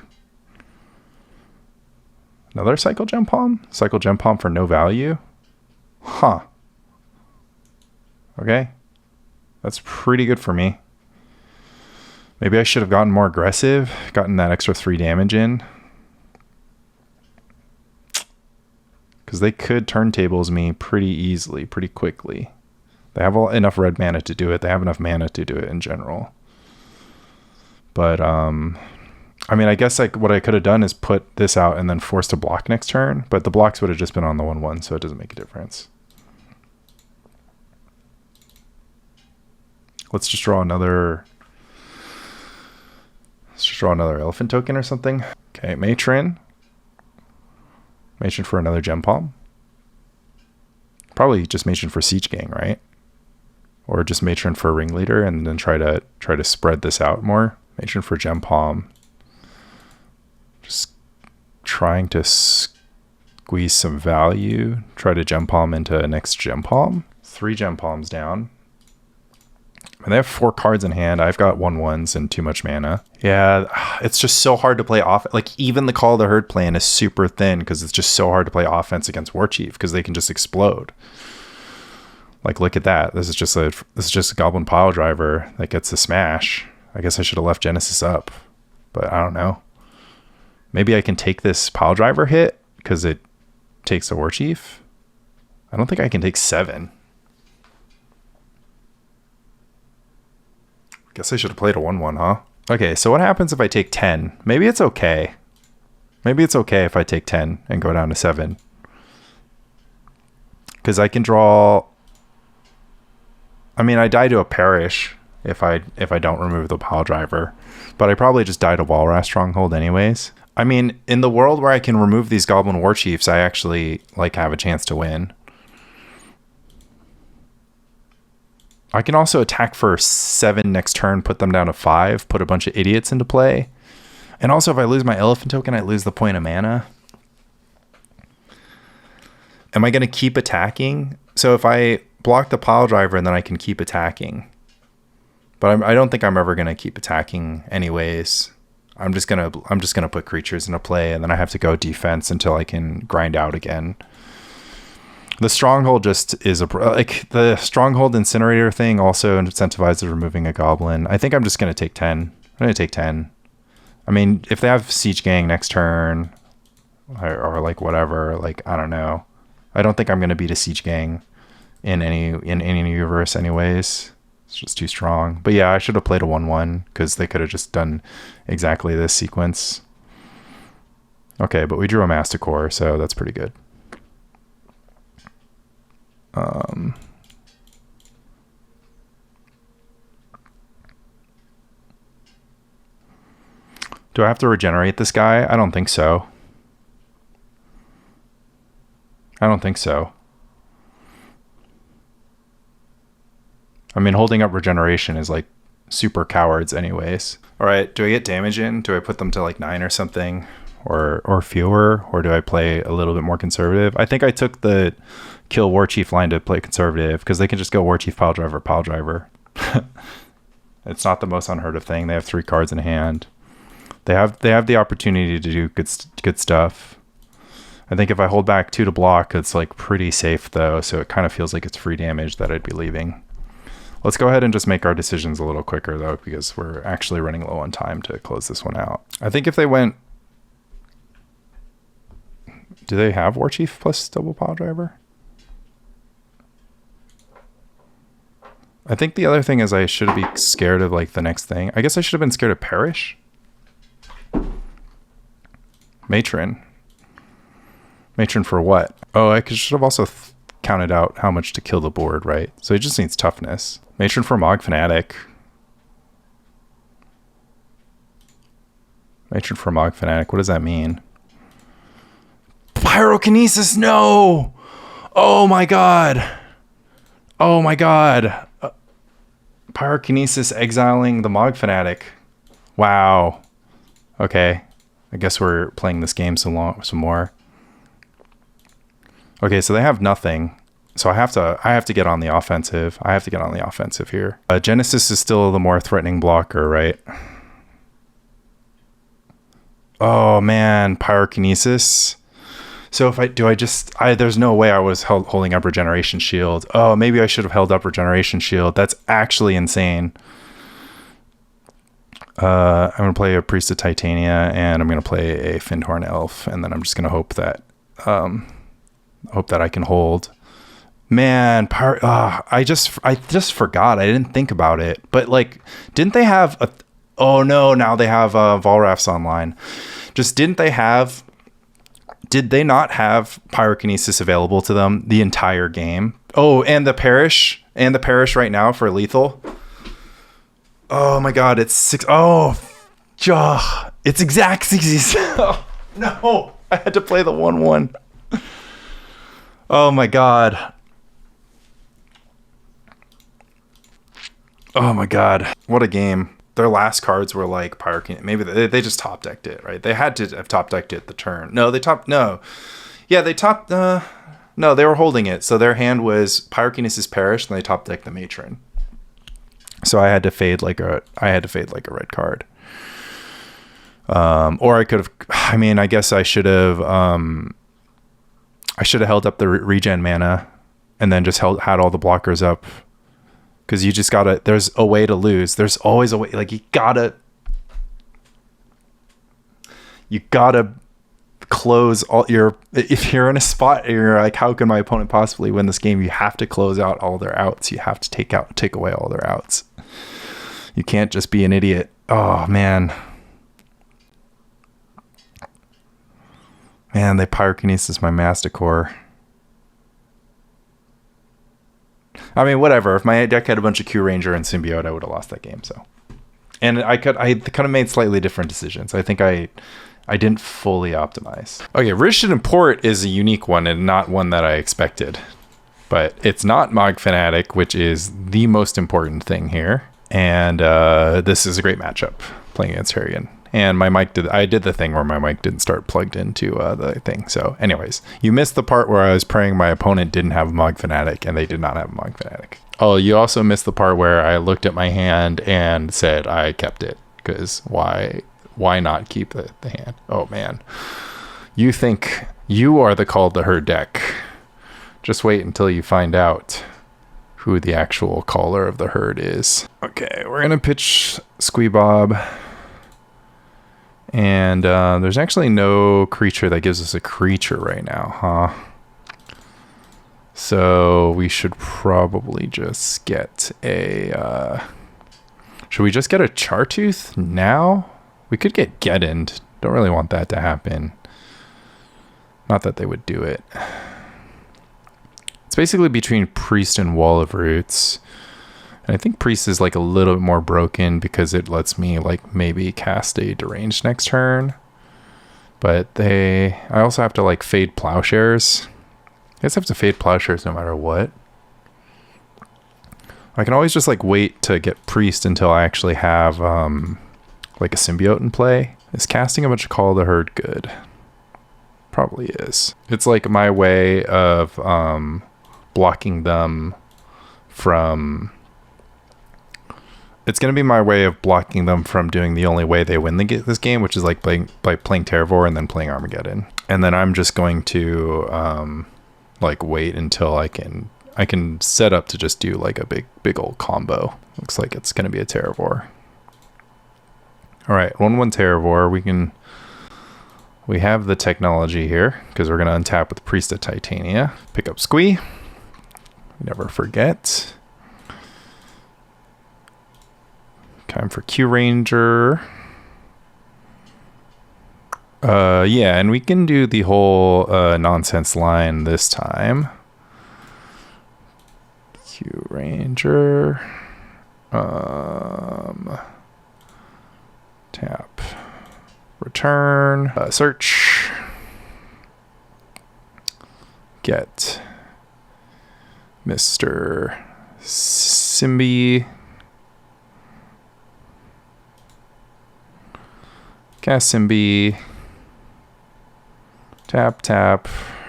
Another Cycle Gem Palm? Cycle Gem Palm for no value? Huh. Okay. That's pretty good for me. Maybe I should have gotten more aggressive, gotten that extra 3 damage in. Because they could turntables me pretty easily, pretty quickly. They have enough red mana to do it. They have enough mana to do it in general. But, I mean, I guess like what I could have done is put this out and then forced a block next turn. But the blocks would have just been on the 1/1, so it doesn't make a difference. Let's just draw another... Let's just draw another elephant token or something. Okay, Matron. Matron for another Gem Palm. Probably just Matron for Siege Gang, right? Or just Matron for Ringleader and then try to spread this out more. Matron for Gem Palm. Just trying to squeeze some value. Try to Gem Palm into a next Gem Palm. 3 Gem Palms down. And they have 4 cards in hand. I've got 1/1s and too much mana. Yeah, it's just so hard to play off. Like even the Call of the Herd plan is super thin because it's just so hard to play offense against War Chief because they can just explode. Like look at that. This is just a Goblin Pile Driver that gets a smash. I guess I should have left Genesis up, but I don't know. Maybe I can take this Pile Driver hit because it takes a War Chief. I don't think I can take 7. Guess I should have played a 1/1, huh? Okay, so what happens if I take 10? Maybe it's okay. Maybe it's okay if I take 10 and go down to 7. Because I can draw... I mean, I die to a Perish if I don't remove the Pile Driver. But I probably just die to Walrus Stronghold anyways. I mean, in the world where I can remove these Goblin War Chiefs, I actually like have a chance to win. I can also attack for 7 next turn, put them down to 5, put a bunch of idiots into play. And also if I lose my elephant token, I lose the point of mana. Am I going to keep attacking? So if I block the Pile Driver, then I can keep attacking. But I don't think I'm ever going to keep attacking anyways. I'm just going to put creatures into play, and then I have to go defense until I can grind out again. The Stronghold just is like the Stronghold Incinerator thing also incentivizes removing a Goblin. I think I'm just going to take 10. I'm going to take 10. I mean, if they have Siege Gang next turn or like whatever, like, I don't know. I don't think I'm going to beat a Siege Gang in any universe anyways. It's just too strong. But yeah, I should have played a 1/1 because they could have just done exactly this sequence. Okay, but we drew a Masticore, so that's pretty good. Do I have to regenerate this guy? I don't think so. I don't think so. I mean, holding up regeneration is like super cowards anyways. All right, do I get damage in? Do I put them to like 9 or something, or fewer? Or do I play a little bit more conservative? I think I took the kill Warchief line to play conservative because they can just go Warchief, Pile Driver. It's not the most unheard of thing. They have 3 cards in hand. They have the opportunity to do good stuff. I think if I hold back 2 to block, it's like pretty safe though, so it kind of feels like it's free damage that I'd be leaving. Let's go ahead and just make our decisions a little quicker though, because we're actually running low on time to close this one out. I think if they went... Do they have Warchief plus double Pile Driver? I think the other thing is I should be scared of like the next thing. I guess I should have been scared of Perish. Matron for what? Oh, I should have also counted out how much to kill the board, right? So it just needs toughness. Matron for Mogg Fanatic. Matron for Mogg Fanatic. What does that mean? Pyrokinesis, no! Oh my god! Oh my god! Pyrokinesis exiling the Mogg Fanatic. Wow. Okay. I guess we're playing this game some more. Okay, so they have nothing. So I have to get on the offensive. I have to get on the offensive here. Genesis is still the more threatening blocker, right? Oh man, Pyrokinesis. So if there's no way I was holding up Regeneration Shield. Oh, maybe I should have held up Regeneration Shield. That's actually insane. I'm going to play a Priest of Titania, and I'm going to play a Fyndhorn Elf, and then I'm just going to hope that I can hold. Man, I just forgot. I didn't think about it. But like, didn't they have a... Oh no, now they have Volraths online. Did they not have Pyrokinesis available to them the entire game? Oh, and the Perish right now for lethal. Oh my god, it's 6. Oh, it's exact 60s. Oh, no, I had to play the 1/1. Oh my god. Oh my god, what a game. Their last cards were like Pyrokinesis. Maybe they just top decked it, right? They had to have top decked it the turn. No, they topped. No, yeah, they topped. No, they were holding it. So their hand was Pyrokinesis Perish, and they top decked the Matron. So I had to fade like a red card. Or I could have. I mean, I guess I should have. I should have held up the regen mana, and then just had all the blockers up. Because you just gotta, there's a way to lose. There's always a way, like you gotta close all if you're in a spot and you're like, how can my opponent possibly win this game? You have to close out all their outs. You have to take away all their outs. You can't just be an idiot. Oh man. Man, they Pyrokinesis my Masticore. I mean, whatever. If my deck had a bunch of Quirion Ranger and Symbiote, I would have lost that game. So, and I kind of made slightly different decisions. I think I didn't fully optimize. Okay, Rishon and Port is a unique one and not one that I expected, but it's not Mogg Fanatic, which is the most important thing here. And this is a great matchup playing against Harrigan. And I did the thing where my mic didn't start plugged into the thing. So anyways, you missed the part where I was praying my opponent didn't have Mogg Fanatic, and they did not have Mogg Fanatic. Oh, you also missed the part where I looked at my hand and said I kept it, because why not keep the hand? Oh man, you think you are the Call to Herd deck. Just wait until you find out who the actual caller of the herd is. Okay, we're gonna pitch Squee Bob. And there's actually no creature that gives us a creature right now, huh? So we should probably just get a... should we just get a Chartooth now? We could get Geddend. Don't really want that to happen. Not that they would do it. It's basically between Priest and Wall of Roots. And I think Priest is like a little bit more broken because it lets me like maybe cast a Deranged next turn. But I also have to like Fade Plowshares. I guess I have to Fade Plowshares no matter what. I can always just like wait to get Priest until I actually have like a Symbiote in play. Is casting a bunch of Call of the Herd good? Probably is. It's like my way of blocking them from... It's going to be my way of blocking them from doing the only way they win this game, which is like playing Terravor and then playing Armageddon. And then I'm just going to like wait until I can set up to just do like a big old combo. Looks like it's going to be a Terravor. All right, 1/1 Terravor. We have the technology here because we're going to untap with Priest of Titania. Pick up Squee. Never forget. Time for Quirion Ranger. Yeah, and we can do the whole nonsense line this time. Quirion Ranger. Tap. Return. Search. Get Mr. Symbi. Cast Symbi. Tap.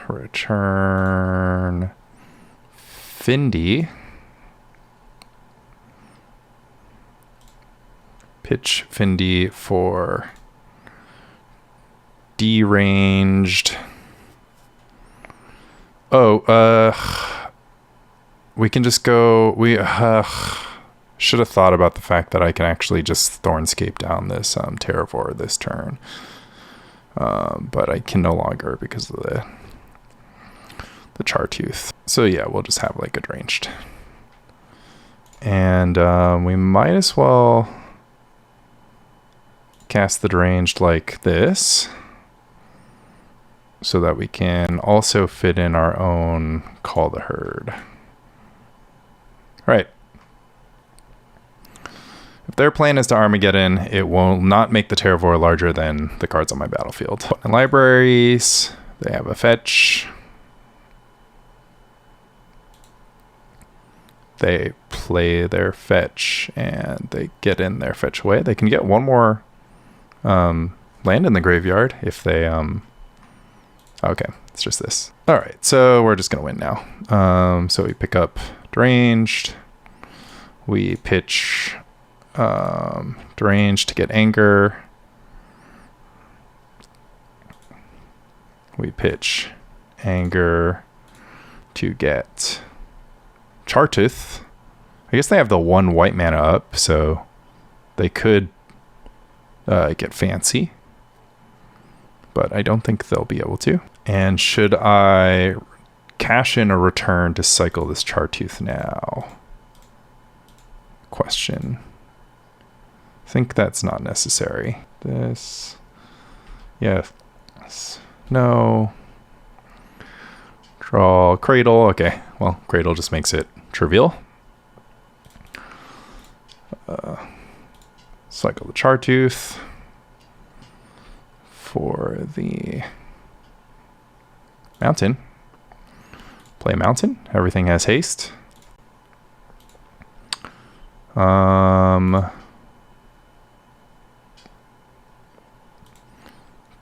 Return. Findy. Pitch Findy for Deranged. We can just go... We should have thought about the fact that I can actually just Thornscape down this Terravor this turn. But I can no longer because of the Chartooth. So yeah, we'll just have like a Deranged. And we might as well cast the Deranged like this so that we can also fit in our own Call the Herd. All right. If their plan is to Armageddon, it will not make the Terravor larger than the cards on my battlefield. In libraries, they have a fetch. They play their fetch and they get in their fetch away. They can get one more land in the graveyard if they... Okay, it's just this. All right, so we're just going to win now. So we pick up Deranged. We pitch Deranged to get Anger. We pitch Anger to get Chartooth. I guess they have the 1 white mana up, so they could get fancy. But I don't think they'll be able to. And should I cash in a return to cycle this Chartooth now? Question. I think that's not necessary. This. Yes. No. Draw Cradle. Okay. Well, Cradle just makes it trivial. Cycle the Chartooth for the Mountain. Play Mountain. Everything has haste.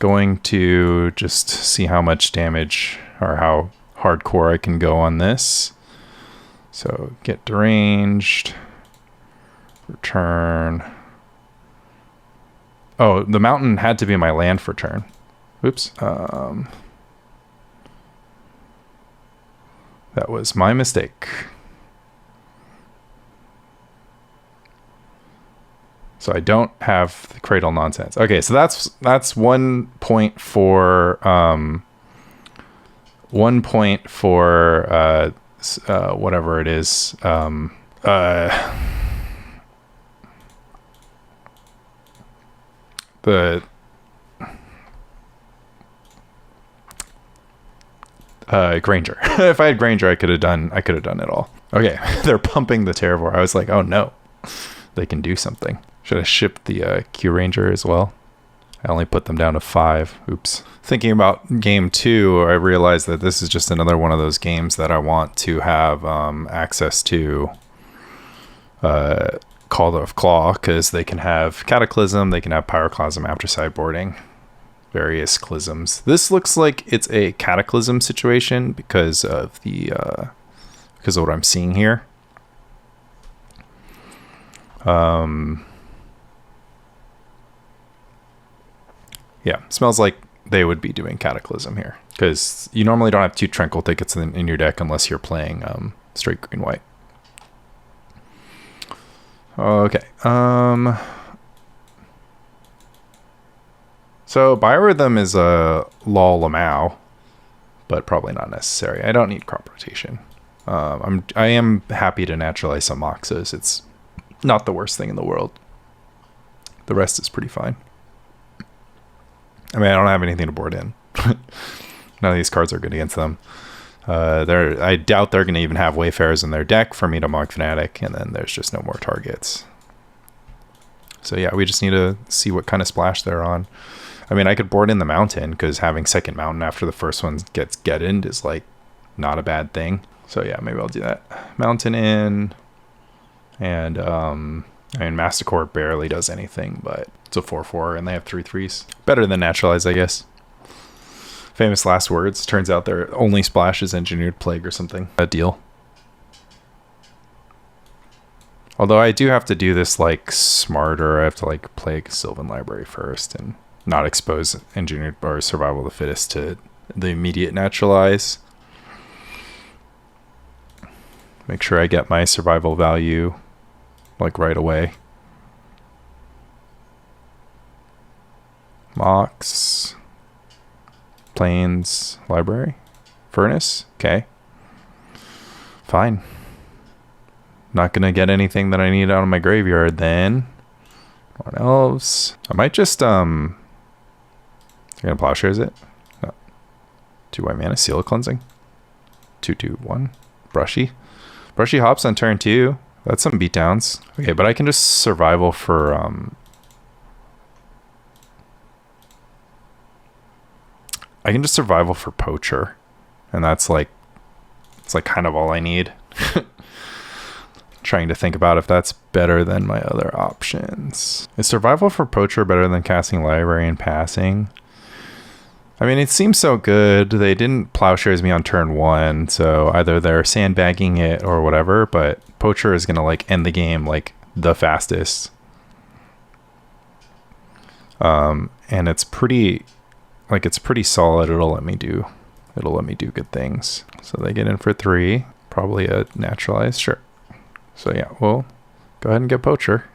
Going to just see how much damage or how hardcore I can go on this. So get Deranged. Return. Oh, the Mountain had to be my land for turn. Oops. That was my mistake. So I don't have the Cradle nonsense. Okay, so that's 1 point for 1 point for whatever it is. Granger. If I had Granger, I could have done it all. Okay, they're pumping the Terravor. I was like, oh no, they can do something. Should I ship the Q Ranger as well? I only put them down to 5. Oops. Thinking about game 2, I realized that this is just another one of those games that I want to have access to Call of Claw, because they can have Cataclysm, they can have Pyroclasm after sideboarding, various clisms. This looks like it's a Cataclysm situation because of what I'm seeing here. Yeah, smells like they would be doing Cataclysm here, because you normally don't have 2 Tranquil tickets in your deck unless you're playing straight green-white. Okay. So Biorhythm is a Lol Lamau, but probably not necessary. I don't need crop rotation. I am happy to naturalize some Moxas. It's not the worst thing in the world. The rest is pretty fine. I mean, I don't have anything to board in. None of these cards are good against them. I doubt they're going to even have Wayfarers in their deck for me to Mogg Fanatic, and then there's just no more targets. So yeah, we just need to see what kind of splash they're on. I mean, I could board in the Mountain, because having second Mountain after the first one gets get-ined is like not a bad thing. So yeah, maybe I'll do that. Mountain in, and I mean, Masticore barely does anything, but it's a 4/4, and they have 3 3s. Better than Naturalize, I guess. Famous last words. Turns out their only splash is Engineered Plague or something. A deal. Although I do have to do this like smarter. I have to like Plague Sylvan Library first and not expose Engineered or Survival of the Fittest to the immediate Naturalize. Make sure I get my survival value like right away. Mox. Plains Library. Furnace. Okay. Fine. Not gonna get anything that I need out of my graveyard then. What Elves. I might just you're gonna Plowshare, is it? No. 2 white mana, Seal of Cleansing. 2/2/1. Brushy. Brushy hops on turn 2. That's some beatdowns. Okay, but I can just survival for I can just survival for Poacher. And that's like, it's like kind of all I need. Trying to think about if that's better than my other options. Is survival for Poacher better than casting Library and passing? I mean, it seems so good. They didn't Plowshares me on turn 1, so either they're sandbagging it or whatever, but Poacher is going to like end the game like the fastest. And it's pretty solid. It'll let me do good things. So they get in for 3, probably a Naturalize, sure. So yeah, we'll go ahead and get Poacher.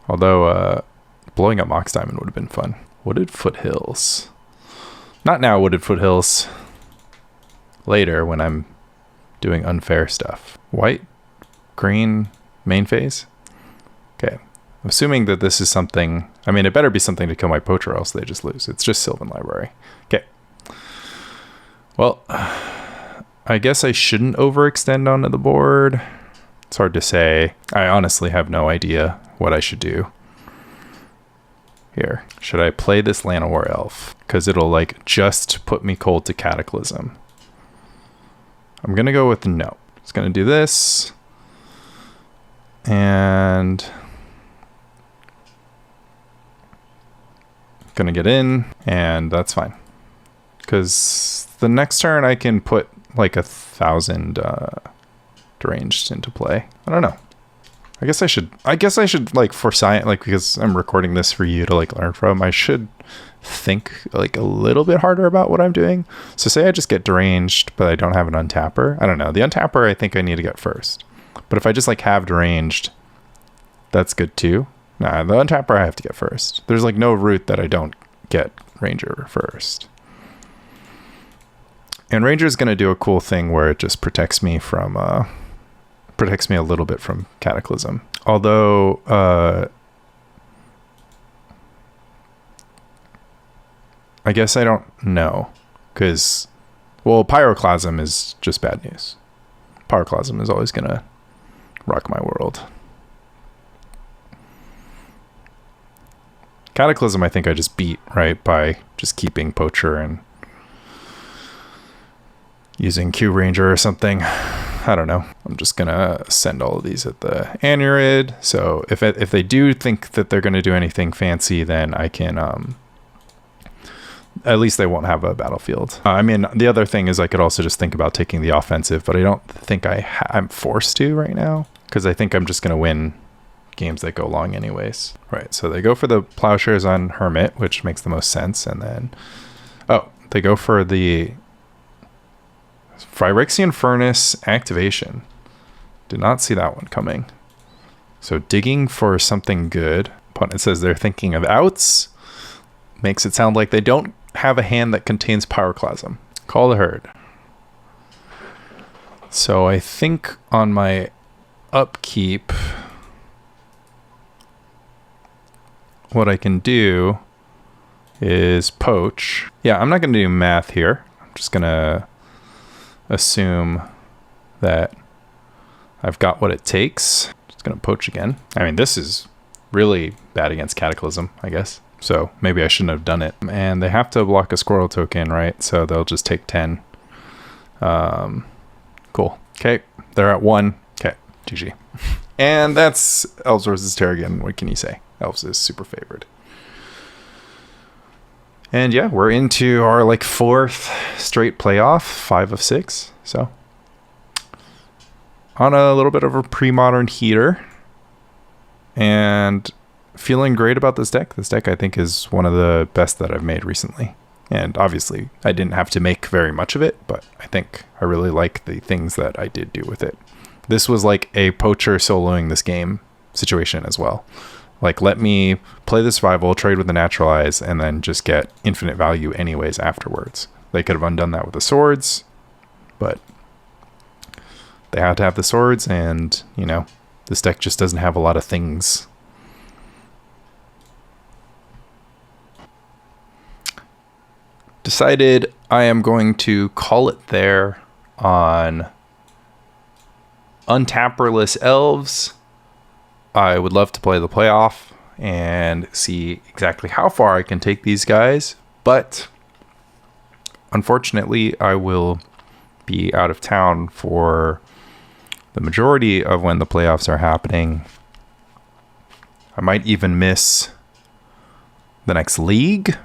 Although blowing up Mox Diamond would have been fun. Wooded Foothills. Not now, Wooded Foothills. Later, when I'm doing unfair stuff. White, green, main phase. Okay. I'm assuming that this is something... I mean, it better be something to kill my Poacher, else they just lose. It's just Sylvan Library. Okay. Well, I guess I shouldn't overextend onto the board. It's hard to say. I honestly have no idea what I should do. Here. Should I play this Llanowar Elf? Because it'll, like, just put me cold to Cataclysm. I'm going to go with no. It's going to do this. And... gonna get in, and that's fine. Because the next turn I can put, like, 1,000 Deranged into play. I don't know. I guess I should like, for science, like, because I'm recording this for you to like learn from, I should think like a little bit harder about what I'm doing. So say I just get Deranged, but I don't have an untapper. I don't know. The untapper I think I need to get first. But if I just like have Deranged, that's good too. Nah, the untapper I have to get first. There's like no route that I don't get Ranger first. And Ranger is going to do a cool thing where it just protects me from protects me a little bit from Cataclysm. Although I guess I don't know. Because, well, Pyroclasm is just bad news. Pyroclasm is always going to rock my world. Cataclysm, I think I just beat, right, by just keeping Poacher and using Quirion Ranger or something. I don't know. I'm just going to send all of these at the Anurid. So if they do think that they're going to do anything fancy, then I can... at least they won't have a battlefield. I mean, the other thing is I could also just think about taking the offensive, but I don't think I'm forced to right now, because I think I'm just going to win games that go long anyways. Right, so they go for the Plowshares on Hermit, which makes the most sense, and then... oh, they go for the Phyrexian Furnace activation. Did not see that one coming. So digging for something good. Opponent says they're thinking of outs. Makes it sound like they don't have a hand that contains Pyroclasm. Call the herd. So I think on my upkeep, what I can do is poach. Yeah, I'm not going to do math here. I'm just going to assume that I've got what it takes. Just going to poach again. I mean, this is really bad against Cataclysm, I guess. So maybe I shouldn't have done it. And they have to block a squirrel token, right? So they'll just take 10. Cool. Okay, they're at 1. Okay, GG. And that's Elves versus Terrigan. What can you say? Elves is super favored. And yeah, we're into our like 4th straight playoff, 5 of 6. So on a little bit of a pre-modern heater. And feeling great about this deck. This deck I think is one of the best that I've made recently. And obviously I didn't have to make very much of it, but I think I really like the things that I did do with it. This was like a Poacher soloing this game situation as well. Like, let me play the survival, trade with the Naturalize, and then just get infinite value anyways afterwards. They could have undone that with the swords, but they had to have the swords, and, you know, this deck just doesn't have a lot of things. Decided I am going to call it there on Untapperless Elves. I would love to play the playoff and see exactly how far I can take these guys, but unfortunately I will be out of town for the majority of when the playoffs are happening. I might even miss the next league.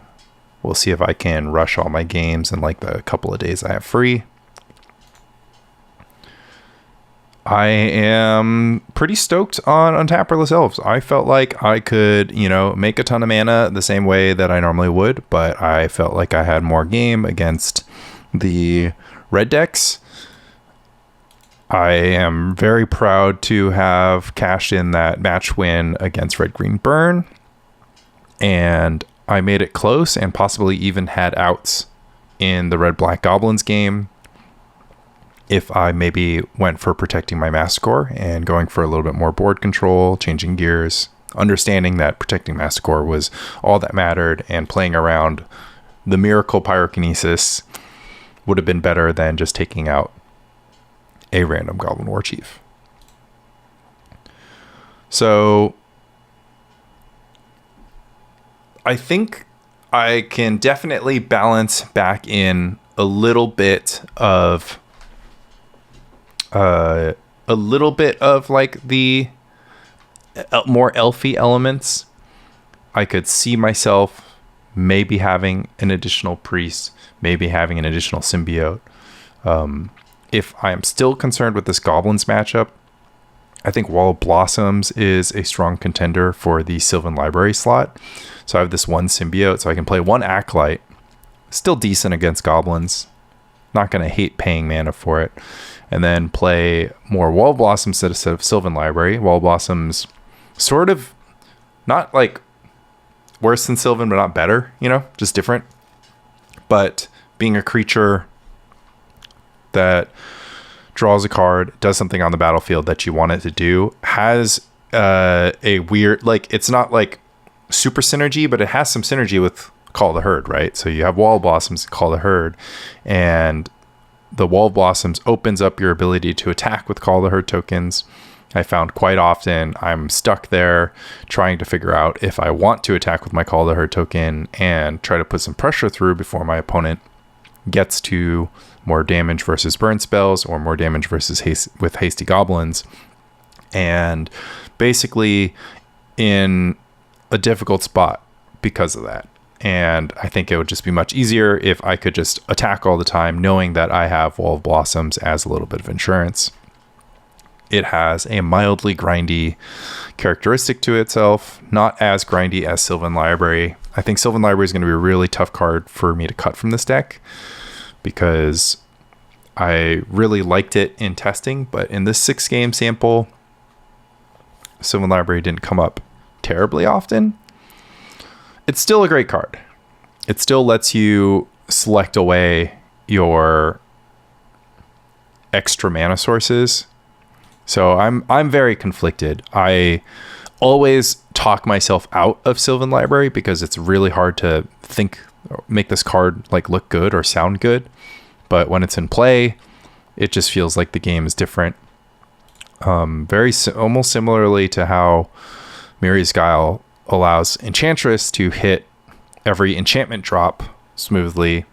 We'll see if I can rush all my games in like the couple of days I have free. I am pretty stoked on Untapperless Elves. I felt like I could, you know, make a ton of mana the same way that I normally would, but I felt like I had more game against the red decks. I am very proud to have cashed in that match win against Red Green Burn, and I made it close and possibly even had outs in the Red Black Goblins game if I maybe went for protecting my Masticore and going for a little bit more board control, changing gears, understanding that protecting Masticore was all that mattered, and playing around the Miracle Pyrokinesis would have been better than just taking out a random Goblin War Chief. So I think I can definitely balance back in a little bit of like the more elfy elements. I could see myself maybe having an additional priest, maybe having an additional symbiote. If I am still concerned with this goblins matchup, I think Wall of Blossoms is a strong contender for the Sylvan Library slot. So I have this one symbiote, so I can play one Acolyte, still decent against goblins, not going to hate paying mana for it, and then play more Wall of Blossoms instead of Sylvan Library. Wall of Blossoms sort of not like worse than Sylvan, but not better, you know, just different. But being a creature that draws a card, does something on the battlefield that you want it to do, has a weird, like, it's not like super synergy, but it has some synergy with Call the Herd, right? So you have Wall of Blossoms, Call the Herd, and the Wall of Blossoms opens up your ability to attack with Call the Herd tokens. I found quite often I'm stuck there trying to figure out if I want to attack with my Call the Herd token and try to put some pressure through before my opponent gets to more damage versus burn spells or more damage versus with hasty goblins, and basically in a difficult spot because of that. And I think it would just be much easier if I could just attack all the time, knowing that I have Wall of Blossoms as a little bit of insurance. It has a mildly grindy characteristic to itself, not as grindy as Sylvan Library. I think Sylvan Library is going to be a really tough card for me to cut from this deck because I really liked it in testing, but in this 6-game sample, Sylvan Library didn't come up terribly often. It's still a great card. It still lets you select away your extra mana sources. So I'm very conflicted. I always talk myself out of Sylvan Library because it's really hard to make this card like look good or sound good. But when it's in play, it just feels like the game is different. Almost similarly to how Miri's Guile allows Enchantress to hit every enchantment drop smoothly,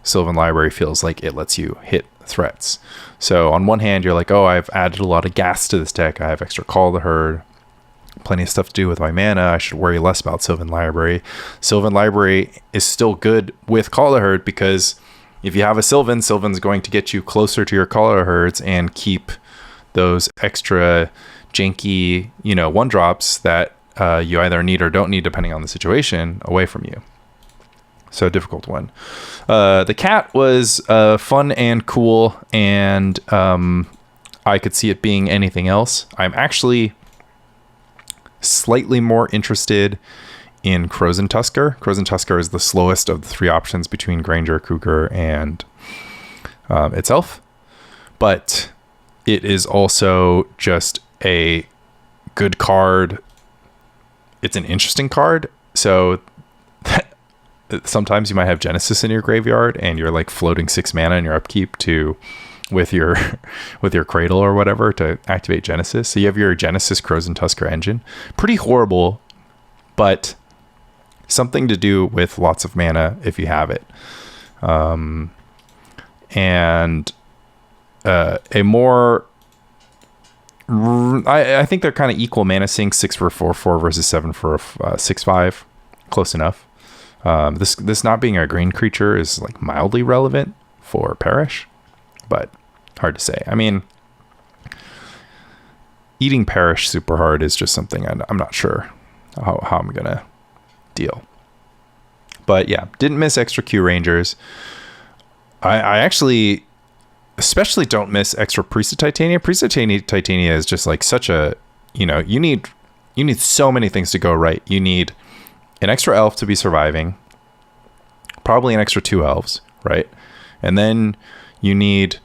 Sylvan Library feels like it lets you hit threats. So on one hand, you're like, oh, I've added a lot of gas to this deck. I have extra Call the Herd, plenty of stuff to do with my mana. I should worry less about Sylvan Library. Sylvan Library is still good with Call the Herd because if you have a Sylvan's going to get you closer to your Call the Herds and keep those extra janky, one drops that you either need or don't need depending on the situation away from you. So difficult one. The cat was fun and cool, and I could see it being anything else. I'm actually slightly more interested in Krosan Tusker. Krosan Tusker is the slowest of the 3 options between Granger, Cougar, and itself. But it is also just a good card. It's an interesting card. So sometimes you might have Genesis in your graveyard and you're like floating 6 mana in your upkeep with your Cradle or whatever to activate Genesis. So you have your Genesis Krosan Tusker engine. Pretty horrible, but something to do with lots of mana if you have it. And a more... I think they're kind of equal mana sinks, 6 for a 4/4 versus 7 for a 6/5. Close enough. This not being a green creature is like mildly relevant for Perish, but hard to say. I mean, eating Perish super hard is just something I'm not sure how I'm gonna deal. But yeah, didn't miss extra Q Rangers. I actually especially don't miss extra Priest of Titania. Priest of Titania is just like such a, you need so many things to go right. You need an extra elf to be surviving, probably an extra 2 elves, right? And then you need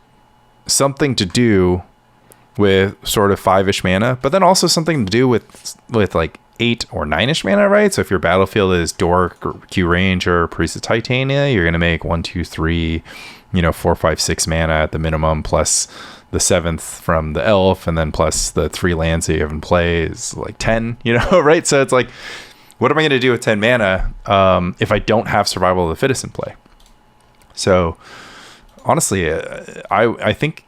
something to do with sort of 5-ish mana, but then also something to do with like 8 or 9-ish mana, right? So if your battlefield is Dork or Q Ranger, Priest of Titania, you're going to make 1, 2, 3, 4, 5, 6 mana at the minimum, plus the 7th from the elf, and then plus the 3 lands that you have in play is like 10, right? So it's like, what am I going to do with 10 mana if I don't have Survival of the Fittest in play? So honestly, I think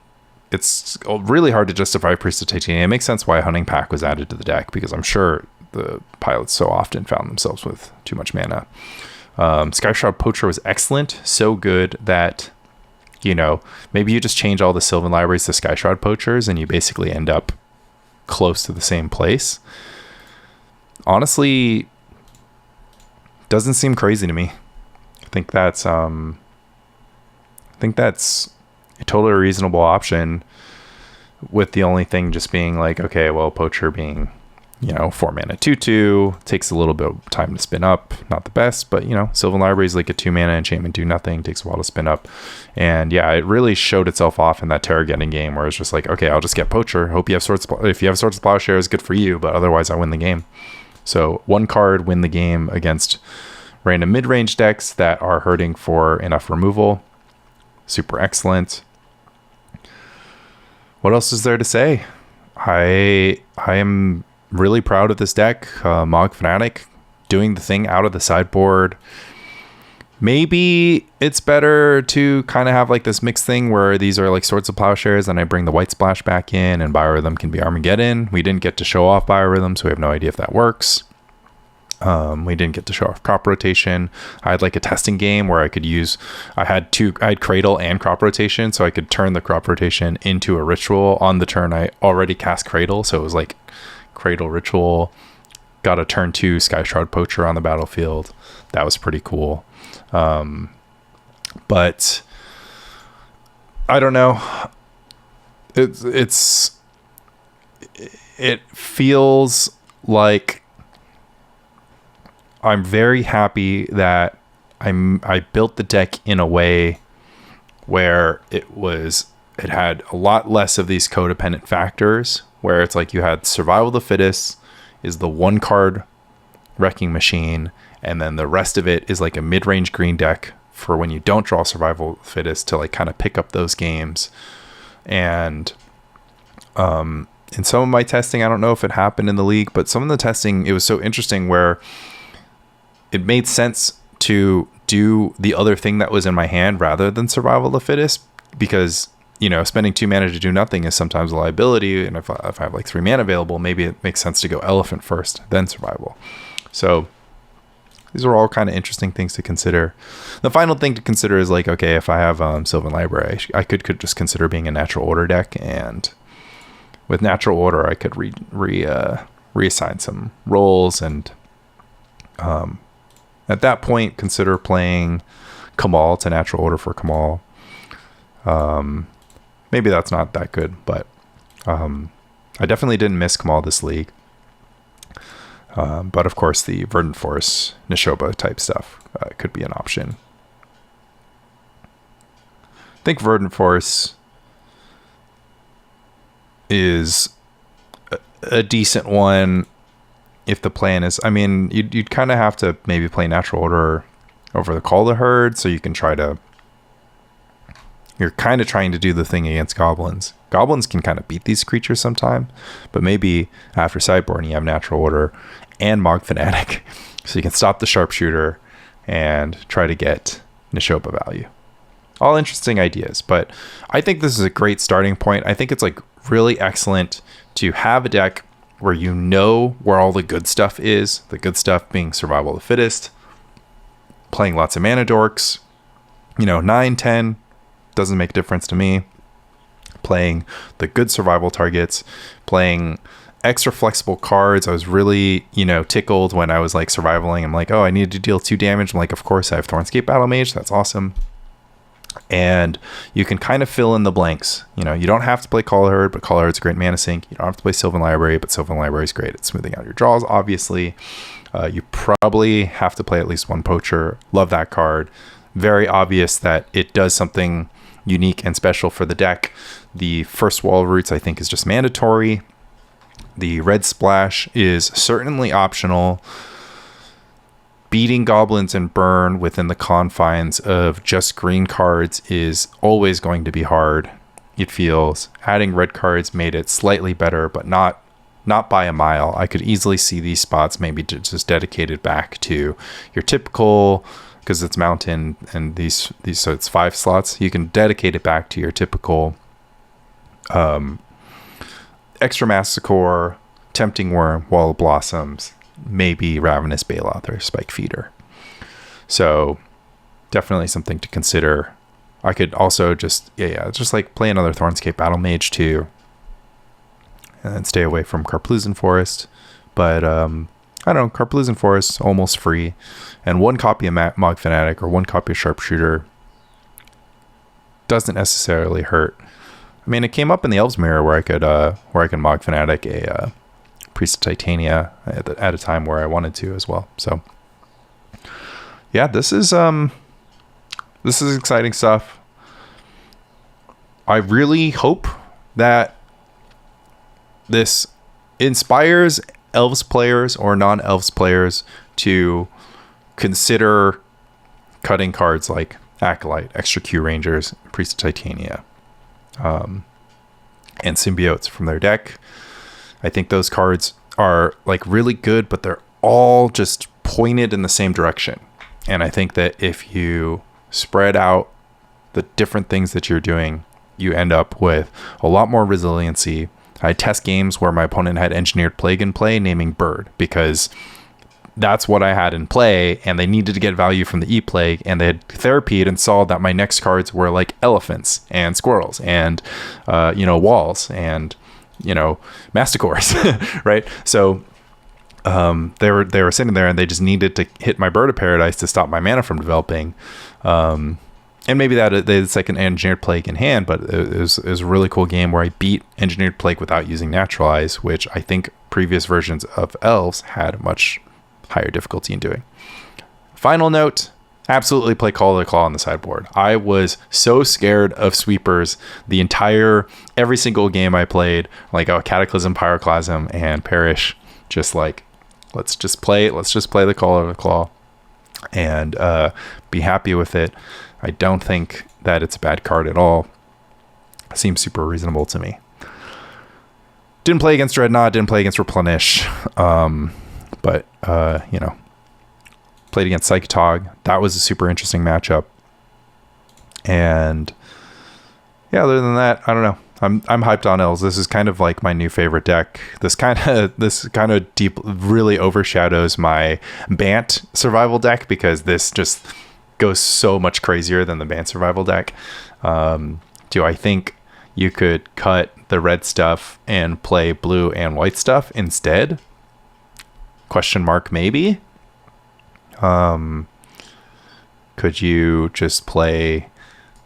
it's really hard to justify Priest of Titania. It makes sense why a Hunting Pack was added to the deck, because I'm sure the pilots so often found themselves with too much mana. Skyshroud Poacher was excellent, so good that, maybe you just change all the Sylvan libraries to Skyshroud Poachers and you basically end up close to the same place. Honestly, doesn't seem crazy to me. I think that's a totally reasonable option, with the only thing just being like, okay, well, Poacher being 4 mana 2/2 takes a little bit of time to spin up, not the best, but Sylvan Library is like a 2 mana enchantment, do nothing, takes a while to spin up. And yeah, it really showed itself off in that Terra Getting game, where it's just like, okay, I'll just get Poacher, hope you have if you have Swords of Plowshare, is good for you, but otherwise I win the game. So 1 card, win the game against random mid-range decks that are hurting for enough removal. Super excellent. What else is there to say? I am really proud of this deck. Mogg Fanatic doing the thing out of the sideboard. Maybe it's better to kind of have like this mixed thing where these are like Swords of Plowshares and I bring the white splash back in, and Biorhythm can be Armageddon. We didn't get to show off Biorhythm, so we have no idea if that works. We didn't get to show off crop rotation. I had like a testing game where I had Cradle and crop rotation, so I could turn the crop rotation into a ritual on the turn I already cast Cradle. So it was like Cradle ritual, got a turn 2 Skyshroud Poacher on the battlefield. That was pretty cool. But I don't know. It feels like I'm very happy that I built the deck in a way where it had a lot less of these codependent factors, where it's like you had Survival of the Fittest is the 1 card Wrecking Machine, and then the rest of it is like a mid-range green deck for when you don't draw Survival of the Fittest to like kind of pick up those games. And in some of my testing, I don't know if it happened in the league, but some of the testing, it was so interesting where it made sense to do the other thing that was in my hand rather than Survival of the Fittest, because, you know, spending 2 mana to do nothing is sometimes a liability. And if I have like 3 mana available, maybe it makes sense to go Elephant first, then Survival. So these are all kind of interesting things to consider. The final thing to consider is like, okay, if I have Sylvan Library, I could just consider being a Natural Order deck, and with Natural Order, I could reassign some roles, and at that point, consider playing Kamal to Natural Order for Kamal. Maybe that's not that good, but I definitely didn't miss Kamal this league. But of course, the Verdant Forest Nishoba type stuff could be an option. I think Verdant Forest is a decent one if the plan is, I mean, you'd kind of have to maybe play Natural Order over the Call of the Herd, so you can you're kind of trying to do the thing against goblins. Goblins can kind of beat these creatures sometime, but maybe after sideboarding you have Natural Order and Mogg Fanatic, so you can stop the Sharpshooter and try to get Nishoba value. All interesting ideas, but I think this is a great starting point. I think it's like really excellent to have a deck where you know where all the good stuff is. The good stuff being Survival of the Fittest, playing lots of mana dorks, 9, 10, doesn't make a difference to me. Playing the good survival targets, playing extra flexible cards. I was really, tickled when I was like survivaling. I'm like, oh, I needed to deal 2 damage. I'm like, of course I have Thornscape Battlemage. That's awesome. And you can kind of fill in the blanks. You don't have to play Call of the Herd, but Call of the Herd's a great mana sink. You don't have to play Sylvan Library, but Sylvan Library is great at smoothing out your draws, obviously. You probably have to play at least 1 Poacher. Love that card. Very obvious that it does something unique and special for the deck. The first wall of roots, I think, is just mandatory. The red splash is certainly optional. Beating goblins and burn within the confines of just green cards is always going to be hard, it feels. Adding red cards made it slightly better, but not by a mile. I could easily see these spots maybe just dedicated back to your typical, because it's mountain and these so it's 5 slots. You can dedicate it back to your typical extra Masticore, Tempting Worm, Wall of Blossoms, maybe Ravenous Bailout or Spike Feeder. So definitely something to consider. I could also just like play another Thornscape Battlemage too, and then stay away from Karplusan Forest. But I don't know, Karplusan Forest almost free, and 1 copy of Mogg Fanatic or 1 copy of Sharpshooter doesn't necessarily hurt. I mean, it came up in the Elves Mirror where I could Mogg Fanatic a Priest of Titania at a time where I wanted to as well. So yeah, this is exciting stuff. I really hope that this inspires Elves players or non-Elves players to consider cutting cards like Acolyte, Extra Q Rangers, Priest of Titania, and Symbiotes from their deck. I think those cards are like really good, but they're all just pointed in the same direction. And I think that if you spread out the different things that you're doing, you end up with a lot more resiliency. I test games where my opponent had Engineered Plague in play, naming Bird, because that's what I had in play, and they needed to get value from the E-Plague, and they had therapied and saw that my next cards were like elephants and squirrels and, walls and, Masticores, right? So they were sitting there and they just needed to hit my Bird of Paradise to stop my mana from developing. And maybe that it's like an Engineered Plague in hand, but it was a really cool game where I beat Engineered Plague without using Naturalize, which I think previous versions of Elves had much higher difficulty in doing. Final note, absolutely play Call of the Claw on the sideboard. I was so scared of sweepers every single game I played, like Cataclysm, Pyroclasm, and Perish, just like, let's just play the Call of the Claw and be happy with it. I don't think that it's a bad card at all. It seems super reasonable to me. Didn't play against Dreadnought, didn't play against Replenish, but played against Psychotog. That was a super interesting matchup. And yeah, other than that, I don't know. I'm hyped on Elves. This is kind of like my new favorite deck. This kind of deep really overshadows my Bant survival deck, because this just goes so much crazier than the Bant survival deck. Do I think you could cut the red stuff and play blue and white stuff instead? Question mark, maybe. Could you just play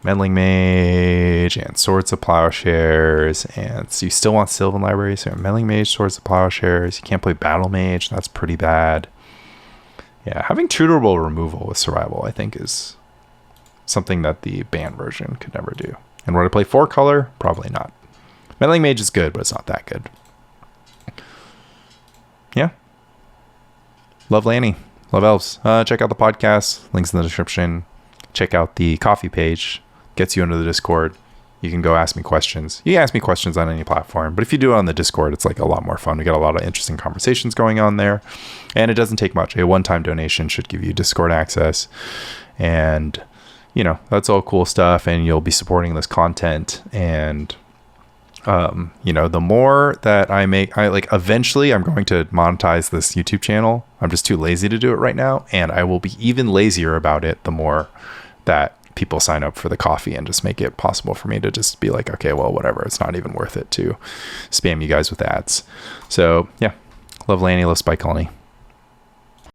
Meddling Mage and Swords of Plowshares, and so you still want Sylvan Library, so Meddling Mage, Swords of Plowshares. You can't play Battle Mage, that's pretty bad. Yeah, having tutorable removal with survival, I think, is something that the Bant version could never do. And would I play 4-color? Probably not. Meddling Mage is good, but it's not that good. Yeah. Love Lanny. Love Elves. Check out the podcast. Links in the description. Check out the coffee page. Gets you into the Discord. You can go ask me questions. You can ask me questions on any platform, but if you do it on the Discord, it's like a lot more fun. We got a lot of interesting conversations going on there, and it doesn't take much. A one-time donation should give you Discord access, and that's all cool stuff, and you'll be supporting this content. And the more that I make, eventually I'm going to monetize this YouTube channel. I'm just too lazy to do it right now, and I will be even lazier about it the more that people sign up for the coffee, and just make it possible for me to just be like, okay, well, whatever. It's not even worth it to spam you guys with ads. So yeah, love Lanny, love Spike Colony.